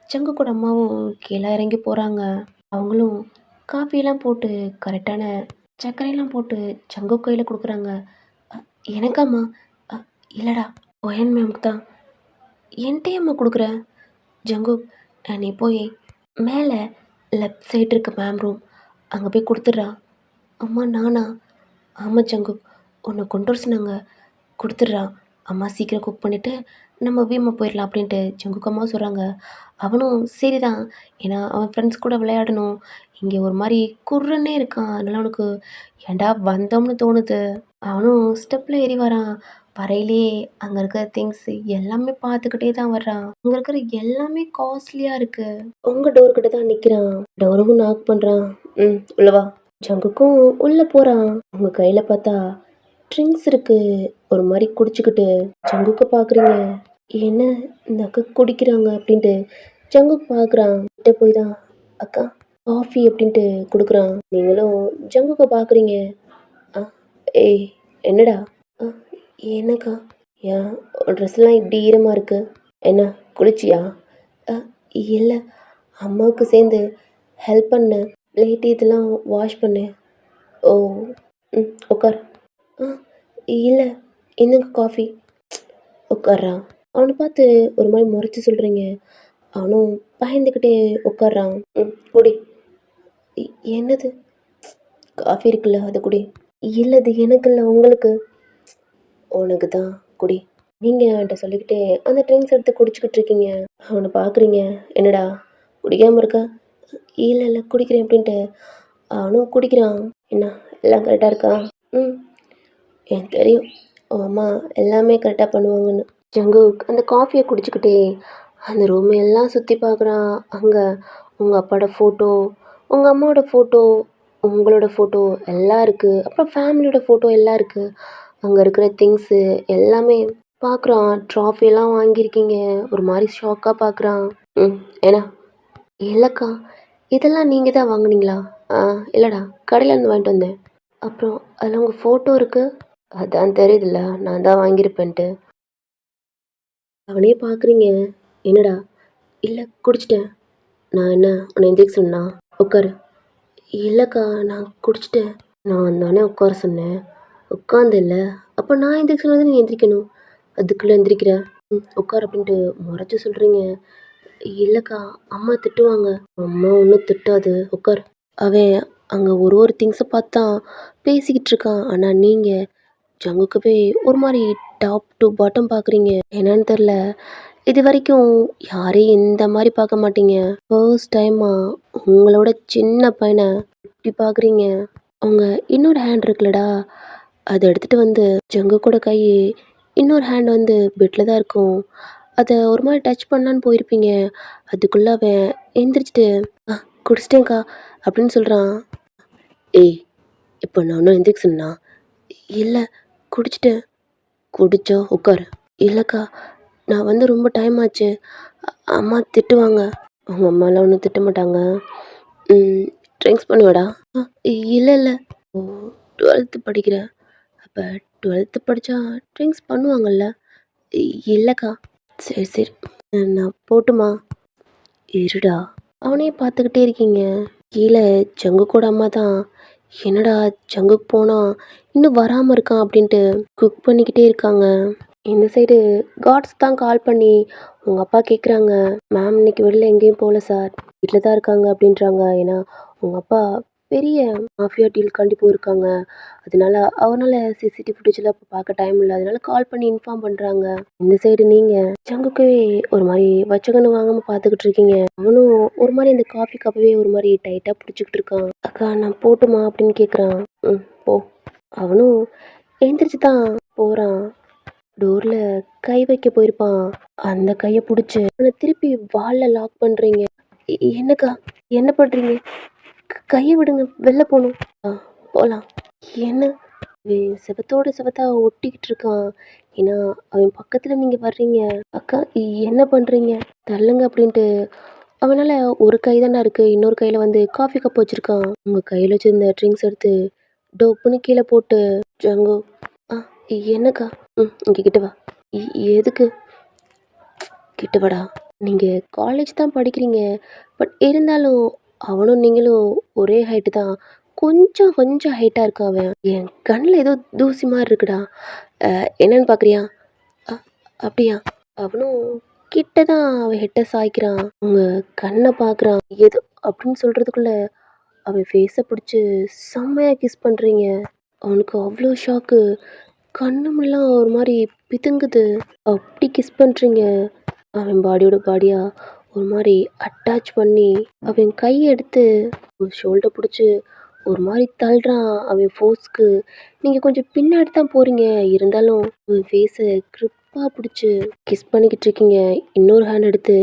செங்கக்கூட அம்மாவும் கீழே இறங்கி போகிறாங்க. அவங்களும் காஃபியெல்லாம் போட்டு கரெக்டான சர்க்கரையெல்லாம் போட்டு சங்கு கையில் கொடுக்குறாங்க. அ எனக்காம்மா? அ இல்லைடா ஒயன் மேம்க்கு தான். என்கிட்டயேம்மா கொடுக்குற? ஜங்குக் நீ போய் மேலே லெஃப்ட் சைடு இருக்க மேம் ரூம் அங்கே போய் கொடுத்துட்றா. அம்மா நானா? ஆமாம் ஜங்குக் உன்னை கொண்டு வர சொன்னாங்க. குடுத்துட்றா. அம்மா சீக்கிரம் குக் பண்ணிவிட்டு நம்ம வீமா போயிடலாம் அப்படின்ட்டு ஜங்குக் அம்மா சொல்கிறாங்க. அவனும் சரிதான். ஏன்னா அவன் ஃப்ரெண்ட்ஸ் கூட விளையாடணும். இங்கே ஒரு மாதிரி குர்ருன்னே இருக்கான். அதனால அவனுக்கு ஏன்டா வந்தோம்னு தோணுது. அவனும் ஸ்டெப்பில் ஏறி வரான். வரையிலேயே அங்கே இருக்கிற திங்ஸ் எல்லாமே பார்த்துக்கிட்டே தான் வர்றான். அங்கே இருக்கிற எல்லாமே காஸ்ட்லியாக இருக்குது. உங்கள் டோர் கிட்ட தான் நிற்கிறான். டோரும் நாக் பண்ணுறான். உள்ளவா. ஜங்குக்கும் உள்ளே போகிறான். உங்கள் கையில் பார்த்தா ட்ரிங்க்ஸ் இருக்கு. ஒரு மாதிரி குடிச்சுக்கிட்டு ஜங்குக்கு பார்க்குறீங்க. என்ன இந்த அக்கா குடிக்கிறாங்க அப்படின்ட்டு ஜங்குக் பார்க்குறான். கிட்ட போய் தான் அக்கா காஃபி அப்படின்ட்டு கொடுக்குறான். நீங்களும் ஜங்குக்கை பார்க்குறீங்க. ஆ ஏய் என்னடா? ஆ என்னக்கா? ஏன் ட்ரெஸ்லாம் இப்படி ஈரமாக இருக்கு? என்ன குளிச்சியா? ஆ இல்லை அம்மாவுக்கு சேர்ந்து ஹெல்ப் பண்ணேன். பிளேட் இதெல்லாம் வாஷ் பண்ணேன். ஓ உட்கார். ஆ இல்லை என்னங்க காஃபி? உட்கார்றான். அவனை பார்த்து ஒரு மாதிரி முறைச்சி சொல்கிறீங்க. அவனும் பயந்துக்கிட்டே உட்கார்றான். குடி. என்னது? காஃபி இருக்குல்ல அதை குடி. இல்லை இது எனக்கு இல்லை உங்களுக்கு. உனக்கு தான் குடி. நீங்கள் அவன்கிட்ட சொல்லிக்கிட்டே அந்த ட்ரிங்க்ஸ் எடுத்து குடிச்சிக்கிட்டு இருக்கீங்க. அவனை பார்க்குறீங்க. என்னடா குடிக்காமல் இருக்க? இல்லை இல்லை குடிக்கிறேன் அப்படின்ட்டு அவனும் குடிக்கிறான். என்ன எல்லாம் கரெக்டாக இருக்கா? ம் எனக்கு தெரியும் அம்மா எல்லாமே கரெக்டாக பண்ணுவாங்கன்னு. ஜங்குக் அந்த காஃபியை குடிச்சிக்கிட்டே அந்த ரூம் எல்லாம் சுற்றி பார்க்குறான். அங்கே உங்கள் அப்பாவோட ஃபோட்டோ, உங்கள் அம்மாவோட ஃபோட்டோ, உங்களோட ஃபோட்டோ எல்லாம் இருக்குது. அப்புறம் ஃபேமிலியோட ஃபோட்டோ எல்லாம் இருக்குது. அங்கே இருக்கிற திங்ஸு எல்லாமே பார்க்குறான். ட்ராஃபியெல்லாம் வாங்கியிருக்கீங்க. ஒரு மாதிரி ஷாக்காக பார்க்குறான். ஏன்னா இல்லைக்கா இதெல்லாம் நீங்கள் தான் வாங்குனீங்களா? ஆ இல்லைடா கடையிலேருந்து வாங்கிட்டு வந்தேன். அப்புறம் அதில் உங்கள் ஃபோட்டோ இருக்குது. அதான் தெரியுதுல்ல நான் தான் வாங்கியிருப்பேன்ட்டு. அவனே பார்க்குறீங்க. என்னடா? இல்லை குடிச்சிட்டேன். நான் என்ன உன்னை எந்திரிக்க சொன்னா? உட்காரு. இல்லைக்கா நான் குடிச்சிட்டேன். நான் வந்தோடனே உட்கார சொன்னேன். உட்காந்தில்ல. அப்போ நான் எந்திரிக்க சொன்னது நீ எந்திரிக்கணும். அதுக்குள்ளே எந்திரிக்கிற. உட்கார் அப்படின்ட்டு முறைச்சி சொல்கிறீங்க. இல்லைக்கா அம்மா திட்டுவாங்க. அம்மா ஒன்றும் திட்டாது உட்கார். அவன் அங்கே ஒரு ஒரு திங்ஸை பார்த்தா பேசிக்கிட்டு இருக்கான். ஆனால் நீங்கள் ஜங்குக்கவே ஒரு மாதிரி டாப் டு பாட்டம் பார்க்குறீங்க. என்னன்னு தெரில. இது வரைக்கும் யாரையும் இந்த மாதிரி பார்க்க மாட்டீங்க. ஃபர்ஸ்ட் டைமாக உங்களோட சின்ன பையனை இப்படி பார்க்குறீங்க. அவங்க இன்னொரு ஹேண்ட் இருக்குல்லடா அதை எடுத்துகிட்டு வந்து ஜங்குக்கோட கை இன்னொரு ஹேண்ட் வந்து பெட்டில் தான் இருக்கும். அதை ஒரு மாதிரி டச் பண்ணான்னு போயிருப்பீங்க. அதுக்குள்ளே அவன் எந்திரிச்சிட்டு குடிச்சிட்டேங்க்கா அப்படின்னு சொல்கிறான். ஏய் இப்போ நான் ஒன்றும் எந்திரிக்க சொன்னா? இல்லை குடிச்சிட்டேன். குடிச்சா உட்காரு. இல்லைக்கா நான் வந்து ரொம்ப டைம் ஆச்சு. அம்மா திட்டுவாங்க. அவங்க அம்மாலாம் ஒன்றும் திட்ட மாட்டாங்க. ட்ரிங்க்ஸ் பண்ணுவாடா? இல்லை இல்லை ஓ 12th படிக்கிறேன். அப்போ 12th படித்தா ட்ரிங்க்ஸ் பண்ணுவாங்கல்ல? இல்லைக்கா. சரி சரி நான் போட்டுமா? இருடா. அவனே பார்த்துக்கிட்டே இருக்கீங்க. கீழே ஜங்குக்கோட அம்மா தான் என்னடா ஜங்குக்கு போனால் இன்னும் வராமல் இருக்கான் அப்படின்ட்டு குக் பண்ணிக்கிட்டே இருக்காங்க. இந்த சைடு காட்ஸ் தான் கால் பண்ணி உங்கள் அப்பா கேட்குறாங்க. மேம் இன்னைக்கு வெளில எங்கேயும் போகல சார். வீட்டில் தான் இருக்காங்க அப்படின்றாங்க. ஏன்னா உங்கள் அப்பா பெரிய மாஃபியா டீல்க்காண்டி போயிருக்காங்க. அதனால அவனால சிசிடிவி ஃபுட்டேஜ்லாம் இப்ப பார்க்க டைம் இல்ல. அதனால கால் பண்ணி இன்ஃபார்ம் பண்றாங்க. இந்த சைடு நீங்க ஜங்குக்கவே ஒரு மாரி வச்ச கண்ணு வாங்காம பார்த்துக்கிட்டு இருக்கீங்க. அவனும் ஒரு மாரி அந்த காஃபி கப்பவே ஒரு மாரி டைட்டா புடிச்சுக்கிட்டு இருக்கான். "அக்கா நான் போட்டுமா?" அப்படின்னு கேட்குறான். "ம் போ." அவனும் எந்திரிச்சு தான் போறான். டோர்ல கை வைக்க போயிருப்பான். அந்த கைய புடிச்சு அவன திருப்பி வால்ல லாக் பண்றீங்க. என்னக்கா? என்ன பண்றீங்க? கைய விடுங்க. வெளில போணும். போலாம். என்ன? அவன் செவுத்தோட செவுத்தா ஒட்டிக்கிட்டு இருக்கான். ஏன்னா, அவன் பக்கத்துல நீங்க வர்றீங்க. அக்கா என்ன பண்றீங்க? தள்ளுங்க அப்படின்ட்டு அவனால ஒரு கை தானே இருக்கு. இன்னொரு கையில வந்து காஃபி கப் வச்சிருக்கான். உங்க கையில வச்சிருந்த ட்ரிங்க்ஸ் எடுத்து டொப்புன்னு கீழ போட்டு, "ஜங்கு ஆ என்னக்கா? இங்க கிட்ட வா." "எ எதுக்கு?" "கிட்ட வாடா." "நீங்க காலேஜ் தான் படிக்கிறீங்க. பட் இருந்தாலும் அவனும் நீங்களும் ஒரே ஹைட்டு தான். கொஞ்சம் கொஞ்சம் ஹைட்டா இருக்கான் அவன். என் கண்ல ஏதோ தூசி மாரி இருக்குடா. என்னன்னு பார்க்குறியா?" "அ அப்படியா?" அவனும் கிட்ட தான் அவன் ஹெட்ட சாய்க்கிறான். உங்க கண்ண பார்க்குறான். "எது?" அப்படின்னு சொல்றதுக்குள்ள அவன் ஃபேஸ பிடிச்சு செம்மையா கிஸ் பண்றீங்க. அவனுக்கு அவ்ளோ ஷாக்கு. கண்ணமெல்லாம் ஒரு மாரி பிதுங்குது. அப்படி கிஸ் பண்றீங்க. அவன் பாடியோட பாடியா ஒரு மாரி அட்டாச் பண்ணி, அவன் கைய எடுத்து ஷோல்டர் புடிச்சு ஒரு மாரி தள்ளுறான் அவன் ஃபோர்ஸ்க்கு. நீங்க கொஞ்சம் பின்னாடி தான் போறீங்க. இருந்தாலும் அவன் ஃபேஸ கிரிப்பா புடிச்சு கிஸ் பண்ணிக்கிட்டு இருக்கீங்க. இன்னொரு ஹேண்ட் எடுத்து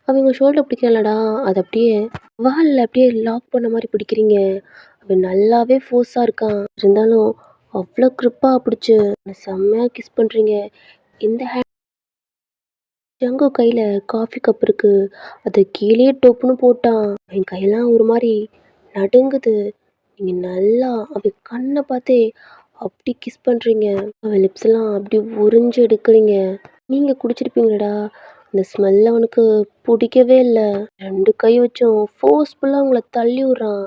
அவங்க ஷோல்டர் பிடிக்கிறான்லடா, அத அப்படியே வால்ல அப்படியே லாக் பண்ண மாரி பிடிக்கிறீங்க. அவன் நல்லாவே ஃபோர்ஸா இருக்கான். இருந்தாலும் அவ்ளோ கிரிப்பா புடிச்சு செம்மையா கிஸ் பண்றீங்க. இந்த ஜங்கு கையில காஃபி கப் இருக்கு. அத கீழயே டொப்புன்னு போட்டான். அவன் கையெல்லாம் ஒரு மாரி நடுங்குது. நீங்க நல்லா அவன் கண்ண பார்த்தே அப்படி கிஸ் பண்றீங்க. அவன் லிப்ஸ் எல்லாம் அப்படி உறிஞ்சு எடுக்குறீங்க. நீங்க குடிச்சிருப்பீங்களேடா! அந்த ஸ்மெல் அவனுக்கு புடிக்கவே இல்ல. 2 கை வச்சும் ஃபோர்ஸ்ஃபுல்லா உங்கள தள்ளி விடுறான்.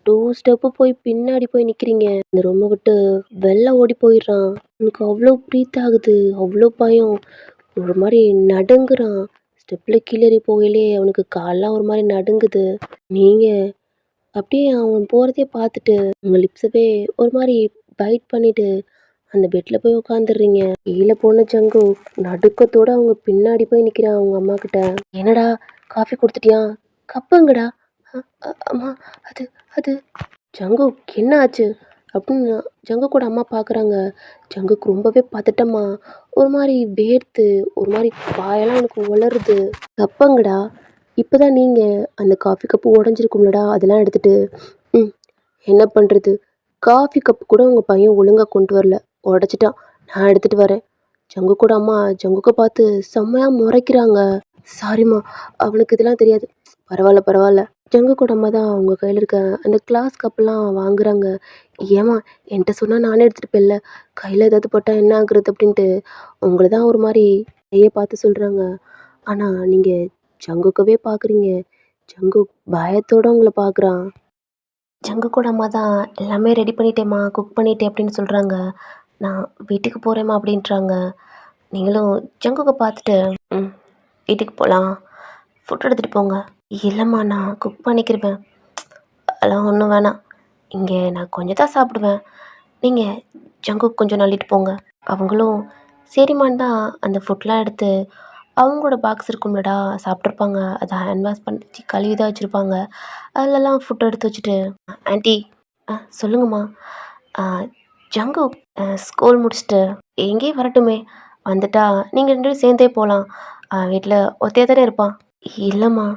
2 ஸ்டெப்பு போய் பின்னாடி போய் நிக்கிறீங்க. இந்த ரூம விட்டு வெளில ஓடி போயிடுறான். எனக்கு அவ்ளோ ப்ரீத் ஆகுது. அவ்ளோ பயம். ஒரு மாரி நடுங்குறான். ஸ்டெப்ல கீழ ஏறி போகையிலே அவனுக்கு கால்லாம் ஒரு மாரி நடுங்குது. நீங்க அப்படியே அவன் போறதையே பார்த்துட்டு, உங்க லிப்ஸவே ஒரு மாரி பைட் பண்ணிட்டு, அந்த பெட்ல போய் உட்காந்துர்றீங்க. கீழ போன ஜங்கு நடுக்கத்தோட அவங்க பின்னாடி போய் நிக்கிறான் அவங்க அம்மாகிட்ட. "என்னடா காஃபி குடுத்துட்டியா? கப்பு எங்கடா?" "அ அ அம்மா அது அது" "ஜங்குக் என்ன ஆச்சு?" அப்படின்னு ஜங்குக்கோட அம்மா பார்க்குறாங்க. ஜங்குக்கு ரொம்பவே பதட்டமா, ஒரு மாரி வேர்த்து, ஒரு மாரி வாயெல்லாம் அவனுக்கு ஒளருது. "கப்பெங்கடா?" "இப்பதான் நீங்க அந்த காஃபி கப்பு உடைஞ்சிருக்கும்லடா, அதெல்லாம் எடுத்துட்டு" "ம் என்ன பண்றது? காஃபி கப் கூட உங்க பையன் ஒழுங்கா கொண்டு வரல. உடைச்சுட்டான். நான் எடுத்துட்டு வரேன்." ஜங்குக்கோட அம்மா ஜங்குக்க பார்த்து செம்மையா முறைக்கிறாங்க. "சாரிம்மா, அவனுக்கு இதெல்லாம் தெரியாது." "பரவால்ல, பரவால்ல." ஜங்குக்கோட அம்மா தான் அவங்க கையில இருக்க அந்த கிளாஸ் கப்லாம் வாங்குறாங்க. "ஏம்மா என்ட்ட சொன்னா நானே எடுத்துட்டு போயிடல. கையில ஏதாவது பட்டா என்ன ஆகுறது?" அப்படின்ட்டு உங்கள தான் ஒரு மாரி கைய பார்த்து சொல்றாங்க. ஆனா நீங்க ஜங்குக்கவே பார்க்குறீங்க. ஜங்குக் பயத்தோட உங்கள பார்க்குறான். ஜங்குக்கோட அம்மா தான் எல்லாமே ரெடி பண்ணிட்டேம்மா, குக் பண்ணிட்டேன் அப்படின்னு சொல்றாங்க. நான் வீட்டுக்கு போறேம்மா அப்படின்றாங்க. நீங்களும் ஜங்குக்க பார்த்துட்டு, ம் வீட்டுக்கு போலாம். ஃபுட் எடுத்துட்டு போங்க. இல்லம்மா நான் குக் பண்ணிக்கிருவேன். அதெல்லாம் ஒன்றும் வேணாம். இங்கே நான் கொஞ்சம் தான் சாப்பிடுவேன். நீங்க ஜங்குக்கு கொஞ்சம் நள்ளிட்டு போங்க. அவங்களும் சரிம்மான்னு தான் அந்த ஃபுட்லாம் எடுத்து அவங்களோட பாக்ஸ் இருக்கும்லடா, சாப்பிட்ருப்பாங்க. அத ஹேண்ட் வாஷ் பண்ணி கழுவி தான் வச்சுருப்பாங்க. அதுலலாம் ஃபுட் எடுத்து வச்சுட்டு, "ஆன்ட்டி." சொல்லுங்கம்மா." "அ ஜங்கு ஸ்கூல் முடிச்சுட்டு எங்கேயும் வரட்டுமே. வந்துட்டா நீங்க 2 பேரும் சேர்ந்தே போலாம். வீட்ல ஒத்தையா தானே இருப்பான்." "இல்லம்மா."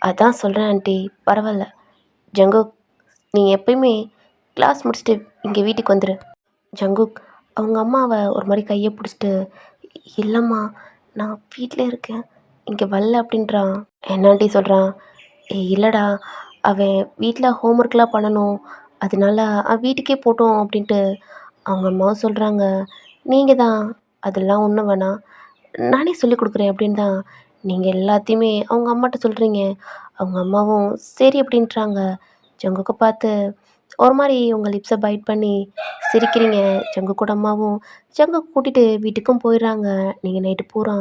"அதான் சொல்கிறேன் ஆன்ட்டி. பரவாயில்ல. ஜங்குக் நீ எப்பயுமே கிளாஸ் முடிச்சுட்டு இங்கே வீட்டுக்கு வந்துரு." ஜங்குக் அவங்க அம்மாவ ஒரு மாரி கைய பிடிச்சிட்டு, "இல்லம்மா நான் வீட்ல இருக்கேன். இங்கே வரல." அப்படின்றான். "என்ன ஆன்ட்டி சொல்றான்?" இல்லடா, அவன் வீட்ல ஹோம்ஒர்க்லாம் பண்ணணும். அதனால அவன் வீட்டுக்கே போட்டும்." அப்படின்ட்டு அவங்க அம்மாவும் சொல்கிறாங்க. "நீங்க தான் அதெல்லாம் ஒன்றும் வேணாம். நானே சொல்லிக் குடுக்குறேன்." அப்படின்னு தான் நீங்கள் எல்லாத்தையுமே அவங்க அம்மாட்ட சொல்கிறீங்க. அவங்க அம்மாவும் சரி அப்படின்றாங்க. ஜங்குக்க பார்த்து ஒரு மாரி உங்க லிப்ஸ பைட் பண்ணி சிரிக்கிறீங்க. ஜங்குக்கோட அம்மாவும் ஜங்குக்க கூட்டிட்டு வீட்டுக்கும் போயிடுறாங்க. நீங்கள் நைட்டு பூரா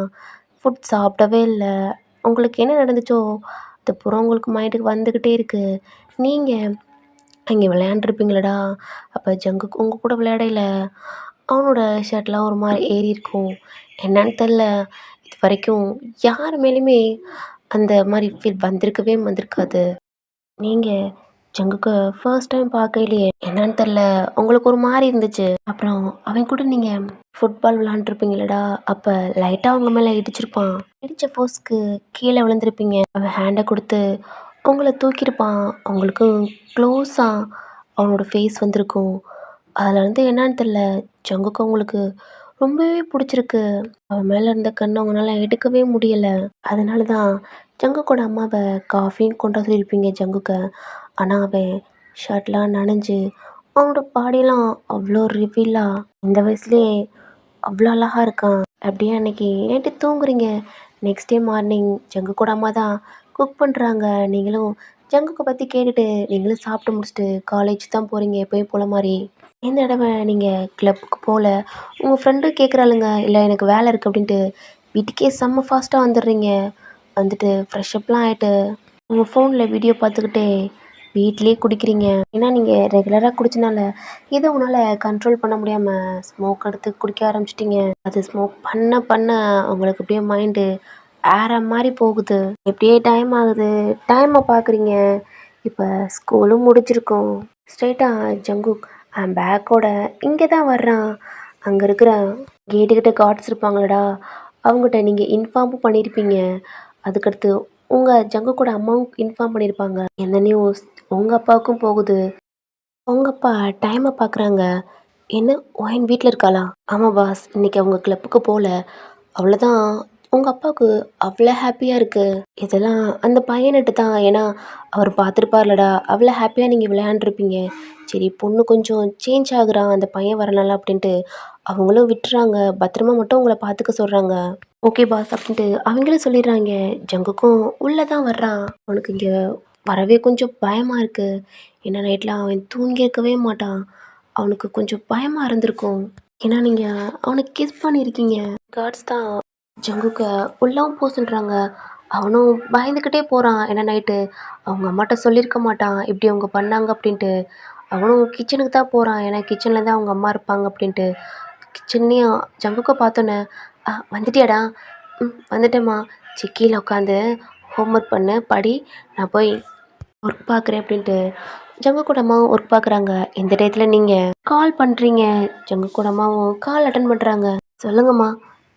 ஃபுட் சாப்பிடவே இல்ல. உங்களுக்கு என்ன நடந்துச்சோ, அது பூரா உங்களுக்கு மைண்டுக்கு வந்துக்கிட்டே இருக்கு. நீங்க அங்கே விளையாண்டுருப்பீங்களடா. அப்போ ஜங்குக்கு உங்கள் கூட விளையாடையில அவனோட ஷர்ட்லாம் ஒரு மாதிரி ஏறி இருக்கும். என்னன்னு தெரில, இது வரைக்கும் யார் மேலேயுமே அந்த மாதிரி ஃபீல் வந்திருக்கவே வந்திருக்காது. நீங்கள் ஜங்குக்கு ஃபர்ஸ்ட் டைம் பார்க்கையிலேயே என்னன்னு தெரில உங்களுக்கு ஒரு மாதிரி இருந்துச்சு. அப்புறம் அவன் கூட நீங்கள் ஃபுட்பால் விளாண்டுருப்பீங்களடா. அப்போ லைட்டாக அவங்க மேலே இடிச்சிருப்பான். இடித்த ஃபோர்ஸ்க்கு கீழே விழுந்திருப்பீங்க. அவன் ஹேண்டை கொடுத்து உங்களை தூக்கியிருப்பான். அவங்களுக்கு க்ளோஸாக அவனோட ஃபேஸ் வந்திருக்கும். அதில் வந்து என்னன்னு தெரில, ஜங்குக்கு அவங்களுக்கு ரொம்பவே பிடிச்சிருக்கு. அவன் மேலே இருந்த கண்ணை அவங்களால எடுக்கவே முடியலை. அதனால தான் ஜங்குக்கோட அம்மாவை காஃபியும் கொண்டு வர சொல்லியிருப்பீங்க ஜங்குக்க. ஆனால் அவன் ஷர்ட்லாம் நனைஞ்சு அவனோட பாடியெல்லாம் அவ்வளோ ரிவீலாக இந்த வயசுலேயே அவ்வளோ அழகாக இருக்கான். அப்படியே அன்னைக்கு நைட்டு தூங்குறீங்க. நெக்ஸ்ட் டே மார்னிங் ஜங்குக்கோட அம்மா தான் குக் பண்ணுறாங்க. நீங்களும் ஜங்குக்கை பற்றி கேட்டுட்டு நீங்களும் சாப்பிட்டு முடிச்சுட்டு காலேஜ் தான் போகிறீங்க எப்போயும் போல மாதிரி. இந்த தடவை நீங்கள் கிளப்புக்கு போகல. உங்கள் ஃப்ரெண்டும் கேட்குறாளுங்க, இல்லை எனக்கு வேலை இருக்குது அப்படின்ட்டு வீட்டுக்கே செம்ம ஃபாஸ்ட்டாக வந்துடுறீங்க. வந்துட்டு ஃப்ரெஷ்அப்லாம் ஆகிட்டு உங்கள் ஃபோனில் வீடியோ பார்த்துக்கிட்டே வீட்டிலே குடிக்கிறீங்க. ஏன்னா நீங்கள் ரெகுலராக குடிச்சனால இதை உங்களால் கண்ட்ரோல் பண்ண முடியாமல் ஸ்மோக் எடுத்து குடிக்க ஆரம்பிச்சிட்டிங்க. அது ஸ்மோக் பண்ண பண்ண உங்களுக்கு அப்படியே மைண்டு வேற மாதிரி போகுது. எப்படியே டைம் ஆகுது. டைமை பார்க்குறீங்க. இப்போ ஸ்கூலும் முடிச்சிருக்கோம். ஸ்ட்ரெயிட்டாக ஜங்குக் பேக்கோட இங்கே தான் வர்றான். அங்கே இருக்கிற கேட்டுக்கிட்ட கார்ட்ஸ் இருப்பாங்களடா, அவங்ககிட்ட நீங்கள் இன்ஃபார்மும் பண்ணியிருப்பீங்க. அதுக்கடுத்து உங்கள் ஜங்குக்கோட அம்மாவும் இன்ஃபார்ம் பண்ணியிருப்பாங்க. இந்த நியூஸ் உங்கள் அப்பாவுக்கும் போகுது. உங்கள் அப்பா டைமை பார்க்குறாங்க. என்ன ஒயின் வீட்டில் இருக்காளா? ஆமாம் பாஸ், இன்றைக்கி அவங்க கிளப்புக்கு போகல. அவ்வளோதான். உங்கள் அப்பாவுக்கு அவ்வளோ ஹாப்பியாக இருக்குது. இதெல்லாம் அந்த பையன்கிட்ட தான். ஏன்னா அவர் பார்த்துருப்பார்லடா, அவ்வளோ ஹாப்பியாக நீங்கள் விளையாண்டுருப்பீங்க. சரி பொண்ணு கொஞ்சம் சேஞ்ச் ஆகுறான் அந்த பையன் வரனால அப்படின்ட்டு அவங்களும் விட்டுறாங்க. பத்திரமா மட்டும் உங்களை பார்த்துக்க சொல்கிறாங்க. ஓகே பாஸ் அப்படின்ட்டு அவங்களும் சொல்லிடுறாங்க. ஜங்குக்கும் உள்ளே தான் வர்றான். அவனுக்கு இங்கே வரவே கொஞ்சம் பயமாக இருக்குது. ஏன்னா நைட்லாம் அவன் தூங்கியிருக்கவே மாட்டான். அவனுக்கு கொஞ்சம் பயமாக இருந்திருக்கும். ஏன்னா நீங்கள் அவனுக்கு கிஸ் பண்ணியிருக்கீங்க. கார்ட்ஸ் தான் ஜங்குக்க உள்ளவும் போக சொல்கிறாங்க. அவனும் பயந்துக்கிட்டே போகிறான். ஏன்னா நைட்டு அவங்க அம்மாட்ட சொல்லியிருக்க மாட்டான் இப்படி அவங்க பண்ணாங்க அப்படின்ட்டு. அவனும் கிச்சனுக்கு தான் போகிறான். ஏன்னா கிச்சனில் தான் அவங்க அம்மா இருப்பாங்க அப்படின்ட்டு. கிச்சன்லேயும் ஜங்குக்க பார்த்தோன்னே வந்துட்டியாடா? வந்துட்டேம்மா. சரி கீழே உட்காந்து ஹோம்ஒர்க் பண்ணு, படி, நான் போய் ஒர்க் பார்க்குறேன் அப்படின்ட்டு ஜங்குக்கோட அம்மாவும் ஒர்க் பார்க்குறாங்க. இந்த டயத்தில் நீங்கள் கால் பண்ணுறீங்க. ஜங்குக்கோட அம்மாவும் கால் அட்டன் பண்ணுறாங்க. சொல்லுங்கம்மா,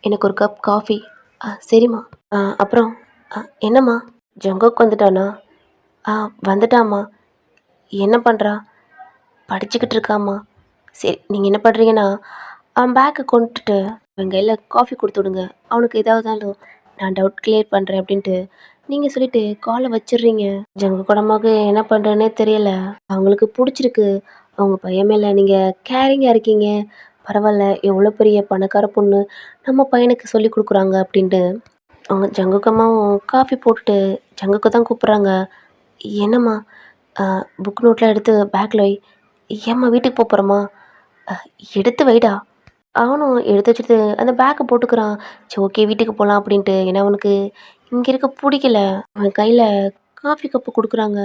எனக்கு ஒரு கப் காஃபி. சரிம்மா. அப்புறம் என்னம்மா? ஜங்குக் வந்துட்டானா? வந்துட்டாம்மா. என்ன பண்ணுறா? படிச்சுக்கிட்டு இருக்காம்மா. சரி நீங்கள் என்ன பண்ணுறீங்கன்னா அவன் பேக்கை கொண்டுட்டு அவன் கையில் காஃபி கொடுத்து விடுங்க. அவனுக்கு ஏதாவதாலும் நான் டவுட் கிளியர் பண்ணுறேன் அப்படின்ட்டு நீங்கள் சொல்லிவிட்டு காலை வச்சிடுறீங்க. ஜங்குக்கோட அம்மாவுக்கு என்ன பண்ணுறேன்னே தெரியல. அவங்களுக்கு பிடிச்சிருக்கு. அவங்க பையன் மேலே நீங்கள் கேரிங்காக இருக்கீங்க. பரவாயில்ல, எவ்வளோ பெரிய பணக்கார பொண்ணு நம்ம பையனுக்கு சொல்லி கொடுக்குறாங்க அப்படின்ட்டு அவங்க ஜங்குக்கம்மாவும் காஃபி போட்டுட்டு ஜங்குக்கு தான் கூப்பிட்றாங்க. என்னம்மா? புக் நோட்லாம் எடுத்து பேக்கில் வை. ஏம்மா வீட்டுக்கு போகிறோமா? எடுத்து வைடா. அவனும் எடுத்து வச்சுட்டு அந்த பேக்கை போட்டுக்கிறான். சரி ஓகே வீட்டுக்கு போகலாம் அப்படின்ட்டு. ஏன்னா அவனுக்கு இங்கே இருக்க பிடிக்கல. அவன் கையில் காஃபி கப்பு கொடுக்குறாங்க.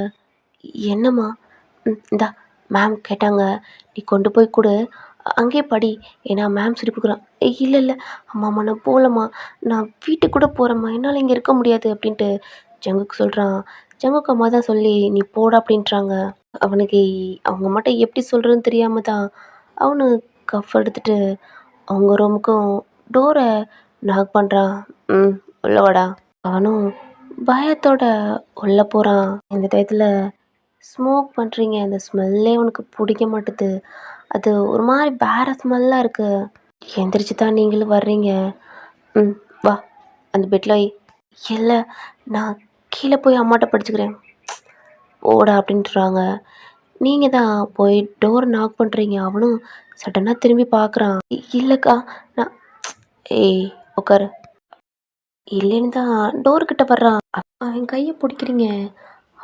என்னம்மா? இந்தா மேம் கேட்டாங்க, நீ கொண்டு போய் கொடு, அங்கேயே படி. ஏன்னா மேம் சொல்லி கொடுக்குறான். இல்லை இல்லை அம்மாம்மா நான் போகலம்மா, நான் வீட்டுக்கு கூட போகிறேம்மா, என்னால் இங்கே இருக்க முடியாது அப்படின்ட்டு ஜங்குக்கு சொல்கிறான். ஜங்குக்கு அம்மா தான் சொல்லி நீ போடா அப்படின்றாங்க. அவனுக்கு அவங்க அம்மாட்ட எப்படி சொல்கிறதுன்னு தெரியாமல் தான் அவனு கஃப் எடுத்துகிட்டு அவங்க ரூமுக்கும் டோரை நாக் பண்ணுறான். உள்ள வாடா. அவனும் பயத்தோட உள்ளே போகிறான். இந்த டயத்தில் ஸ்மோக் பண்ணுறீங்க. அந்த ஸ்மெல்லே அவனுக்கு பிடிக்க மாட்டுது. அது ஒரு மாதிரி வேறு ஸ்மெல்லாக இருக்குது. எந்திரிச்சு தான் நீங்களும் வர்றீங்க. வா அந்த பெட்டில் வை. இல்லை நான் கீழே போய் அம்மாட்ட படிச்சுக்கிறேன். ஓடா அப்படின்ட்டுறாங்க. நீங்கள் தான் போய் டோர் நாக் பண்ணுறீங்க. அவனும் சடனாக திரும்பி பார்க்குறான். இல்லைக்கா நான் ஏய் உட்காரு. இல்லைன்னு தான் டோர்கிட்ட வர்றான். அவன் கையை பிடிக்கிறீங்க.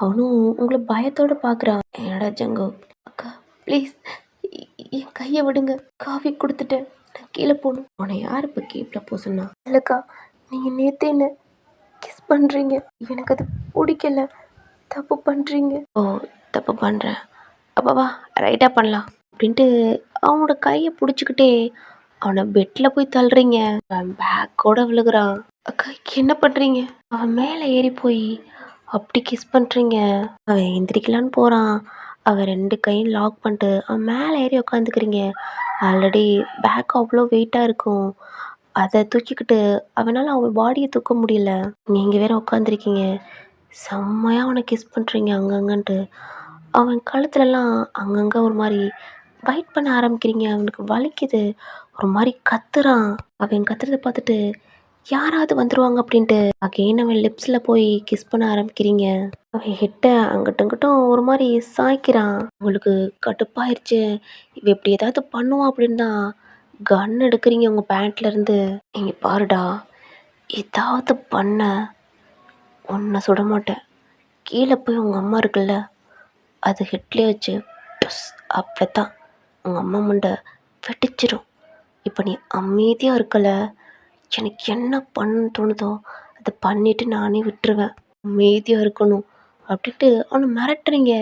அவனும் உங்களை பயத்தோடு பார்க்குறான். என்னடா ஜங்கு? அக்கா ப்ளீஸ் என் கையை விடுங்க. காஃபி கொடுத்துட்டேன், நான் கீழே போகணும். உன்னை யார் இப்போ கீழே போக சொன்னா? இல்லைக்கா நீங்கள் நேற்றே என்ன கிஸ் பண்ணுறீங்க. எனக்கு அது பிடிக்கல. தப்பு பண்ணுறீங்க. ஓ தப்பு பண்ணுறேன். அப்பா ரைட்டா பண்ணலாம் அப்படின்ட்டு அவனோட கையை பிடிச்சிக்கிட்டே அவனை பெட்டில் போய் தள்ளுறீங்க. அவன் பேக்கோட விழுகுறான். அக்கா என்ன பண்ணுறீங்க? அவன் மேலே ஏறி போய் அப்படி கிஸ் பண்ணுறீங்க. அவன் எந்திரிக்கலான்னு போகிறான். அவன் 2 கையும் லாக் பண்ணிட்டு அவன் மேலே ஏறி உட்காந்துக்கிறீங்க. ஆல்ரெடி பேக் அவ்வளோ வெயிட்டாக இருக்கும். அதை தூக்கிக்கிட்டு அவனால் அவன் பாடியை தூக்க முடியல. நீங்கள் வேற உட்காந்துருக்கீங்க. செம்மையாக அவனை கிஸ் பண்ணுறீங்க அங்கங்கன்ட்டு. அவன் கழுத்துலலாம் அங்கங்கே ஒரு மாதிரி பைட் பண்ண ஆரம்பிக்கிறீங்க. அவனுக்கு வலிக்குது. ஒரு மாதிரி கத்துறான். அவன் கத்துறதை பார்த்துட்டு யாராவது வந்துருவாங்க அப்படின்ட்டு அகைன் அவன் லிப்ஸில் போய் கிஸ் பண்ண ஆரம்பிக்கிறீங்க. அவன் ஹெட்டை அங்கிட்டும் இங்கிட்டும் ஒரு மாதிரி சாய்க்கிறான். உங்களுக்கு கடுப்பாயிருச்சு. இவ இப்படி ஏதாவது பண்ணுவான் அப்படின்னு தான் கன் எடுக்கிறீங்க உங்கள் பேண்ட்லேருந்து. நீங்கள் பாருடா, ஏதாவது பண்ண உன்னை சுட மாட்டேன். கீழே போய் உங்கள் அம்மா இருக்குல்ல, அது ஹெட்லேயே வச்சு டுஸ் அப்பதான் உங்கள் அம்மா முண்டை வெடிச்சிரும். இப்போ நீ அமைதியாக இருக்கல, எனக்கு என்ன பண்ணணும்னு தோணுதோ அதை பண்ணிவிட்டு நானே விட்டுருவேன். அமைதியாக இருக்கணும் அப்படின்ட்டு அவனை மிரட்டுறீங்க.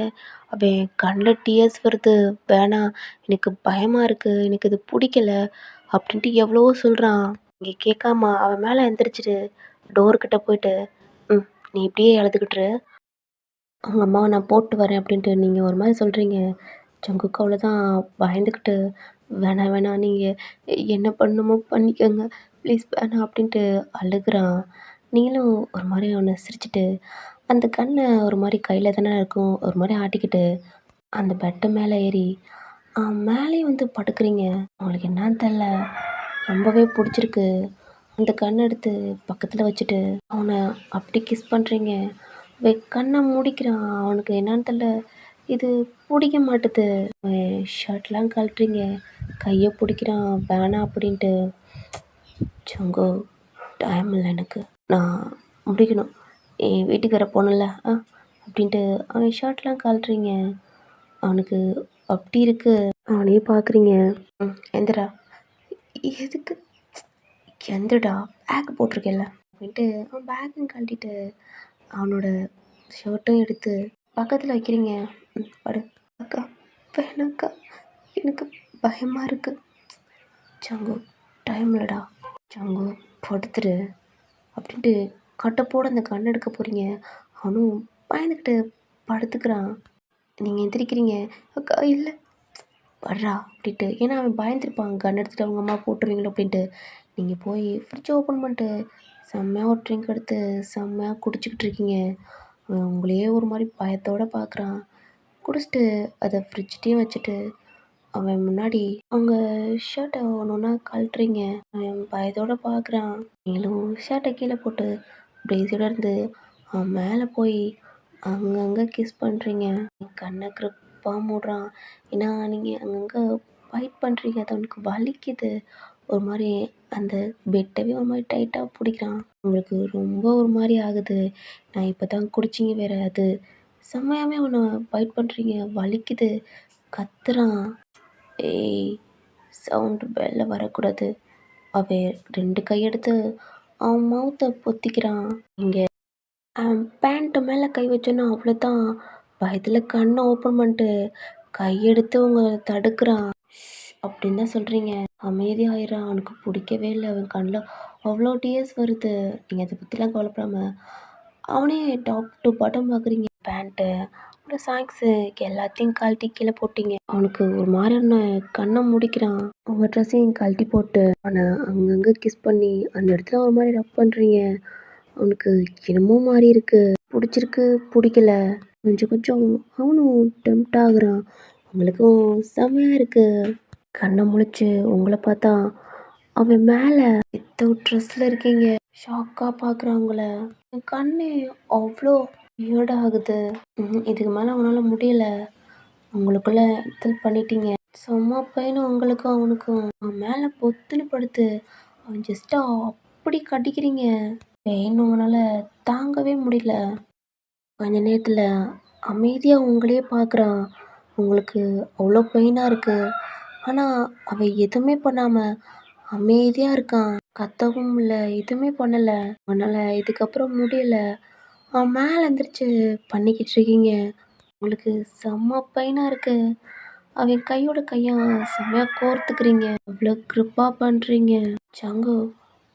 அவன் கண்ணில் டியர்ஸ் வருது. வேணாம், எனக்கு பயமாக இருக்குது, எனக்கு இது பிடிக்கல அப்படின்ட்டு எவ்வளவோ சொல்கிறான். இங்கே கேட்காம அவன் மேலே எந்திரிச்சிட்டு டோர்கிட்ட போயிட்டு நீ இப்படியே எழுதுக்கிட்டுரு, அவங்க அம்மாவை நான் போட்டு வரேன் அப்படின்ட்டு நீங்கள் ஒரு மாதிரி சொல்கிறீங்க. ஜங்குக்கு அவ்வளோதான் பயந்துக்கிட்டு வேணாம் வேணாம் நீங்கள் என்ன பண்ணணுமோ பண்ணிக்கோங்க ப்ளீஸ் வேணாம் அப்படின்ட்டு அழுகுறான். நீங்களும் ஒரு மாதிரி அவனை சிரிச்சிட்டு அந்த கண்ணை ஒரு மாதிரி கையில் தானே இருக்கும் ஒரு மாதிரி ஆட்டிக்கிட்டு அந்த பெட்டு மேலே ஏறி மேலேயும் வந்து படுக்கிறீங்க. உங்களுக்கு என்னன்னு தெரில, ரொம்பவே பிடிச்சிருக்கு. அந்த கண்ணை எடுத்து பக்கத்தில் வச்சுட்டு அவனை அப்படி கிஸ் பண்ணுறீங்க. கண்ணை மூடிக்கிறான். அவனுக்கு என்னன்னு தெரில, இது பிடிக்க மாட்டுது. ஷர்ட்லாம் கழட்டுறீங்க, கையை பிடிக்கிறான் வேணாம் அப்படின்ட்டு. சங்கோ, டைம் இல்லை எனக்கு, நான் முடிக்கணும், என் வீட்டுக்கு வர போனல அப்படின்ட்டு அவன் ஷர்ட்லாம் கழட்டுறீங்க. அவனுக்கு அப்படி இருக்கு. அவனையே பார்க்குறீங்க. எந்திரா. எதுக்கு? எந்திரடா, பேக் போட்டிருக்கேன்ல அப்படின்ட்டு அவன் பேக்கையும் கழட்டிட்டு அவனோட ஷர்ட்டும் எடுத்து பக்கத்தில் வைக்கிறீங்க. படு. அக்கா வேணாக்கா, எனக்கு பயமாக இருக்குது. சங்கு, டைம் இல்லைடா. சங்கு படுத்துரு அப்படின்ட்டு கட்டப்போட அந்த கண் எடுக்க போகிறீங்க. அவனும் பயந்துக்கிட்டு படுத்துக்கிறான். நீங்கள் எந்திரிக்கிறீங்க. அக்கா இல்லை வர்றா அப்படின்ட்டு. ஏன்னா அவன் பயந்துருப்பான், கன் எடுத்துகிட்டு அவங்க அம்மா போட்டுருவீங்களோ அப்படின்ட்டு. நீங்கள் போய் ஃப்ரிட்ஜை ஓப்பன் பண்ணிட்டு செம்மையாக ஒரு ட்ரிங்க் எடுத்து செம்மையாக குடிச்சிக்கிட்டு இருக்கீங்க. அவன் உங்களையே ஒரு மாதிரி பயத்தோடு பார்க்குறான். குடிச்சிட்டு அதை ஃப்ரிட்ஜ்கிட்டையும் வச்சுட்டு அவன் முன்னாடி அவங்க ஷர்ட்டை ஒன்று ஒன்றா கழட்டுறீங்க. அவன் பயத்தோடு பார்க்குறான். நீங்களும் ஷர்ட்டை கீழே போட்டு பிரேஸோடு இருந்து அவன் மேலே போய் அங்கங்கே கிஸ் பண்ணுறீங்க. கண்ணை கிரிப்பாக மூடுறான். ஏன்னா நீங்கள் அங்கங்கே ஃபைட் பண்ணுறீங்க. அது அவனுக்கு வலிக்குது. ஒரு மாதிரி அந்த பெட்டவே ஒரு மாதிரி டைட்டாக பிடிக்கிறான். உங்களுக்கு ரொம்ப ஒரு மாதிரி ஆகுது. நான் இப்போ தான் குடிச்சிங்க வேறு. அது செம்மையாகவே அவனை ஃபைட் பண்ணுறீங்க. வலிக்குது. கத்துறான். ஏய், சவுண்டு வெளில வரக்கூடாது. அவன் 2 கையெடுத்து அவன் மவுத்தை பொத்திக்கிறான். இங்கே அவன் பேண்ட்டு மேலே கை வச்சோன்னா அவ்வளோதான். பயத்தில் கண்ணை ஓப்பன் பண்ணிட்டு கையெடுத்து உங்களை தடுக்கிறான். அப்படின்னு தான் சொல்கிறீங்க. அமைதியாயிடுறான். அவனுக்கு பிடிக்கவே இல்லை. அவன் கண்ணில் அவ்வளோ டியர்ஸ் வருது. நீங்கள் அதை பற்றிலாம் கவலைப்படாமல் அவனே டாப் டு பாட்டம் பார்க்குறீங்க. பேண்ட்டு அப்புறம் சாக்ஸு எல்லாத்தையும் கழட்டி கீழே போட்டீங்க. அவனுக்கு ஒரு மாதிரியான கண்ணை முடிக்கிறான். அவங்க ட்ரெஸ்ஸையும் கழட்டி போட்டு அவனை அங்கங்கே கிஸ் பண்ணி அந்த இடத்துல ஒரு மாதிரி ரப் பண்ணுறீங்க. அவனுக்கு என்னமோ மாதிரி இருக்குது. பிடிச்சிருக்கு, பிடிக்கல. கொஞ்சம் கொஞ்சம் அவனும் டெம்ப்ட் ஆகுறான். அவங்களுக்கும் செம்மையாக இருக்குது. கண்ணை முழிச்சு உங்களை பார்த்தா அவன் மேலே வித்தவுட் ட்ரெஸ்ஸில் இருக்கீங்க. ஷாக்காக பார்க்குறாங்கள. என் கண்ணு அவ்வளோ வியர்டாகுது. இதுக்கு மேலே அவனால் முடியல. உங்களுக்குள்ளே இது பண்ணிட்டீங்க. செம்ம பெயின் உங்களுக்கும் அவனுக்கும். அவன் மேலே பொத்துன்னு படுத்து அவன் ஜஸ்ட்டாக அப்படி கடிக்கிறீங்க. பெயின் உங்களால் தாங்கவே முடியல. கொஞ்ச நேரத்தில் அமைதியாக உங்களையே பார்க்குறான். உங்களுக்கு அவ்வளோ பெயினாக இருக்குது. ஆனால் அவன் எதுவுமே பண்ணாமல் அமைதியாக இருக்கான். கத்தவும் இல்லை, எதுவுமே பண்ணலை. அவனால் இதுக்கப்புறம் முடியல. அவன் மேலே எந்திரிச்சு பண்ணிக்கிட்டு இருக்கீங்க. உங்களுக்கு செம்ம பெயினா இருக்கு. அவன் கையோட கையா செம்மையா கோர்த்துக்கிறீங்க. அவ்ளோ கிரிப்பா பண்றீங்க. சங்கு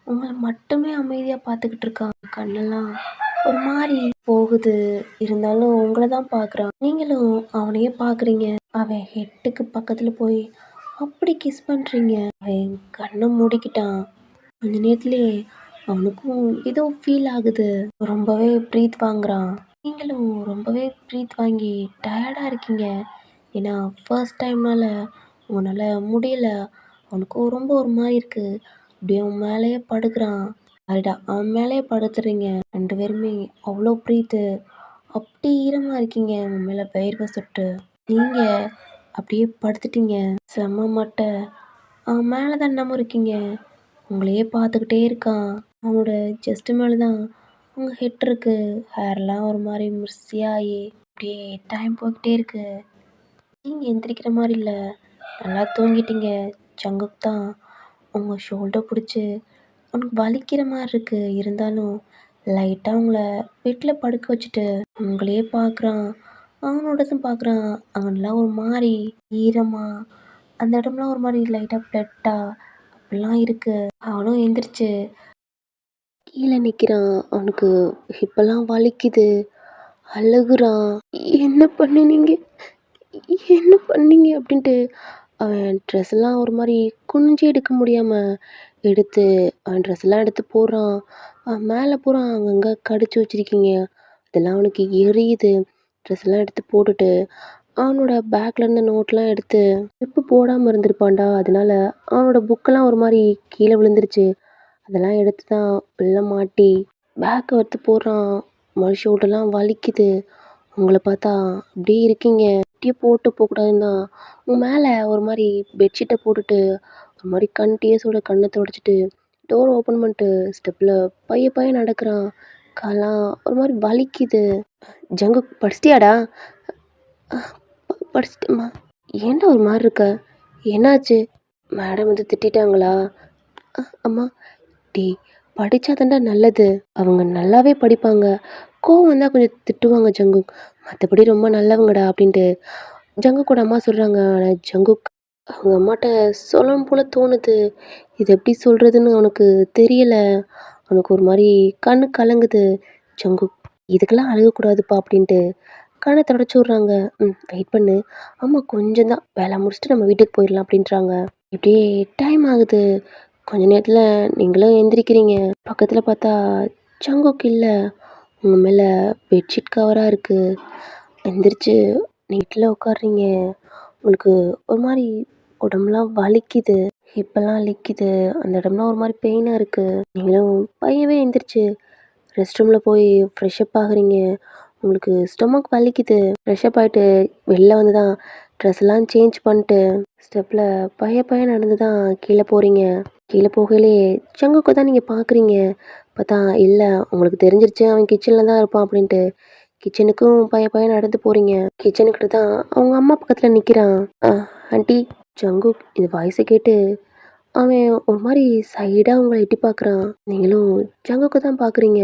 உங்கள மட்டுமே அமைதியா பார்த்துக்கிட்டு இருக்கான். கண்ணெல்லாம் ஒரு மாரி போகுது. இருந்தாலும் உங்கள தான் பார்க்குறான். நீங்களும் அவனையே பார்க்குறீங்க. அவன் ஹெட்டுக்கு பக்கத்துல போய் அப்படி கிஸ் பண்றீங்க. அவன் கண்ண மூடிக்கிட்டான். கொஞ்ச நேரத்திலேயே அவனுக்கும் ஏதோ ஃபீல் ஆகுது. ரொம்பவே ப்ரீத் வாங்குறான். நீங்களும் ரொம்பவே ப்ரீத் வாங்கி டயர்டா இருக்கீங்க. ஏன்னா ஃபர்ஸ்ட் டைம்னால உங்களால முடியல. அவனுக்கும் ரொம்ப ஒரு மாரி இருக்கு. அப்படியே அவன் மேலேயே படுக்குறான். சரிடா அவன் மேலேயே படுத்துறீங்க. 2 பேருமே அவ்வளோ ப்ரீத்து. அப்படி ஈரமா இருக்கீங்க. அவன் மேல வேர்வை சொட்டு. நீங்க அப்படியே படுத்துட்டீங்க. செம்ம மட்டை. அவன் மேல தான் இன்னமும் இருக்கீங்க. உங்களையே பார்த்துக்கிட்டே இருக்கான். அவனோட செஸ்ட் மேல தான் உங்க ஹெட் இருக்கு. ஹேர்லாம் ஒரு மாரி மிர்சியாயி அப்படியே டைம் போய்க்கிட்டே இருக்கு. நீங்க எந்திரிக்கிற மாரி இல்ல. நல்லா தூங்கிட்டீங்க. ஜங்குக் தான் உங்க ஷோல்டர் புடிச்சு அவனுக்கு வலிக்கிற மாரி இருக்கு. இருந்தாலும் லைட்டா உங்கள பெட்ல படுக்க வச்சுட்டு உங்களையே பார்க்குறான். அவனோடதும் பார்க்குறான். அவன்லாம் ஒரு மாரி ஈரமா அந்த இடம்லாம் ஒரு மாரி லைட்டா பிளட்டா அப்படிலாம் இருக்கு. அவனும் எந்திரிச்சு கீழ நிக்கிறான். அவனுக்கு ஹிப்பெல்லாம் வலிக்குது. அழுகுறான். "என்ன பண்ணுனீங்க? என்ன பண்ணீங்க?" அப்படின்ட்டு அவன் ட்ரெஸ்லாம் ஒரு மாரி குனிஞ்சு எடுக்க முடியாம எடுத்து அவன் ட்ரெஸ்லாம் எடுத்து போடுறான். மேலே பூரா அங்கங்க கடிச்சு வச்சிருக்கீங்க. அதெல்லாம் அவனுக்கு எரியுது. ட்ரெஸ்லாம் எடுத்து போட்டுட்டு, அவனோட பேக்ல இருந்த நோட்லாம் எடுத்து ஜிப்பு போடாம இருந்திருப்பான்டா. அதனால அவனோட புக்கெல்லாம் ஒரு மாரி கீழ விழுந்துருச்சு. அதெல்லாம் எடுத்து தான் உள்ள மாட்டி பேக்க எடுத்து போடுறான். மறு ஷோல்டர்லாம் வலிக்குது. உங்கள பார்த்தா அப்படியே இருக்கீங்க. அப்படியே போட்டு போகக்கூடாதுன்னு தான் உங்க மேல ஒரு மாரி பெட்ஷீட்ட போட்டுட்டு, ஒரு மாரி டீயர்ஸோட கண்ண தொடச்சிட்டு, டோர் ஓப்பன் பண்ணிட்டு ஸ்டெப்ல பைய பைய நடக்குறான். கால்லாம் ஒரு மாரி வலிக்குது. "ஜங்குக் படிச்சிட்டியாடா?" "அ படிச்சுட்டேம்மா." "ஏன்டா ஒரு மாரி இருக்க? என்னாச்சு? மேடம் வந்து திட்டிட்டாங்களா?" அம்மா." "டேய் படிச்சா தான்டா நல்லது. அவங்க நல்லாவே படிப்பாங்க. கோவம் வந்தா கொஞ்சம் திட்டுவாங்க ஜங்குக். மத்தபடி ரொம்ப நல்லவங்கடா." அப்படின்ட்டு ஜங்குக்கோட அம்மா சொல்றாங்க. ஆனா ஜங்குக் அவங்க அம்மாட்ட சொல்லணும் போல தோணுது. இது எப்படி சொல்றதுன்னு அவனுக்கு தெரியல. அவனுக்கு ஒரு மாரி கண்ணு கலங்குது. "ஜங்குக் இதுக்கெல்லாம் அழுகக்கூடாதுப்பா" அப்படின்ட்டு கண்ண தொடச்சு விடுறாங்க. வெயிட் பண்ணு. ஆமா கொஞ்சம் தான். வேலை முடிச்சுட்டு நம்ம வீட்டுக்கு போயிடலாம்" அப்படின்றாங்க. இப்படியே டைம் ஆகுது. கொஞ்ச நேரத்துல நீங்களும் எந்திரிக்கிறீங்க. பக்கத்துல பார்த்தா ஜங்குக் இல்ல. உங்க மேல பெட்ஷீட் கவரா இருக்கு. எந்திரிச்சு நீட்ல உட்கார்றீங்க. உங்களுக்கு ஒரு மாரி உடம்புலாம் வலிக்குது. ஹிப்பெல்லாம் வலிக்குது. அந்த இடம்லாம் ஒரு மாரி பெயினா இருக்கு. நீங்களும் பையவே எந்திரிச்சு ரெஸ்ட் ரூம்ல போய் ஃப்ரெஷ் அப் ஆகுறீங்க. உங்களுக்கு ஸ்டொமக் வலிக்குது. ஃப்ரெஷ் அப் ஆயிட்டு வெளில வந்து தான் ட்ரெஸ்லாம் சேஞ்ச் பண்ணிட்டு ஸ்டெப்ல பைய பைய நடந்து தான் கீழ போறீங்க. கீழ போகையிலேயே ஜங்குக்க தான் நீங்க பார்க்குறீங்க. பார்த்தா இல்ல உங்களுக்கு தெரிஞ்சிருச்சு அவன் கிச்சன்ல தான் இருப்பான் அப்படின்ட்டு. கிச்சனுக்கும் பைய பைய நடந்து போறீங்க. கிச்சனுக்கிட்ட தான் அவங்க அம்மா பக்கத்துல நிக்கிறான். ஆண்டி ஜங்குக் இந்த வாய்ஸ கேட்டு அவன் ஒரு மாரி சைடா உங்கள எட்டி பார்க்குறான். நீங்களும் ஜங்குக்க தான் பார்க்குறீங்க.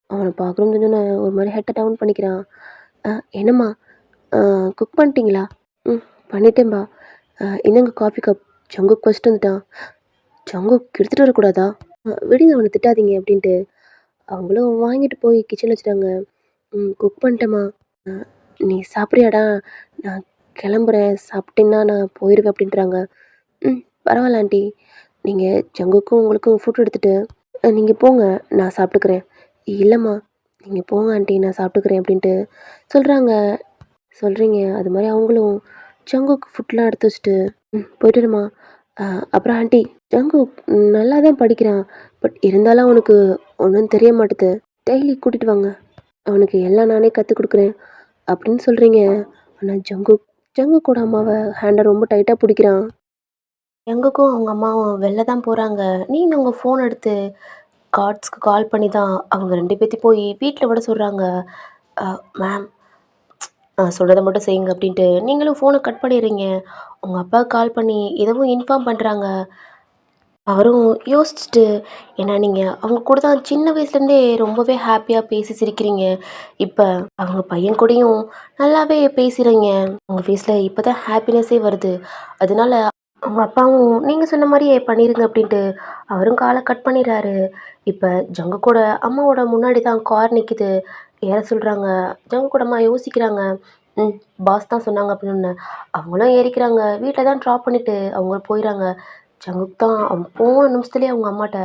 அவன பார்க்கணும்னு சொன்னோனே ஒரு மாரி ஹெட்ட டவுன் பண்ணிக்கிறான். "அ என்னம்மா? அ குக் பண்ணிட்டீங்களா?" "ம் பண்ணிட்டேன்பா." இந்தாங்க காஃபி கப்." ஜங்குக் ஃபர்ஸ்ட் வந்துட்டான். "ஜங்குக் எடுத்துட்டு வரக்கூடாதா?" விடுங்க அவன திட்டாதீங்க" அப்படின்ட்டு அவங்களும் வாங்கிட்டு போய் கிச்சன்ல வச்சுட்டாங்க. குக் பண்ணிட்டேம்மா." "அ நீ சாப்பிடுறியாடா? நான் கிளம்புறேன். சாப்பிட்டேன்னா நான் போயிருவேன்" அப்படின்றாங்க. பரவாயில்ல ஆண்டி. நீங்க ஜங்குக்கும் உங்களுக்கும் ஃபுட் எடுத்துட்டு நீங்க போங்க. நான் சாப்பிட்டுக்கிறேன்." "இல்லம்மா, நீங்க போங்க ஆண்டி. நான் சாப்பிட்டுக்கிறேன்" அப்படின்ட்டு சொல்றாங்க. சொல்றீங்க. அது மாரி அவங்களும் ஜங்குக்கு ஃபுட்லாம் எடுத்து வச்சுட்டு, போயிட்டு வரேம்மா. அ அப்புறம் ஆண்டி, ஜங்குக் நல்லா தான் படிக்கிறான். பட் இருந்தாலும் அவனுக்கு ஒண்ணும் தெரிய மாட்டுது. டெய்லி கூட்டிட்டு வாங்க. அவனுக்கு எல்லாம் நானே கத்துக் குடுக்குறேன்." அப்படின்னு சொல்றீங்க. ஆனா ஜங்குக்கோட அம்மாவ ஹேண்ட ரொம்ப டைட்டா புடிக்கிறான். ஜங்குக்கும் அவங்க அம்மாவும் வெளில தான் போறாங்க. நீங்க உங்க ஃபோன் எடுத்து கார்ட்ஸ்க்கு கால் பண்ணி தான் அவங்க 2 பேத்தையும் போய் வீட்ல விட சொல்றாங்க. அ மேம் சொல்றத மட்டும் செய்யுங்க அப்படின்ட்டு நீங்களும் ஃபோன கட் பண்ணிடுறீங்க. உங்க அப்பாவுக்கு கால் பண்ணி எதுவும் இன்ஃபார்ம் பண்றாங்க. அவரும் யோசிச்சுட்டு, ஏன்னா நீங்க அவங்க கூட தான் சின்ன வயசுலேருந்தே ரொம்பவே ஹாப்பியா பேசி சிரிக்கிறீங்க. இப்ப அவங்க பையன் கூடயும் நல்லாவே பேசுறீங்க. உங்க ஃபேஸ்ல இப்ப தான் ஹாப்பினஸ்ஸே வருது. அதனால அவங்க அப்பாவும் நீங்க சொன்ன மாரியே பண்ணிருங்க அப்டின்ட்டு அவரும் கால கட் பண்ணிறாரு. இப்ப ஜங்கு கூட அம்மாவோட முன்னாடி தான் கார் நிக்குது. ஏற சொல்றாங்க. ஜங்கு கூட அம்மா யோசிக்கிறாங்க. ம். பாஸ் தான் சொன்னாங்க அப்படின்னு. அவங்களும் ஏறிக்கிறாங்க. வீட்ல தான் ட்ராப் பண்ணிட்டு அவங்க போயிறாங்க. ஜங்குக் தான் அவன் போன நிமிஷத்துலயே அவங்க அம்மாட்ட,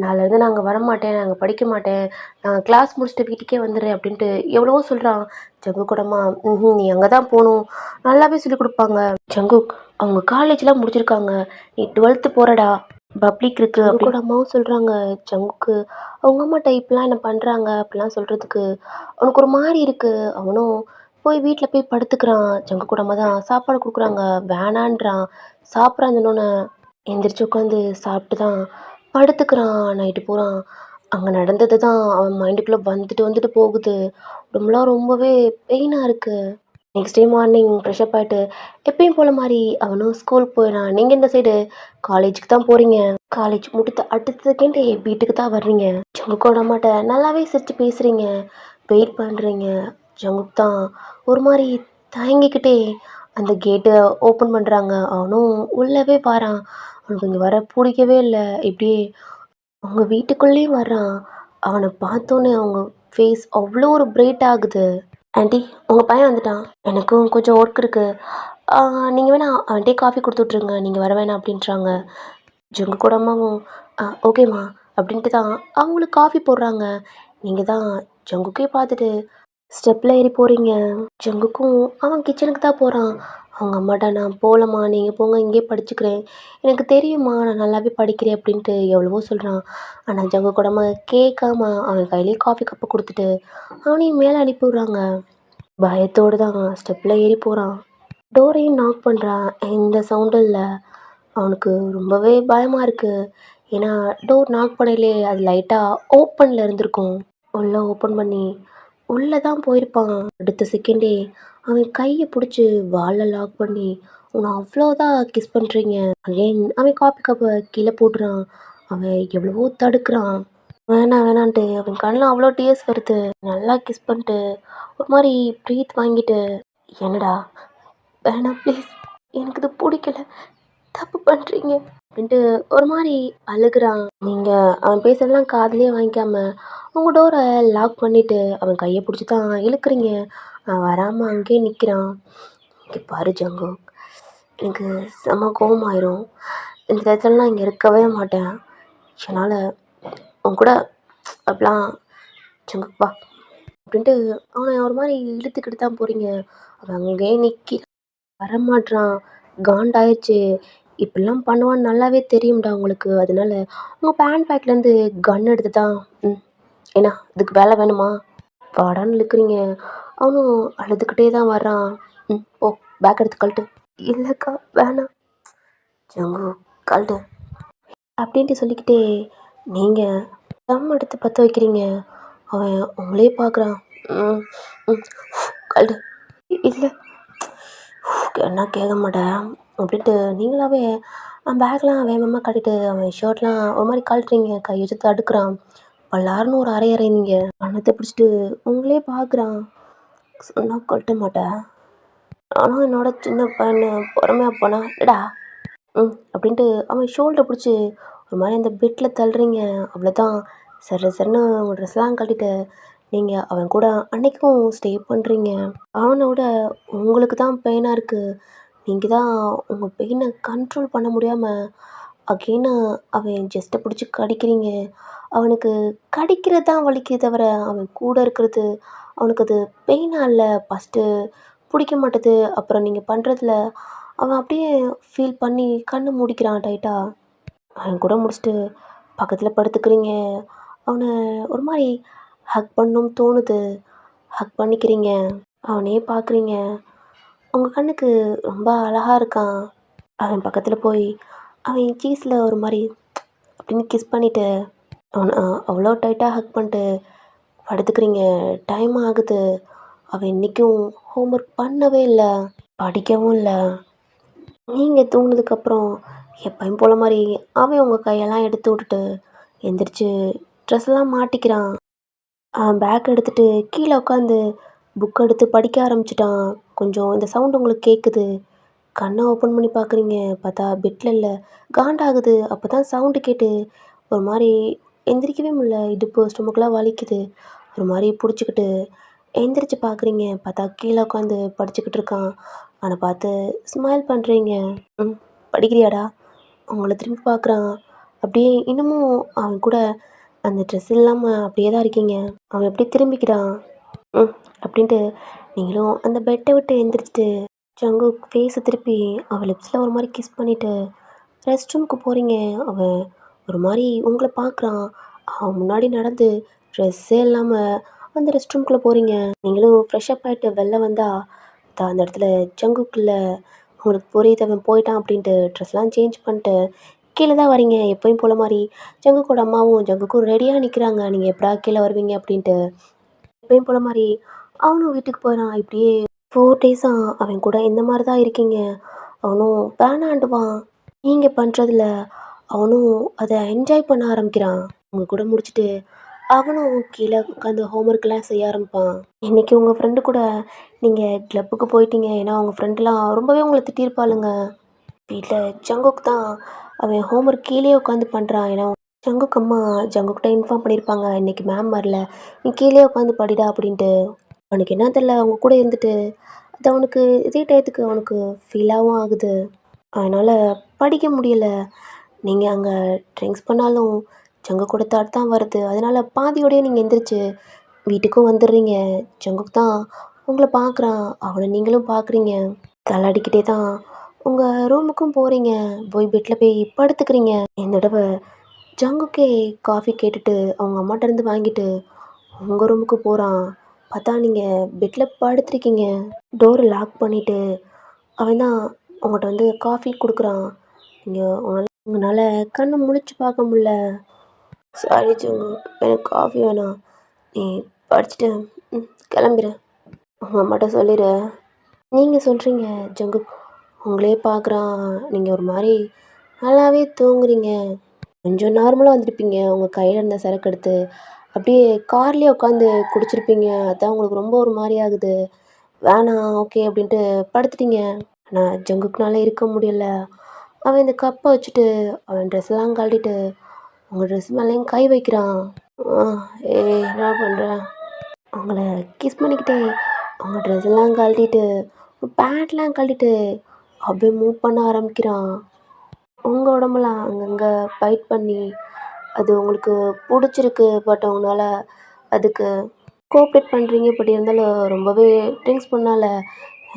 "நாளைலருந்து நான் அங்க வரமாட்டேன். நான் அங்க படிக்க மாட்டேன். நான் கிளாஸ் முடிச்சுட்டு வீட்டுக்கே வந்துடுறேன்" அப்படின்ட்டு எவ்வளவோ சொல்றான். ஜங்குக்கோட அம்மா, "ம்ஹ்ம். நீ அங்க தான் போணும்." நல்லாவே சொல்லிக் குடுப்பாங்க. "ஜங்குக், அவங்க காலேஜ்லாம் முடிச்சிருக்காங்க. நீ 12த் போறடா. பப்ளிக் இருக்கு." ஜங்குக்கோட அம்மாவும் சொல்றாங்க. ஜங்குக்கு அவங்க அம்மாட்ட இப்படிலாம் என்ன பண்றாங்க அப்படிலாம் சொல்றதுக்கு அவனுக்கு ஒரு மாரி இருக்கு. அவனும் போய் வீட்ல போய் படுத்துக்கிறான். ஜங்குக்கோட அம்மா தான் சாப்பாடு குடுக்குறாங்க. வேணான்றான். சாப்பிட்றான்னு சொன்னோனே எந்திரிச்சு உட்காந்து சாப்பிட்டு தான் படுத்துக்கிறான் நைட்டு பூரா. அங்கே நடந்தது தான் அவன் மைண்டுக்குள்ளே வந்துட்டு வந்துட்டு போகுது. உடம்புலாம் ரொம்பவே பெயினாக இருக்குது. நெக்ஸ்ட் டே மார்னிங் ஃப்ரெஷ்அப் ஆகிட்டு எப்பயும் போல மாதிரி அவனும் ஸ்கூலுக்கு போயிடறான். நீங்கள் இந்த சைடு காலேஜுக்கு தான் போகிறீங்க. காலேஜ் முடித்த அடுத்த செகண்டே வீட்டுக்கு தான் வர்றீங்க. ஜங்குக்கோட அம்மாட்ட நல்லாவே சிரித்து பேசுகிறீங்க. வெயிட் பண்ணுறீங்க. ஜங்குக் தான் ஒரு மாதிரி தயங்கிக்கிட்டே அந்த கேட்டை ஓப்பன் பண்ணுறாங்க. அவனும் உள்ளவே வாரான். அவனுக்கு இங்கே வர பிடிக்கவே இல்லை. இப்படியே அவங்க வீட்டுக்குள்ளேயும் வர்றான். அவனை பார்த்தோன்னே அவங்க ஃபேஸ் அவ்வளோ ஒரு பிரைட் ஆகுது. ஆண்டி, உங்கள் பையன் வந்துட்டான். எனக்கும் கொஞ்சம் ஒர்க் இருக்குது. நீங்கள் வேணா அவன்கிட்டயே காஃபி கொடுத்து விட்ருங்க. நீங்கள் வர வேணாம் அப்படின்றாங்க. ஜங்கு கூட அம்மாவும் ஓகேம்மா அப்படின்ட்டு தான் அவங்களுக்கு காஃபி போடுறாங்க. நீங்கள் தான் ஜங்குக்கே பார்த்துட்டு ஸ்டெப்பில் ஏறி போகிறீங்க. ஜங்குக்கும் அவன் கிச்சனுக்கு தான் போகிறான். அவங்க அம்மாட்ட, "நான் போகலம்மா, நீங்கள் போங்க, இங்கேயே படிச்சுக்கிறேன். எனக்கு தெரியும்மா, நான் நல்லாவே படிக்கிறேன்" அப்படின்ட்டு எவ்வளவோ சொல்கிறான். ஆனால் ஜங்கு கூட அம்மா கேட்காம அவன் கையிலேயே காஃபி கப்பை கொடுத்துட்டு அவனையும் மேலே அனுப்பி விட்றாங்க. பயத்தோடு தான் ஸ்டெப்பில் ஏறி போகிறான். டோரையும் நாக் பண்ணுறான். எந்த சவுண்டும் இல்லை. அவனுக்கு ரொம்பவே பயமாக இருக்குது. ஏன்னா டோர் நாக் பண்ணையிலே அது லைட்டாக ஓப்பனில் இருந்திருக்கும். உள்ளே ஓப்பன் பண்ணி உள்ளே தான் போயிருப்பான். அடுத்த செகண்டே அவன் கையை பிடிச்சி வாலில் லாக் பண்ணி, "உன்னை அவ்வளோதான் கிஸ் பண்ணுறீங்க." அகைன் அவன் காப்பி கப்பை கீழே போடுறான். அவன் எவ்வளவோ தடுக்கிறான். வேணாம் வேணான்ட்டு அவன் கண்ணில் அவ்வளோ டீயர்ஸ் வருது. நல்லா கிஸ் பண்ணிட்டு ஒரு மாதிரி ப்ரீத் வாங்கிட்டு, "என்னடா வேணாம் ப்ளீஸ், எனக்கு இது பிடிக்கல, தப்பு பண்ணுறீங்க" அப்படின்ட்டு ஒரு மாதிரி அழுகுறான். நீங்கள் அவன் பேசுறதெல்லாம் காதுலயே வாங்கிக்காம உங்கள் டோரை லாக் பண்ணிவிட்டு அவன் கையை பிடிச்சி தான் இழுக்கிறீங்க. அவன் வராமல் அங்கேயே நிற்கிறான். இங்கே பாரு ஜங்கு, எனக்கு செம கோவமாயிரும். இந்த இடத்துல நான் இங்கே இருக்கவே மாட்டேன். என்னால் உன் கூட அப்படிலாம் ஜங்கு வா அப்படின்ட்டு அவனை ஒரு மாதிரி இழுத்துக்கிட்டு தான் போகிறீங்க. அவன் அங்கேயே வரமாட்றான். காண்டாயிருச்சு. இப்படிலாம் பண்ணுவான்னு நல்லாவே தெரியும்டா உங்களுக்கு. அதனால உங்கள் பேண்ட் பேக்லேருந்து கன் எடுத்து தான், ம் என்ன இதுக்கு வேலை வேணுமா? வாடான்னு இழுக்குறீங்க. அவனும் அழுதுகிட்டே தான் வர்றான். போ, பேக் எடுத்து கழட்டு. இல்லைக்கா வேணாம். ஜங்கு கழட்டு அப்படின்ட்டு சொல்லிக்கிட்டே நீங்கள் தம் எடுத்து பற்ற வைக்கிறீங்க. அவன் உங்களே பார்க்குறான். ம் ம் கழட்டு. இல்லை என்ன கேட்க மாட்டேன் அப்படின்ட்டு நீங்களாவே பேக்லாம் வேகமாக கட்டிட்டு அவன் ஷர்ட்லாம் ஒரு மாதிரி கழட்டுறீங்க. கை வச்சு தடுக்கிறான். பல்லாருன்னு ஒரு அறை அறையுங்க. கண்ணத்தை பிடிச்சிட்டு உங்களே பார்க்குறான். சொன்னால் கழட்ட மாட்டேன். நானும் என்னோட சின்ன பையனை பொறுமையாக போனா டா அப்படின்ட்டு அவன் ஷோல்டரை பிடிச்சி ஒரு மாதிரி அந்த பெட்டில் தள்ளுறீங்க. அவ்வளோதான். சரி சரின்னு உங்கள் ட்ரெஸ்லாம் கழட்டிட்டு நீங்கள் அவன் கூட அன்றைக்கும் ஸ்டே பண்ணுறீங்க. அவனோட உங்களுக்கு தான் பெயினாக இருக்குது. நீங்கள் தான் உங்கள் பெயினை கண்ட்ரோல் பண்ண முடியாமல் அகெயினு அவன் ஜஸ்ட்டை பிடிச்சி கடிக்கிறீங்க. அவனுக்கு கடிக்கிறது தான் வலிக்குதே தவிர அவன் கூட இருக்கிறது அவனுக்கு அது பெயினாக இல்லை. ஃபஸ்ட்டு பிடிக்க மாட்டுது. அப்புறம் நீங்கள் பண்ணுறதுல அவன் அப்படியே ஃபீல் பண்ணி கண்ணை மூடிக்கிறான் டைட்டாக. அவன் கூட முடிச்சுட்டு பக்கத்தில் படுத்துக்கிறீங்க. அவனை ஒரு மாதிரி ஹக் பண்ணணும்னு தோணுது. ஹக் பண்ணிக்கிறீங்க. அவனையே பார்க்குறீங்க. உங்கள் கண்ணுக்கு ரொம்ப அழகாக இருக்கான். அவன் பக்கத்தில் போய் அவன் சீஸில் ஒரு மாதிரி அப்படின்னு கிஸ் பண்ணிவிட்டு அவனை அவ்வளோ டைட்டாக ஹக் பண்ணிட்டு படுத்துக்கிறீங்க. டைம் ஆகுது. அவன் இன்றைக்கும் ஹோம்ஒர்க் பண்ணவே இல்லை, படிக்கவும் இல்லை. நீங்கள் தூங்கினதுக்கப்புறம் எப்பயும் போல மாரி அவன் உங்க கையெல்லாம் எடுத்து விட்டுட்டு எந்திரிச்சு ட்ரெஸ்லாம் மாட்டிக்கிறான். பேக் எடுத்துட்டு கீழ உட்காந்து புக் எடுத்து படிக்க ஆரம்பிச்சுட்டான். கொஞ்சம் இந்த சவுண்ட் உங்களுக்கு கேட்குது. கண்ண ஓப்பன் பண்ணி பார்க்குறீங்க. பார்த்தா பெட்ல இல்ல. காண்டாகுது. அப்பதான் சவுண்டு கேட்டு ஒரு மாரி எந்திரிக்கவே முடியல. இடுப்பு, ஸ்டொமக்லாம் வலிக்குது. ஒரு மாரி புடிச்சுக்கிட்டு எந்திரிச்சு பார்க்குறீங்க. பார்த்தா கீழ உட்காந்து படிச்சுக்கிட்டு இருக்கான். அவன பார்த்து ஸ்மைல் பண்றீங்க. ம். படிக்கிறியாடா? உங்கள திரும்பி பார்க்குறான். அப்படியே இன்னமும் அவன் கூட அந்த ட்ரெஸ் இல்லாம அப்படியே தான் இருக்கீங்க. அவன் அப்படியே திரும்பிக்கிறான். ம். அப்படின்ட்டு நீங்களும் அந்த பெட்ட விட்டு எந்திரிச்சுட்டு ஜங்குக் ஃபேஸ திருப்பி அவ லிப்ஸ்ல ஒரு மாரி கிஸ் பண்ணிட்டு ரெஸ்ட் ரூமுக்கு போறீங்க. அவன் ஒரு மாரி உங்கள பார்க்குறான். அவன் முன்னாடி நடந்து ட்ரெஸ்ஸே இல்லாம அந்த ரெஸ்ட் ரூம்குள்ள போறீங்க. நீங்களும் ஃப்ரெஷ் அப் ஆயிட்டு வெளில வந்தா, அந்த இடத்துல ஜங்குக் இல்ல. உங்களுக்கு புரியுது அவன் போயிட்டான் அப்படின்ட்டு ட்ரெஸ்லாம் சேஞ்ச் பண்ணிட்டு கீழ தான் வரீங்க. எப்பயும் போல மாரி ஜங்குக்கோட அம்மாவும் ஜங்குக்கும் ரெடியா நிக்கிறாங்க. நீங்க எப்படா கீழ வருவீங்க அப்படின்ட்டு. எப்பயும் போல மாரி அவனும் வீட்டுக்கு போறான். இப்படியே 4 டேஸா அவன் கூட இந்த மாரி தான் இருக்கீங்க. அவனும் வேணாண்டுவான். நீங்க பண்றதுல அவனும் அத என்ஜாய் பண்ண ஆரம்பிக்கிறான். உங்க கூட முடிச்சுட்டு அவனும் கீழ உட்காந்து ஹோம்வொர்க்லாம் செய்ய ஆரம்பிப்பான். இன்னைக்கு உங்க ஃப்ரெண்டு கூட நீங்க கிளப்புக்கு போயிட்டீங்க. ஏன்னா உங்க ஃப்ரெண்ட்லாம் ரொம்பவே உங்கள திட்டியிருப்பாளுங்க. வீட்ல ஜங்குக் தான் அவன் ஹோம்வொர்க் கீழயே உட்காந்து பண்றான். ஏன்னா ஜங்குக் அம்மா ஜங்குக்கிட்ட இன்ஃபார்ம் பண்ணியிருப்பாங்க. இன்னைக்கு மேம் வரல. நீ கீழயே உட்காந்து படிடா அப்படின்ட்டு. அவனுக்கு என்ன தெரியல அவங்க கூட இருந்துட்டு அது அவனுக்கு இதே டயத்துக்கு அவனுக்கு ஃபீலாகவும் ஆகுது. அதனால படிக்க முடியல. நீங்க அங்க ட்ரிங்க்ஸ் பண்ணாலும் ஜங்கு கூட தாட் தான் வருது. அதனால பாதியோடயே நீங்க எந்திரிச்சு வீட்டுக்கும் வந்துடுறீங்க. ஜங்குக் தான் உங்கள பார்க்குறான். அவன நீங்களும் பார்க்குறீங்க. தள்ளாடிக்கிட்டே தான் உங்க ரூமுக்கும் போறீங்க. போய் பெட்ல போய் படுத்துக்கிறீங்க. இந்த தடவ ஜங்குக்கே காஃபி கேட்டுட்டு அவங்க அம்மாட்ட இருந்து வாங்கிட்டு உங்க ரூமுக்கு போறான். பார்த்தா நீங்க பெட்ல படுத்துருக்கீங்க. டோர லாக் பண்ணிட்டு அவன் தான் உங்கள்ட்ட வந்து காஃபி குடுக்குறான். நீங்க உங்களால கண்ண முழிச்சு பார்க்க முடியல. Sorry Jungkook. எனக்கு காஃபி வேணாம். நீ படிச்சுட்டு கிளம்பிரு. உங்க அம்மாட்ட சொல்லிடு. நீங்க சொல்றீங்க ஜங்குக் உங்களையே பார்க்குறான். நீங்க ஒரு மாரி நல்லாவே தூங்குறீங்க. கொஞ்சம் நார்மலா வந்திருப்பீங்க. உங்க கையில இருந்த சரக்கு எடுத்து அப்படியே கார்லயே உட்காந்து குடிச்சிருப்பீங்க. அதான் உங்களுக்கு ரொம்ப ஒரு மாரி ஆகுது. வேணாம் ஓகே அப்படின்ட்டு படுத்துட்டீங்க. ஆனா ஜங்குக்னால இருக்க முடியல. அவன் இந்த கப்ப வச்சுட்டு அவன் ட்ரெஸ்லாம் கழட்டிட்டு உங்க ட்ரெஸ் மேலேயும் கை வைக்கிறான். ஆ ஏய் என்ன பண்ற? அவங்கள கிஸ் பண்ணிக்கிட்டே அவங்க ட்ரெஸ் எல்லாம் கழட்டிட்டு பேண்ட்லாம் கழட்டிட்டு அப்படியே மூவ் பண்ண ஆரம்பிக்கிறான். உங்க உடம்புலாம் அங்கங்க ஃபைட் பண்ணி அது உங்களுக்கு புடிச்சிருக்கு. பட் உங்களால அதுக்கு கோஆப்ரேட் பண்றீங்க. பட் இருந்தாலும் ரொம்பவே ட்ரிங்க்ஸ் பண்ணால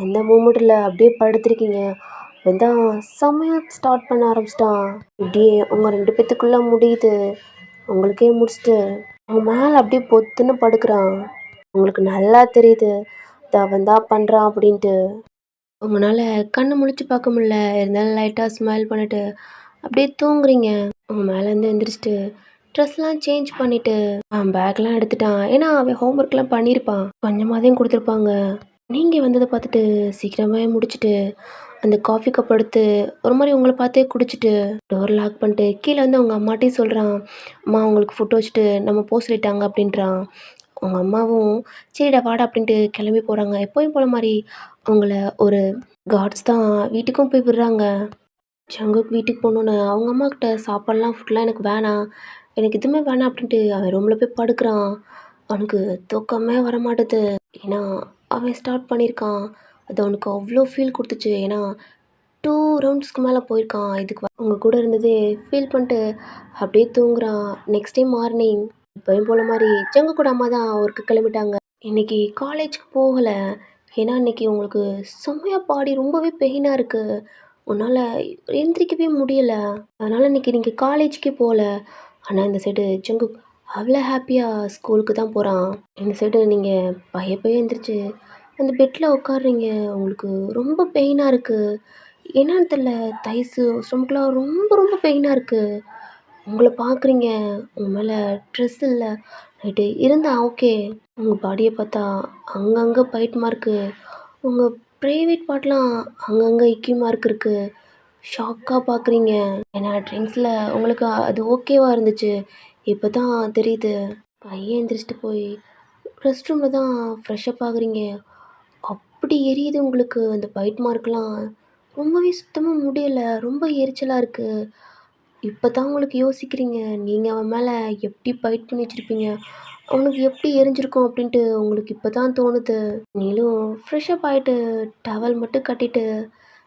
எந்த மூமெண்ட்டும் இல்ல. அப்படியே படுத்திருக்கீங்க. அவன் தான் செம்மையா ஸ்டார்ட் பண்ண ஆரம்பிச்சிட்டான். இப்படியே உங்க 2 பேத்துக்குள்ள முடியுது. உங்களுக்கே முடிச்சுட்டு உங்க மேல அப்படியே பொத்துன்னு படுக்குறான். உங்களுக்கு நல்லா தெரியுது. இது அவன் தான் பண்றான் அப்படின்ட்டு. உங்கனால கண்ண முழிச்சு பார்க்க முடியல. இருந்தாலும் லைட்டா ஸ்மைல் பண்ணிட்டு அப்படியே தூங்குறீங்க. உங்க மேலேருந்து எந்திரிச்சிட்டு ட்ரெஸ்லாம் சேஞ்ச் பண்ணிட்டு அவன் பேக்லாம் எடுத்துட்டான். ஏன்னா அவன் ஹோம்ஒர்க்லாம் பண்ணியிருப்பான். கொஞ்சமாதையும் கொடுத்துருப்பாங்க. நீங்கள் வந்ததை பார்த்துட்டு சீக்கிரமாவே முடிச்சுட்டு அந்த காஃபி கப் எடுத்து ஒரு மாதிரி உங்களை பார்த்தே குடிச்சிட்டு டோர் லாக் பண்ணிட்டு கீழே வந்து அவங்க அம்மாட்டையும் சொல்கிறான். அம்மா உங்களுக்கு ஃபுட்டு வச்சுட்டு நம்ம போக சொல்லிட்டாங்க அப்படின்றான். உங்கள் அம்மாவும் சரிடா வாடா அப்படின்ட்டு கிளம்பி போகிறாங்க. எப்போயும் போல மாதிரி அவங்கள ஒரு கார்ட்ஸ் தான் வீட்டுக்கும் போய் விடுறாங்க. ஜங்குக் வீட்டுக்கு போகணுன்னு அவங்க அம்மாக்கிட்ட சாப்பாடுலாம் ஃபுட்லாம் எனக்கு வேணாம். எனக்கு எதுவுமே வேணாம் அப்படின்ட்டு அவன் ரூமில் போய் படுக்கிறான். அவனுக்கு தூக்கமே வரமாட்டுது. ஏன்னா அவன் ஸ்டார்ட் பண்ணியிருக்கான். அது அவனுக்கு அவ்வளோ ஃபீல் கொடுத்துச்சு. ஏன்னா 2 ரவுண்ட்ஸ்க்கு மேலே போயிருக்கான். இதுக்கு அவங்க கூட இருந்ததே ஃபீல் பண்ணிட்டு அப்படியே தூங்குறான். நெக்ஸ்ட் டே மார்னிங் எப்பயும் போல மாதிரி ஜங்குக்கோட அம்மா தான் ஒர்க்கு கிளம்பிட்டாங்க. இன்னைக்கு காலேஜ்க்கு போகலை. ஏன்னா இன்னைக்கு உங்களுக்கு செம்மையா பாடி ரொம்பவே பெயினாக இருக்குது. உன்னால் எந்திரிக்கவே முடியல. அதனால் இன்னைக்கு நீங்கள் காலேஜ்க்கே போகல. ஆனால் இந்த சைடு ஜங்குக் அவ்வளோ ஹாப்பியாக ஸ்கூலுக்கு தான் போகிறான். இந்த சைடு நீங்கள் பைய பைய எந்திரிச்சு அந்த பெட்டில் உட்காடுறீங்க. உங்களுக்கு ரொம்ப பெயினாக இருக்குது. என்னன்னு தெரில. தைஸு ஸ்டொமக்லாம் ரொம்ப ரொம்ப பெயினாக இருக்குது. உங்கள பார்க்குறீங்க. உங்க மேலே ட்ரெஸ் இல்ல. ரைட்டு இருந்தா ஓகே. உங்க பாடிய பார்த்தா அங்கங்க பைட் மார்க்கு. உங்க பிரைவேட் பார்ட்லாம் அங்கங்க இக்கி மார்க் இருக்கு. ஷாக்கா பார்க்குறீங்க. ஏன்னா ட்ரிங்க்ஸில உங்களுக்கு அது ஓகேவா இருந்துச்சு. இப்ப தான் தெரியுது. பையன் எந்திரிச்சிட்டு போய் ரெஸ்ட் ரூம்ல தான் ஃப்ரெஷ் அப் ஆகுறீங்க. அப்படி எரியுது உங்களுக்கு அந்த பைட் மார்க்லாம். ரொம்பவே சுத்தமா முடியல. ரொம்ப எரிச்சலா இருக்கு. இப்ப தான் உங்களுக்கு யோசிக்கிறீங்க. நீங்க அவன் மேல எப்படி பைட் பண்ணி வச்சிருப்பீங்க? அவனுக்கு எப்படி எரிஞ்சிருக்கும் அப்படின்ட்டு உங்களுக்கு இப்ப தான் தோணுது. நீங்களும் ஃப்ரெஷ் அப் ஆயிட்டு டவல் மட்டும் கட்டிட்டு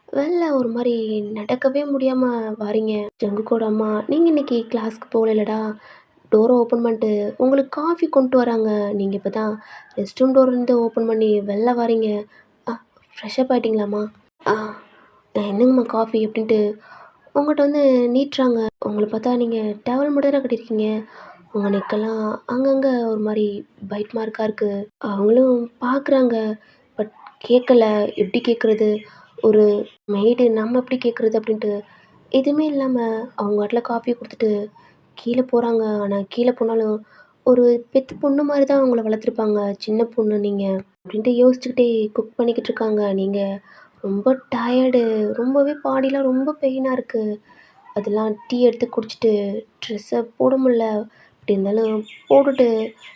வெளில ஒரு மாரி நடக்கவே முடியாம வாரீங்க. ஜங்குக்கோட அம்மா, "நீங்க இன்னைக்கு கிளாஸ்க்கு போகலலடா?" டோர ஓப்பன் பண்ணிட்டு உங்களுக்கு காஃபி கொண்ட்டு வராங்க. நீங்க இப்ப தான் ரெஸ்ட் ரூம் டோர் வந்து ஓப்பன் பண்ணி வெளில வாரீங்க. "A fresh up ஆயிட்டீங்களாம்மா?" "ஆ இந்தாங்கம்மா காஃபி" அப்படின்ட்டு உங்கள்ட்ட வந்து நீட்டுறாங்க. உங்கள பார்த்தா நீங்க டவல் மட்டும் தானே கட்டியிருக்கீங்க. உங்க நெக்கெல்லாம் அங்கங்க ஒரு மாரி பைட் மார்க்கா இருக்கு. அவங்களும் பார்க்குறாங்க. பட் கேட்கல. எப்படி கேட்குறது? ஒரு மெய்டு நம்ம எப்படி கேட்குறது? அப்படின்ட்டு எதுவுமே இல்லாம அவங்க பாட்டுல காஃபிய குடுத்துட்டு கீழ போறாங்க. ஆனா கீழ போனாலும் ஒரு பெத்த பொண்ணு மாரி தான் உங்கள வளர்த்துருப்பாங்க. சின்ன பொண்ணு நீங்க. அப்படின்ட்டு யோசிச்சுக்கிட்டே குக் பண்ணிக்கிட்டு இருக்காங்க. நீங்க ரொம்ப டயர்டு. ரொம்பவே பாடிலாம் ரொம்ப பெயினா இருக்கு. அதெல்லாம் டீ எடுத்து குடிச்சிட்டு ட்ரெஸ்ஸ போட முடில. எப்படி இருந்தாலும் போட்டுட்டு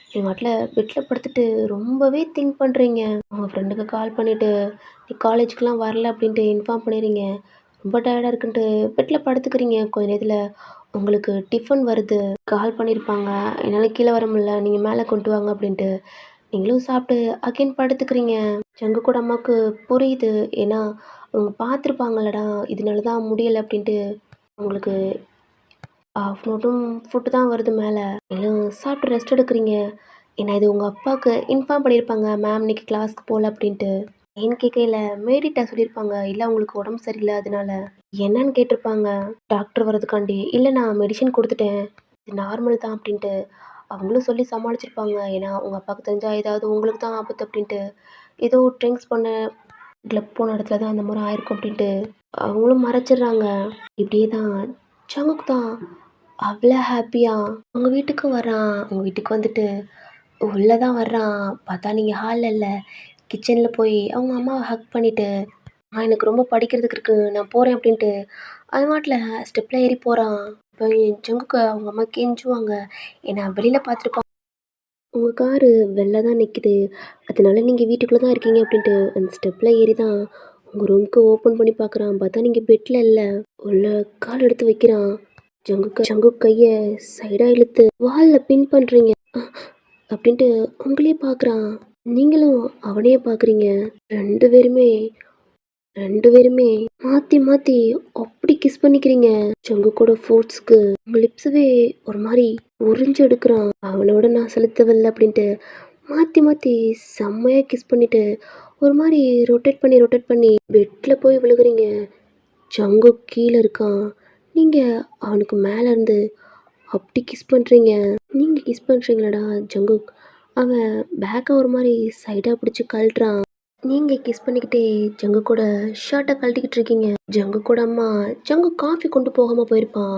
நீங்க பாட்டுல பெட்ல படுத்துட்டு ரொம்பவே திங்க் பண்றீங்க. உங்க ஃப்ரெண்டுக்கு கால் பண்ணிட்டு, "நீ காலேஜுக்குலாம் வரல" அப்படின்ட்டு இன்ஃபார்ம் பண்ணிறீங்க. ரொம்ப டயர்டா இருக்குன்ட்டு பெட்ல படுத்துக்கிறீங்க. கொஞ்ச நேரத்துல உங்களுக்கு டிஃபன் வருது. கால் பண்ணியிருப்பாங்க. "என்னால கீழ வர முடியல. நீங்க மேல கொண்டு வாங்க" அப்படின்ட்டு. நீங்களும் சாப்பிட்டு அகைன் படுத்துக்கிறீங்க. சங்குக்கூட அம்மாவுக்கு புரியுது. ஏன்னா, அவங்க பார்த்துருப்பாங்கல்லடா, இதனால தான் முடியல அப்படின்ட்டு. உங்களுக்கு ஆஃப்டர்நூன் ஃபுட்டு தான் வருது மேல. நீங்களும் சாப்பிட்டு ரெஸ்ட் எடுக்கிறீங்க. ஏன்னா இது உங்க அப்பாவுக்கு இன்ஃபார்ம் பண்ணியிருப்பாங்க, மேம் இன்னைக்கு கிளாஸ்க்கு போகல அப்படின்ட்டு. ஏன்னு கேட்கையில மேடிட்ட சொல்லியிருப்பாங்க, "இல்ல உங்களுக்கு உடம்பு சரியில்ல அதனால." என்னன்னு கேட்டிருப்பாங்க. டாக்டர் வரதுக்காண்டி, "இல்ல நான் மெடிசின் குடுத்துட்டேன். இது நார்மல் தான்" அப்படின்ட்டு. அவங்களும் சொல்லி சமாளிச்சிருப்பாங்க. ஏன்னா உங்க அப்பாவுக்கு தெரிஞ்சா ஏதாவது உங்களுக்கு தான் ஆபத்து அப்படின்ட்டு. ஏதோ ட்ரிங்க்ஸ் பண்ண கிளப் போன இடத்துல தான் அந்த மாரி ஆயிருக்கும் அப்படின்ட்டு. அவங்களும் மறைச்சிடுறாங்க. இப்படியே தான் சங்குக்கு தான் அவ்வளோ ஹாப்பியா உங்க வீட்டுக்கு வரான். உங்க வீட்டுக்கு வந்துட்டு உள்ள தான் வர்றான். பார்த்தா நீங்க ஹால்ல இல்ல. கிச்சன்ல போய் அவங்க அம்மாவ ஹக் பண்ணிட்டு, எனக்கு ரொம்ப படிக்கிறதுக்கு இருக்கு. நான் போறேன்" அப்படின்ட்டு அவன் பாட்டுல ஸ்டெப்ல ஏறி போறான். இப்ப ஜங்குக்கு அவங்க அம்மா கெஞ்சுவாங்க. ஏன்னா வெளியில பார்த்துருப்பாங்க. "உங்க காரு வெளில தான் நிக்குது. அதனால நீங்க வீட்டுக்குள்ள தான் இருக்கீங்க" அப்படின்ட்டு அந்த ஸ்டெப்ல ஏறி தான் உங்க ரூம்க்கு ஓப்பன் பண்ணி பார்க்குறான். பார்த்தா நீங்க பெட்ல இல்ல. உள்ள கால் எடுத்து வைக்கிறான். ஜங்குக் கைய சைடா இழுத்து வால்ல பின் பண்றீங்க. அப்படின்ட்டு உங்களையே பார்க்குறான். நீங்களும் அவனையே பார்க்குறீங்க. 2 பேருமே 2 பேருமே மாத்தி மாத்தி அப்படி கிஸ் பண்ணிக்கிறீங்க. ஜங்குக்கோட ஃபோர்ஸ்க்கு உங்க லிப்ஸவே ஒரு மாரி உறிஞ்சு எடுக்குறான். அவனோட நான் செலுத்தவில்ல அப்படின்ட்டு மாத்தி மாத்தி செம்மையா கிஸ் பண்ணிட்டு ஒரு மாரி ரொட்டேட் பண்ணி பெட்ல போய் விழுகுறீங்க. ஜங்குக் கீழ இருக்கான். நீங்க அவனுக்கு மேல இருந்து அப்படி கிஸ் பண்றீங்க. நீங்க கிஸ் பண்றீங்களடா ஜங்குக். அவன் பேக்க ஒரு மாரி சைடா பிடிச்சு கழட்டுறான். நீங்க கிஸ் பண்ணிக்கிட்டே ஜங்குக்கோட ஷர்ட்ட கழட்டிக்கிட்டு இருக்கீங்க. ஜங்குக்கோட அம்மா ஜங்குக் காஃபி கொண்டு போகாம போயிருப்பான்.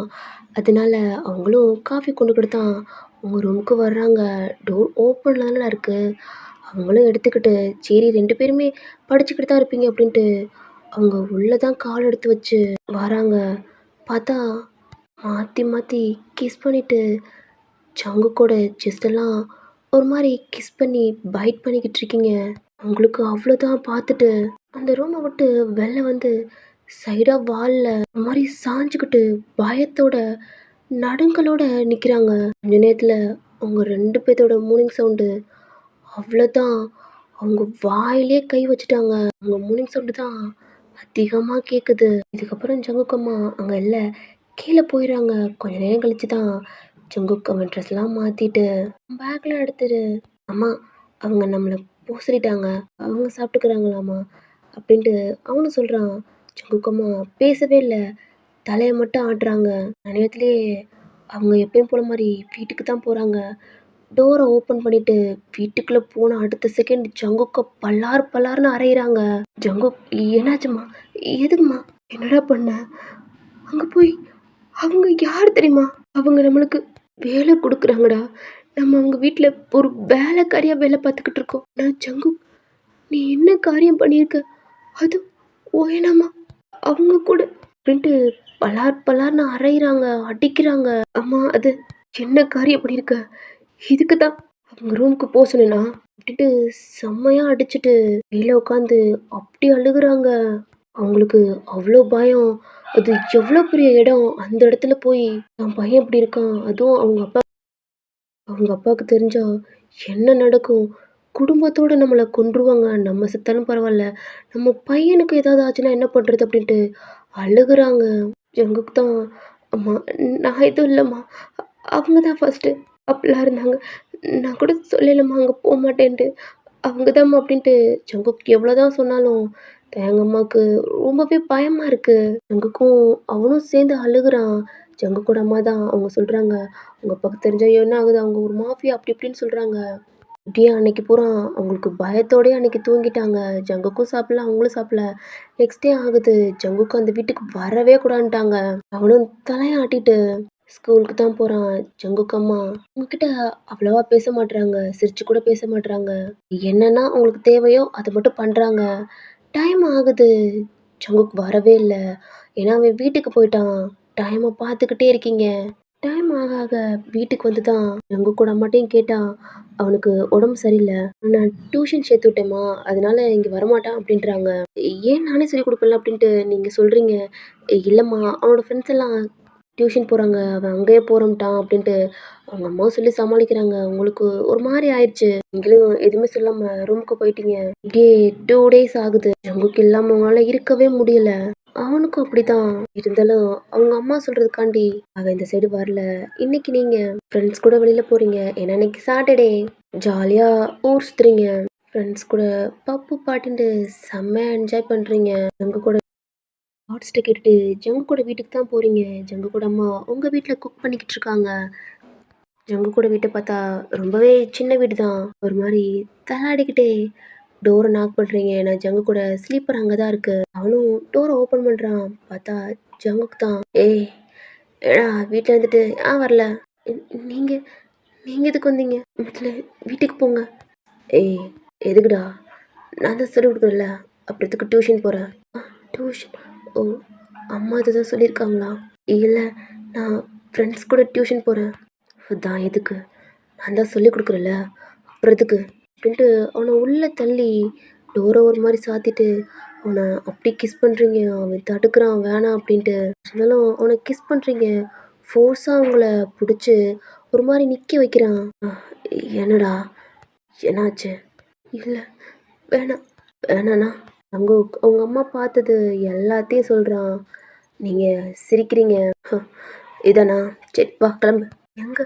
அதனால அவங்களும் காஃபி கொண்டுக்கிட்டு தான் உங்க ரூமுக்கு வர்றாங்க. டோர் ஓப்பன்ல தானடா இருக்கு. அவங்களும் எடுத்துக்கிட்டு, சரி 2 பேருமே படிச்சுக்கிட்டு தான் இருப்பீங்க அப்படின்ட்டு அவங்க உள்ள தான் கால் எடுத்து வச்சு வராங்க. பார்த்தா மாத்தி மாத்தி கிஸ் பண்ணிட்டு சங்குக்கோட செஸ்டெல்லாம் ஒரு மாரி கிஸ் பண்ணி பைட் பண்ணிக்கிட்டு இருக்கீங்க. உங்களுக்கு அவ்வளோதான் பார்த்துட்டு அந்த ரூமை விட்டு வெளில வந்து சைடா வால்ல ஒரு மாரி சாஞ்சுக்கிட்டு பயத்தோட நடுங்கலோட நிற்கிறாங்க. கொஞ்ச நேரத்தில் அவங்க 2 பேத்தோட மூர்னிங் சவுண்டு அவ்வளோதான். அவங்க வாயிலே கை வச்சுட்டாங்க. அவங்க மூர்னிங் சவுண்டு தான் அதிகமாக கேட்குது. இதுக்கப்புறம் ஜங்குக்கம்மா அங்கே இல்லை கீழே போயிடுறாங்க. கொஞ்ச நேரம் கழிச்சு தான் ஜங்குக் அவன் ட்ரெஸ்லாம் மாற்றிட்டு பேக்லாம் எடுத்துட்டு, "அம்மா அவங்க நம்மளை போ சொல்லிட்டாங்க. அவங்க சாப்பிட்டுக்கிறாங்களாம்மா" அப்படின்ட்டு அவனும் சொல்கிறான். ஜங்குக்கம்மா பேசவே இல்லை. தலையை மட்டும் ஆட்டுறாங்க. அந்த நேரத்துலேயே அவங்க எப்பயும் போல மாதிரி வீட்டுக்கு தான் போகிறாங்க. டோரை ஓப்பன் பண்ணிட்டு வீட்டுக்குள்ள போன அடுத்த செகண்ட் ஜங்குக்க பல்லார் பல்லார்னு அரைகிறாங்க. ஜங்குக், என்னாச்சும்மா? எதுக்கும்மா? என்னடா பண்ண? அங்க போய் அவங்க யார் தெரியுமா? அவங்க நம்மளுக்கு வேலை கொடுக்குறாங்கடா. நம்ம அவங்க வீட்டில் ஒரு வேலைக்காரியா வேலை பார்த்துக்கிட்டு இருக்கோம். நான் ஜங்குக், நீ என்ன காரியம் பண்ணியிருக்க? அது ஓயனாமா அவங்க கூட அப்படின்ட்டு பலார் பலார்னு அரைகிறாங்க, அடிக்கிறாங்க. அம்மா அது என்ன காரியம் பண்ணியிருக்க? இதுக்கு தான் அவங்க ரூமுக்கு போ சொன்னேனா? அப்படின்ட்டு செம்மையா அடிச்சுட்டு கீழ உட்காந்து அப்படி அழுகுறாங்க. அவங்களுக்கு அவ்வளோ பயம். அது எவ்வளோ பெரிய இடம். அந்த இடத்துல போய் என் பையன் இப்படி இருக்கான். அதுவும் அவங்க அப்பாவுக்கு தெரிஞ்சா என்ன நடக்கும்? குடும்பத்தோட நம்மள கொன்றுவாங்க. நம்ம செத்தாலும் பரவால்ல. நம்ம பையனுக்கு ஏதாவது ஆச்சுன்னா என்ன பண்றது? அப்படின்ட்டு அழுகுறாங்க. எங்களுக்கு தான் அம்மா நான் எதுவும் இல்லம்மா. அவங்க தான் ஃபர்ஸ்ட்டு அப்படிலாம் இருந்தாங்க. நான் கூட சொல்லலம்மா அங்க போமாட்டேன்ட்டு. அவங்க தான்ம்மா அப்படின்ட்டு ஜங்குக்கு எவ்வளோதான் சொன்னாலும், எங்க அம்மாவுக்கு ரொம்பவே பயமா இருக்கு. ஜங்குக்கும் அவனும் சேர்ந்து அழுகுறான். ஜங்குக்கோட அம்மா தான் அவங்க சொல்றாங்க, "உங்க அப்பாவுக்கு தெரிஞ்சா என்ன ஆகுது? அவங்க ஒரு மாஃபியா" அப்படி இப்படின்னு சொல்றாங்க. இப்படியே அன்னைக்கு பூரா அவங்களுக்கு பயத்தோடயே அன்னைக்கு தூங்கிட்டாங்க. ஜங்குக்கும் சாப்பிடல, அவங்களும் சாப்பிடல. நெக்ஸ்ட் டே ஆகுது. ஜங்குக்கு அந்த வீட்டுக்கு வரவே கூடாதுன்ட்டாங்க. அவனும் தலைய ஆட்டிட்டு ஸ்கூலுக்கு தான் போறான். ஜங்குக்கு அம்மா அவங்ககிட்ட அவ்வளவா பேச மாட்றாங்க. சிரிச்சு கூட பேச மாட்றாங்க. என்னன்னா அவங்களுக்கு தேவையோ அத மட்டும் பண்றாங்க. டைம் ஆகுது. ஜங்குக் வரவே இல்ல. ஏன்னா அவன் வீட்டுக்கு போயிட்டான். டைம பார்த்துக்கிட்டே இருக்கீங்க. டைம் ஆக ஆக வீட்டுக்கு வந்து தான் ஜங்குக்கோட அம்மாட்டயும் கேட்டா, அவனுக்கு உடம்பு சரியில்ல. நான் டியூஷன் சேர்த்து விட்டேன்ம்மா. அதனால இங்க வரமாட்டான் அப்படின்றாங்க. ஏன் நானே சொல்லிக் குடுப்பேன்ல அப்படின்ட்டு நீங்க சொல்றீங்க. இல்லம்மா அவனோட ஃப்ரெண்ட்ஸ் எல்லாம் டியூஷன் போறாங்க. அவன் அங்கேயே போறோம்ட்டான் அப்படின்ட்டு அவங்க அம்மாவும் சொல்லி சமாளிக்கிறாங்க. உங்களுக்கு ஒரு மாரி ஆயிடுச்சு. நீங்களும் எதுவுமே சொல்லாம ரூமுக்கு போயிட்டீங்க. இப்படியே 2 டேஸ் ஆகுது. ஜங்குக்கு இல்லாம அவங்களால இருக்கவே முடியல. அவனுக்கும் அப்படிதான். இருந்தாலும் அவங்க அம்மா சொல்றதுக்காண்டி அவன் இந்த சைடு வரல. இன்னைக்கு நீங்க ஃப்ரெண்ட்ஸ் கூட வெளியில போறீங்க. ஏன்னா இன்னைக்கு சாட்டர்டே. ஜாலியா ஊர் சுத்துறீங்க. ஃப்ரெண்ட்ஸ் கூட பப்பு பாட்டுன்ட்டு செம்மையா என்ஜாய் பண்றீங்க. ஜங்கு கூட ஹாட்ஸ்ட கேட்டுட்டு ஜங்கு கூட வீட்டுக்கு தான் போறீங்க. ஜங்கு கூட அம்மா உங்க வீட்ல குக் பண்ணிக்கிட்டு இருக்காங்க. ஜங்கு கூட வீட்ட பார்த்தா ரொம்பவே சின்ன வீடு தான். ஒரு மாரி தள்ளாடிக்கிட்டே டோர நாக் பண்றீங்க. ஏன்னா ஜங்கு கூட ஸ்லீப்பர் அங்க தான் இருக்கு. அவனும் டோர ஓப்பன் பண்றான். பார்த்தா ஜங்குக்கு தான். "ஏய் என்னடா வீட்ல இருந்துட்டு ஏன் வரல? "ந- நீங்க நீங்க எதுக்கு வந்தீங்க? முதல்ல வீட்டுக்கு போங்க." "ஏய் எதுக்குடா? நான் தான் சொல்லிக் குடுக்குறேன்ல. அப்புறம் எதுக்கு டியூஷன் போற?" டியூஷன் ஓ அம்மா இதுதான் சொல்லியிருக்காங்களா? இல்லை நான் ஃப்ரெண்ட்ஸ் கூட டியூஷன் போகிறேன். அதான் எதுக்கு? நான் தான் சொல்லிக் கொடுக்குறேன்ல அப்புறம் எதுக்கு அப்படின்ட்டு அவனை உள்ளே தள்ளி டோரை ஒரு மாதிரி சாத்திட்டு அவனை அப்படி கிஸ் பண்ணுறீங்க. அவன் தடுக்கிறான் வேணாம் அப்படின்ட்டு. இருந்தாலும் அவனை கிஸ் பண்ணுறீங்க. ஃபோர்ஸாக அவங்கள பிடிச்சி ஒரு மாதிரி நிற்க வைக்கிறான். என்னடா என்னாச்சு? இல்லை வேணாம் வேணாண்ணா. அவங்க அவங்க அம்மா பார்த்தது எல்லாத்தையும் சொல்கிறான். நீங்கள் சிரிக்கிறீங்க. இதானா? சரி வா கிளம்பு. எங்கே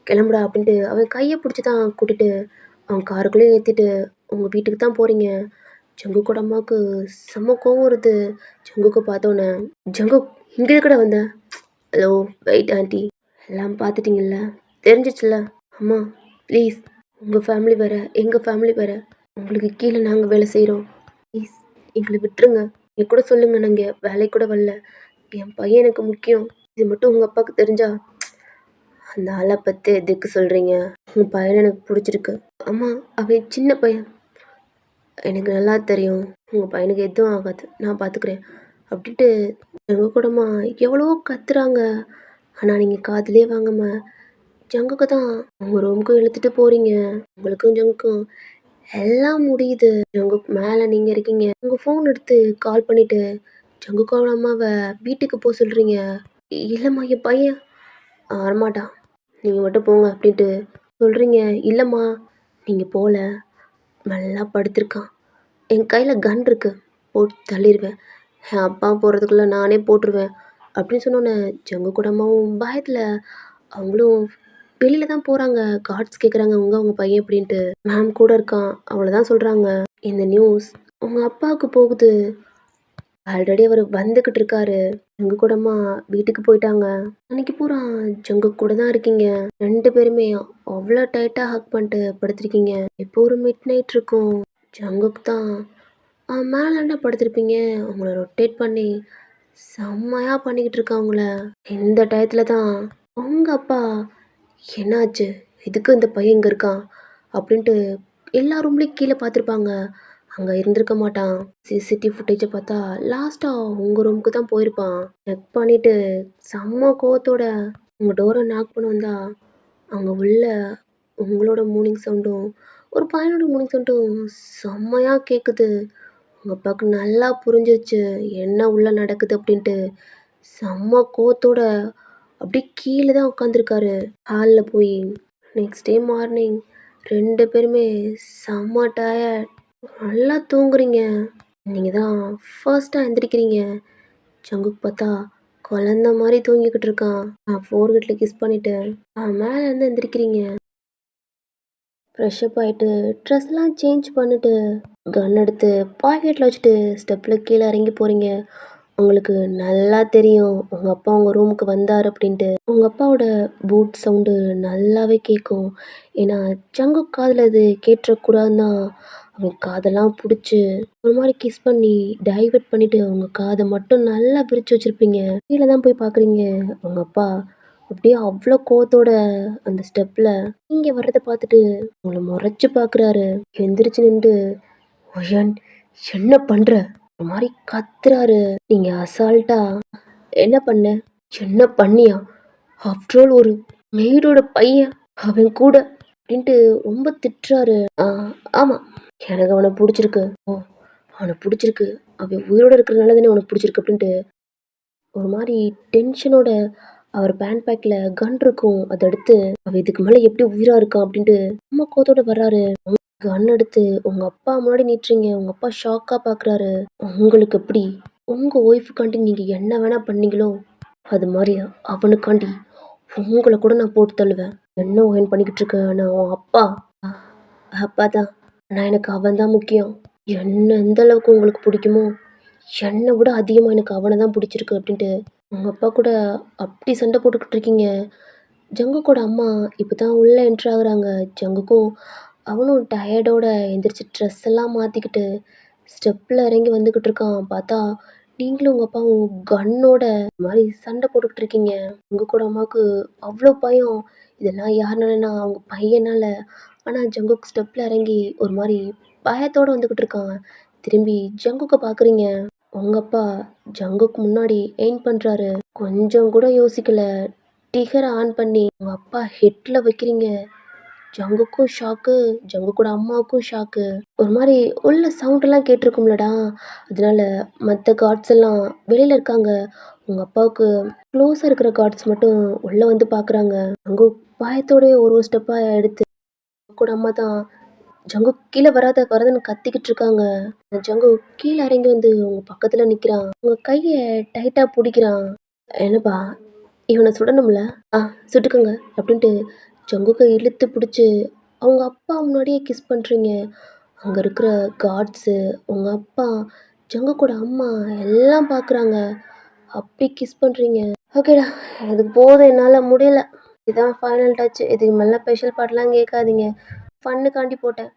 கிளம்புடா அப்படின்ட்டு அவன் கையை பிடிச்சி தான் கூட்டிட்டு அவன் காருக்குள்ளேயே ஏற்றிட்டு உங்கள் வீட்டுக்கு தான் போகிறீங்க. ஜங்குக்கோட அம்மாவுக்கு செம்ம கோவம் வருது. ஜங்குக்கு பார்த்தோன்னே ஜங்குக் இங்கே இருக்கடா வந்த. ஹலோ வெயிட் ஆண்டி எல்லாம் பார்த்துட்டிங்கல்ல தெரிஞ்சிச்சுல்ல. அம்மா ப்ளீஸ் உங்கள் ஃபேமிலி வேறு எங்கள் ஃபேமிலி வேறு. உங்களுக்கு கீழே நாங்கள் வேலை செய்கிறோம். ப்ளீஸ் எங்களை விட்டுருங்க. என் கூட சொல்லுங்கள். நாங்கள் வேலைக்கு கூட வரல. என் பையன் எனக்கு முக்கியம். இது மட்டும் உங்கள் அப்பாவுக்கு தெரிஞ்சா அந்த ஆளை பற்றி எதுக்கு சொல்கிறீங்க? உங்கள் பையனை எனக்கு பிடிச்சிருக்கு. அம்மா அவன் சின்ன பையன். எனக்கு நல்லா தெரியும். உங்கள் பையனுக்கு எதுவும் ஆகாது. நான் பார்த்துக்கிறேன் அப்படின்ட்டு எங்கள் கூடமா எவ்வளவோ கத்துறாங்க. ஆனால் நீங்கள் காதுலயே வாங்காம ஜங்குக்கு தான் உங்கள் ரூமுக்கும் இழுத்துட்டு போகிறீங்க. உங்களுக்கும் ஜங்குக்கும் எல்லாம் முடியுது. ஜங்குக்கு மேலே நீங்கள் இருக்கீங்க. உங்கள் ஃபோன் எடுத்து கால் பண்ணிவிட்டு ஜங்குக்கோட அம்மாவை வீட்டுக்கு போக சொல்கிறீங்க. இல்லைம்மா என் பையன் வரமாட்டான். நீங்கள் மட்டும் போங்க அப்படின்ட்டு சொல்கிறீங்க. இல்லைம்மா நீங்கள் போகல. நல்லா படுத்திருக்கான். என் கையில் கன் இருக்கு. போட்டு தள்ளிடுவேன். என் அப்பா போகிறதுக்குள்ளே நானே போட்டுருவேன் அப்படின்னு சொன்னோன்னே ஜங்கு கூட அம்மாவும் பயத்தில் அவங்களும் வெளியில தான் போகிறாங்க. கார்ட்ஸ் கேட்குறாங்க உங்கள் பையன் அப்படின்ட்டு. மேம் கூட இருக்கான். அவ்வளோதான் சொல்கிறாங்க. இந்த நியூஸ் உங்கள் அப்பாவுக்கு போகுது. ஆல்ரெடி அவர் வந்துக்கிட்டு இருக்காரு. ஜங்கு கூடமா வீட்டுக்கு போயிட்டாங்க. அன்னைக்கு பூரா ஜங்கு கூட தான் இருக்கீங்க. 2 பேருமே அவ்வளோ டைட்டாக ஹக் பண்ணிட்டு படுத்திருக்கீங்க. இப்போ ஒரு மிட் நைட் இருக்கும். ஜங்குக்கு தான் மேலே என்ன படுத்திருப்பீங்க. அவங்கள ரொட்டேட் பண்ணி செம்மையா பண்ணிக்கிட்டு இருக்கா அவங்கள. இந்த டயத்தில் தான் உங்கள் அப்பா என்னாச்சு எதுக்கு இந்த பையன் இங்கே இருக்கான் அப்படின்ட்டு எல்லா ரூம்லேயும் கீழே பார்த்துருப்பாங்க. அங்கே இருந்திருக்க மாட்டான். சிசிடிவி ஃபுட்டேஜை பார்த்தா லாஸ்ட்டாக உங்கள் ரூமுக்கு தான் போயிருப்பான். செக் பண்ணிவிட்டு செம்ம கோவத்தோட உங்கள் டோரை நாக் பண்ண வந்தா அங்கே உள்ள உங்களோட மூர்னிங் சவுண்டும் ஒரு பையனோட மூர்னிங் சவுண்டும் செம்மையாக கேட்குது. உங்கள் அப்பாவுக்கு நல்லா புரிஞ்சிருச்சு என்ன உள்ள நடக்குது அப்படின்ட்டு. செம்ம கோவத்தோட அப்படியே கீழே தான் உட்காந்துருக்காரு ஹாலில் போய். நெக்ஸ்ட் டே மார்னிங் 2 பேருமே செம்ம டயர்ட். நல்லா தூங்குறீங்க. நீங்கள் தான் ஃபர்ஸ்ட்டாக எந்திரிக்கிறீங்க. ஜங்குக்கு பார்த்தா குழந்த மாதிரி தூங்கிக்கிட்டு இருக்கான். நான் ஃபோர்ஹெட்டில் கிஸ் பண்ணிவிட்டு மேலே இருந்து எந்திரிக்கிறீங்க. ஃப்ரெஷ்அப் ஆகிட்டு ட்ரெஸ்லாம் சேஞ்ச் பண்ணிட்டு கன் எடுத்து பாக்கெட்டில் வச்சுட்டு ஸ்டெப்பில் கீழே இறங்கி போகிறீங்க. உங்களுக்கு நல்லா தெரியும் உங்கள் அப்பா உங்கள் ரூமுக்கு வந்தார் அப்படின்ட்டு. உங்கள் அப்பாவோட பூட் சவுண்டு நல்லாவே கேட்கும். ஏன்னா ஜங்குக் காதில் அது கேட்டுறக்கூடாதுன்னு தான் அவன் காதெல்லாம் பிடிச்சி ஒரு மாதிரி கிஸ் பண்ணி டைவர்ட் பண்ணிவிட்டு உங்கள் காதை மட்டும் நல்லா பிரித்து வச்சுருப்பீங்க. கீழே தான் போய் பார்க்குறீங்க. உங்கள் அப்பா அப்படியே அவ்வளோ கோவத்தோட அந்த ஸ்டெப்பில் நீங்கள் வர்றதை பார்த்துட்டு உங்களை முறைச்சி பார்க்குறாரு. எந்திரிச்சு நின்று ஒயன் என்ன பண்ணுற ஒரு மாதிரி கத்துறாரு. நீங்கள் அசால்ட்டா என்ன பண்ண என்ன பண்ணியா ஆஃப்டர் ஆல் ஒரு மெய்டோட பையன் அவன் கூட அப்படின்ட்டு ரொம்ப திட்டுறாரு. ஆமாம் எனக்கு அவனை பிடிச்சிருக்கு. ஓ அவனை பிடிச்சிருக்கு அவன் உயிரோடு இருக்கிறதுனால தானே அவனுக்கு பிடிச்சிருக்கு அப்படின்ட்டு ஒரு மாதிரி டென்ஷனோட அவர் பேண்ட் பேக்கில் கன் இருக்கும் அதை எடுத்து அவன் இதுக்கு மேலே எப்படி உயிராக இருக்கான் அப்படின்ட்டு ரொம்ப கோத்தோட வர்றாரு. கன் எடுத்து உங்கள் அப்பா முன்னாடி நீட்டுறீங்க. உங்கள் அப்பா ஷாக்காக பார்க்குறாரு. உங்களுக்கு எப்படி உங்கள் ஒய்ஃபுக்காண்டி நீங்கள் என்ன வேணால் பண்ணீங்களோ அது மாதிரி அவனுக்காண்டி உங்களை கூட நான் போட்டு தள்ளுவேன். என்ன ஒயன் பண்ணிக்கிட்டு இருக்க? நான் உன் அப்பா அப்பா தான். ஆனால் எனக்கு அவன் தான் முக்கியம். என்ன எந்த அளவுக்கு உங்களுக்கு பிடிக்குமோ என்னை விட அதிகமாக எனக்கு அவனை தான் பிடிச்சிருக்கு அப்படின்ட்டு உங்கள் அப்பா கூட அப்படி சண்டை போட்டுக்கிட்டு இருக்கீங்க. ஜங்குக்கோட அம்மா இப்போ தான் உள்ளே என்ட்ரு ஆகுறாங்க. ஜங்குக்கும் அவனும் டயர்டோட எந்திரிச்சு ட்ரெஸ் எல்லாம் மாற்றிக்கிட்டு ஸ்டெப்பில் இறங்கி வந்துக்கிட்டு இருக்கான். பார்த்தா நீங்களும் உங்கள் அப்பாவும் கன்னோட மாதிரி சண்டை போட்டுக்கிட்டு இருக்கீங்க. உங்கள் கூட அம்மாவுக்கு அவ்வளோ பயம். இதெல்லாம் யாருனாலனா அவங்க பையனால். ஆனால் ஜங்குக் ஸ்டெப்பில் இறங்கி ஒரு மாதிரி பயத்தோடு வந்துக்கிட்டு இருக்கான். திரும்பி ஜங்குக்கை பார்க்குறீங்க. உங்கள் அப்பா ஜங்குக்கு முன்னாடி எய்ம் பண்ணுறாரு. கொஞ்சம் கூட யோசிக்கல. டிகரை ஆன் பண்ணி உங்கள் அப்பா ஹெட்டில் வைக்கிறீங்க. ஜங்குக்கும் ஷாக்கு, ஜங்குக்கூட அம்மாவுக்கும் ஷாக்கு. ஒரு மாதிரி உள்ள சவுண்டெல்லாம் கேட்டிருக்கும்லடா. அதனால மற்ற கார்ட்ஸ் எல்லாம் வெளியில் இருக்காங்க. உங்கள் அப்பாவுக்கு க்ளோஸாக இருக்கிற கார்ட்ஸ் மட்டும் உள்ளே வந்து பார்க்குறாங்க. ஜங்கு பயத்தோடய ஒரு ஸ்டெப்பாக எடுத்து கூட அம்மா தான் ஜங்கு கீழே வராதுன்னு கத்திக்கிட்டு இருக்காங்க. ஜங்கு கீழே இறங்கி வந்து உங்கள் பக்கத்தில் நிற்கிறான். உங்கள் கையை டைட்டாக பிடிக்கிறான். என்னப்பா இவனை சுடணும்ல சுட்டுக்குங்க அப்படின்ட்டு ஜங்குக்கை இழுத்து பிடிச்சி அவங்க அப்பா முன்னாடியே கிஸ் பண்ணுறீங்க. அங்கே இருக்கிற கார்ட்ஸு உங்கள் அப்பா ஜங்குக்கூட அம்மா எல்லாம் பார்க்குறாங்க. அப்படி கிஸ் பண்ணுறீங்க. ஓகேடா இது போதும் என்னால் முடியல. இதுதான் ஃபைனல் டச். இதுக்கு மேலே ஸ்பெஷல் பாட்டெலாம் கேட்காதீங்க. ஃபன்னுக்காண்டி போட்டேன்.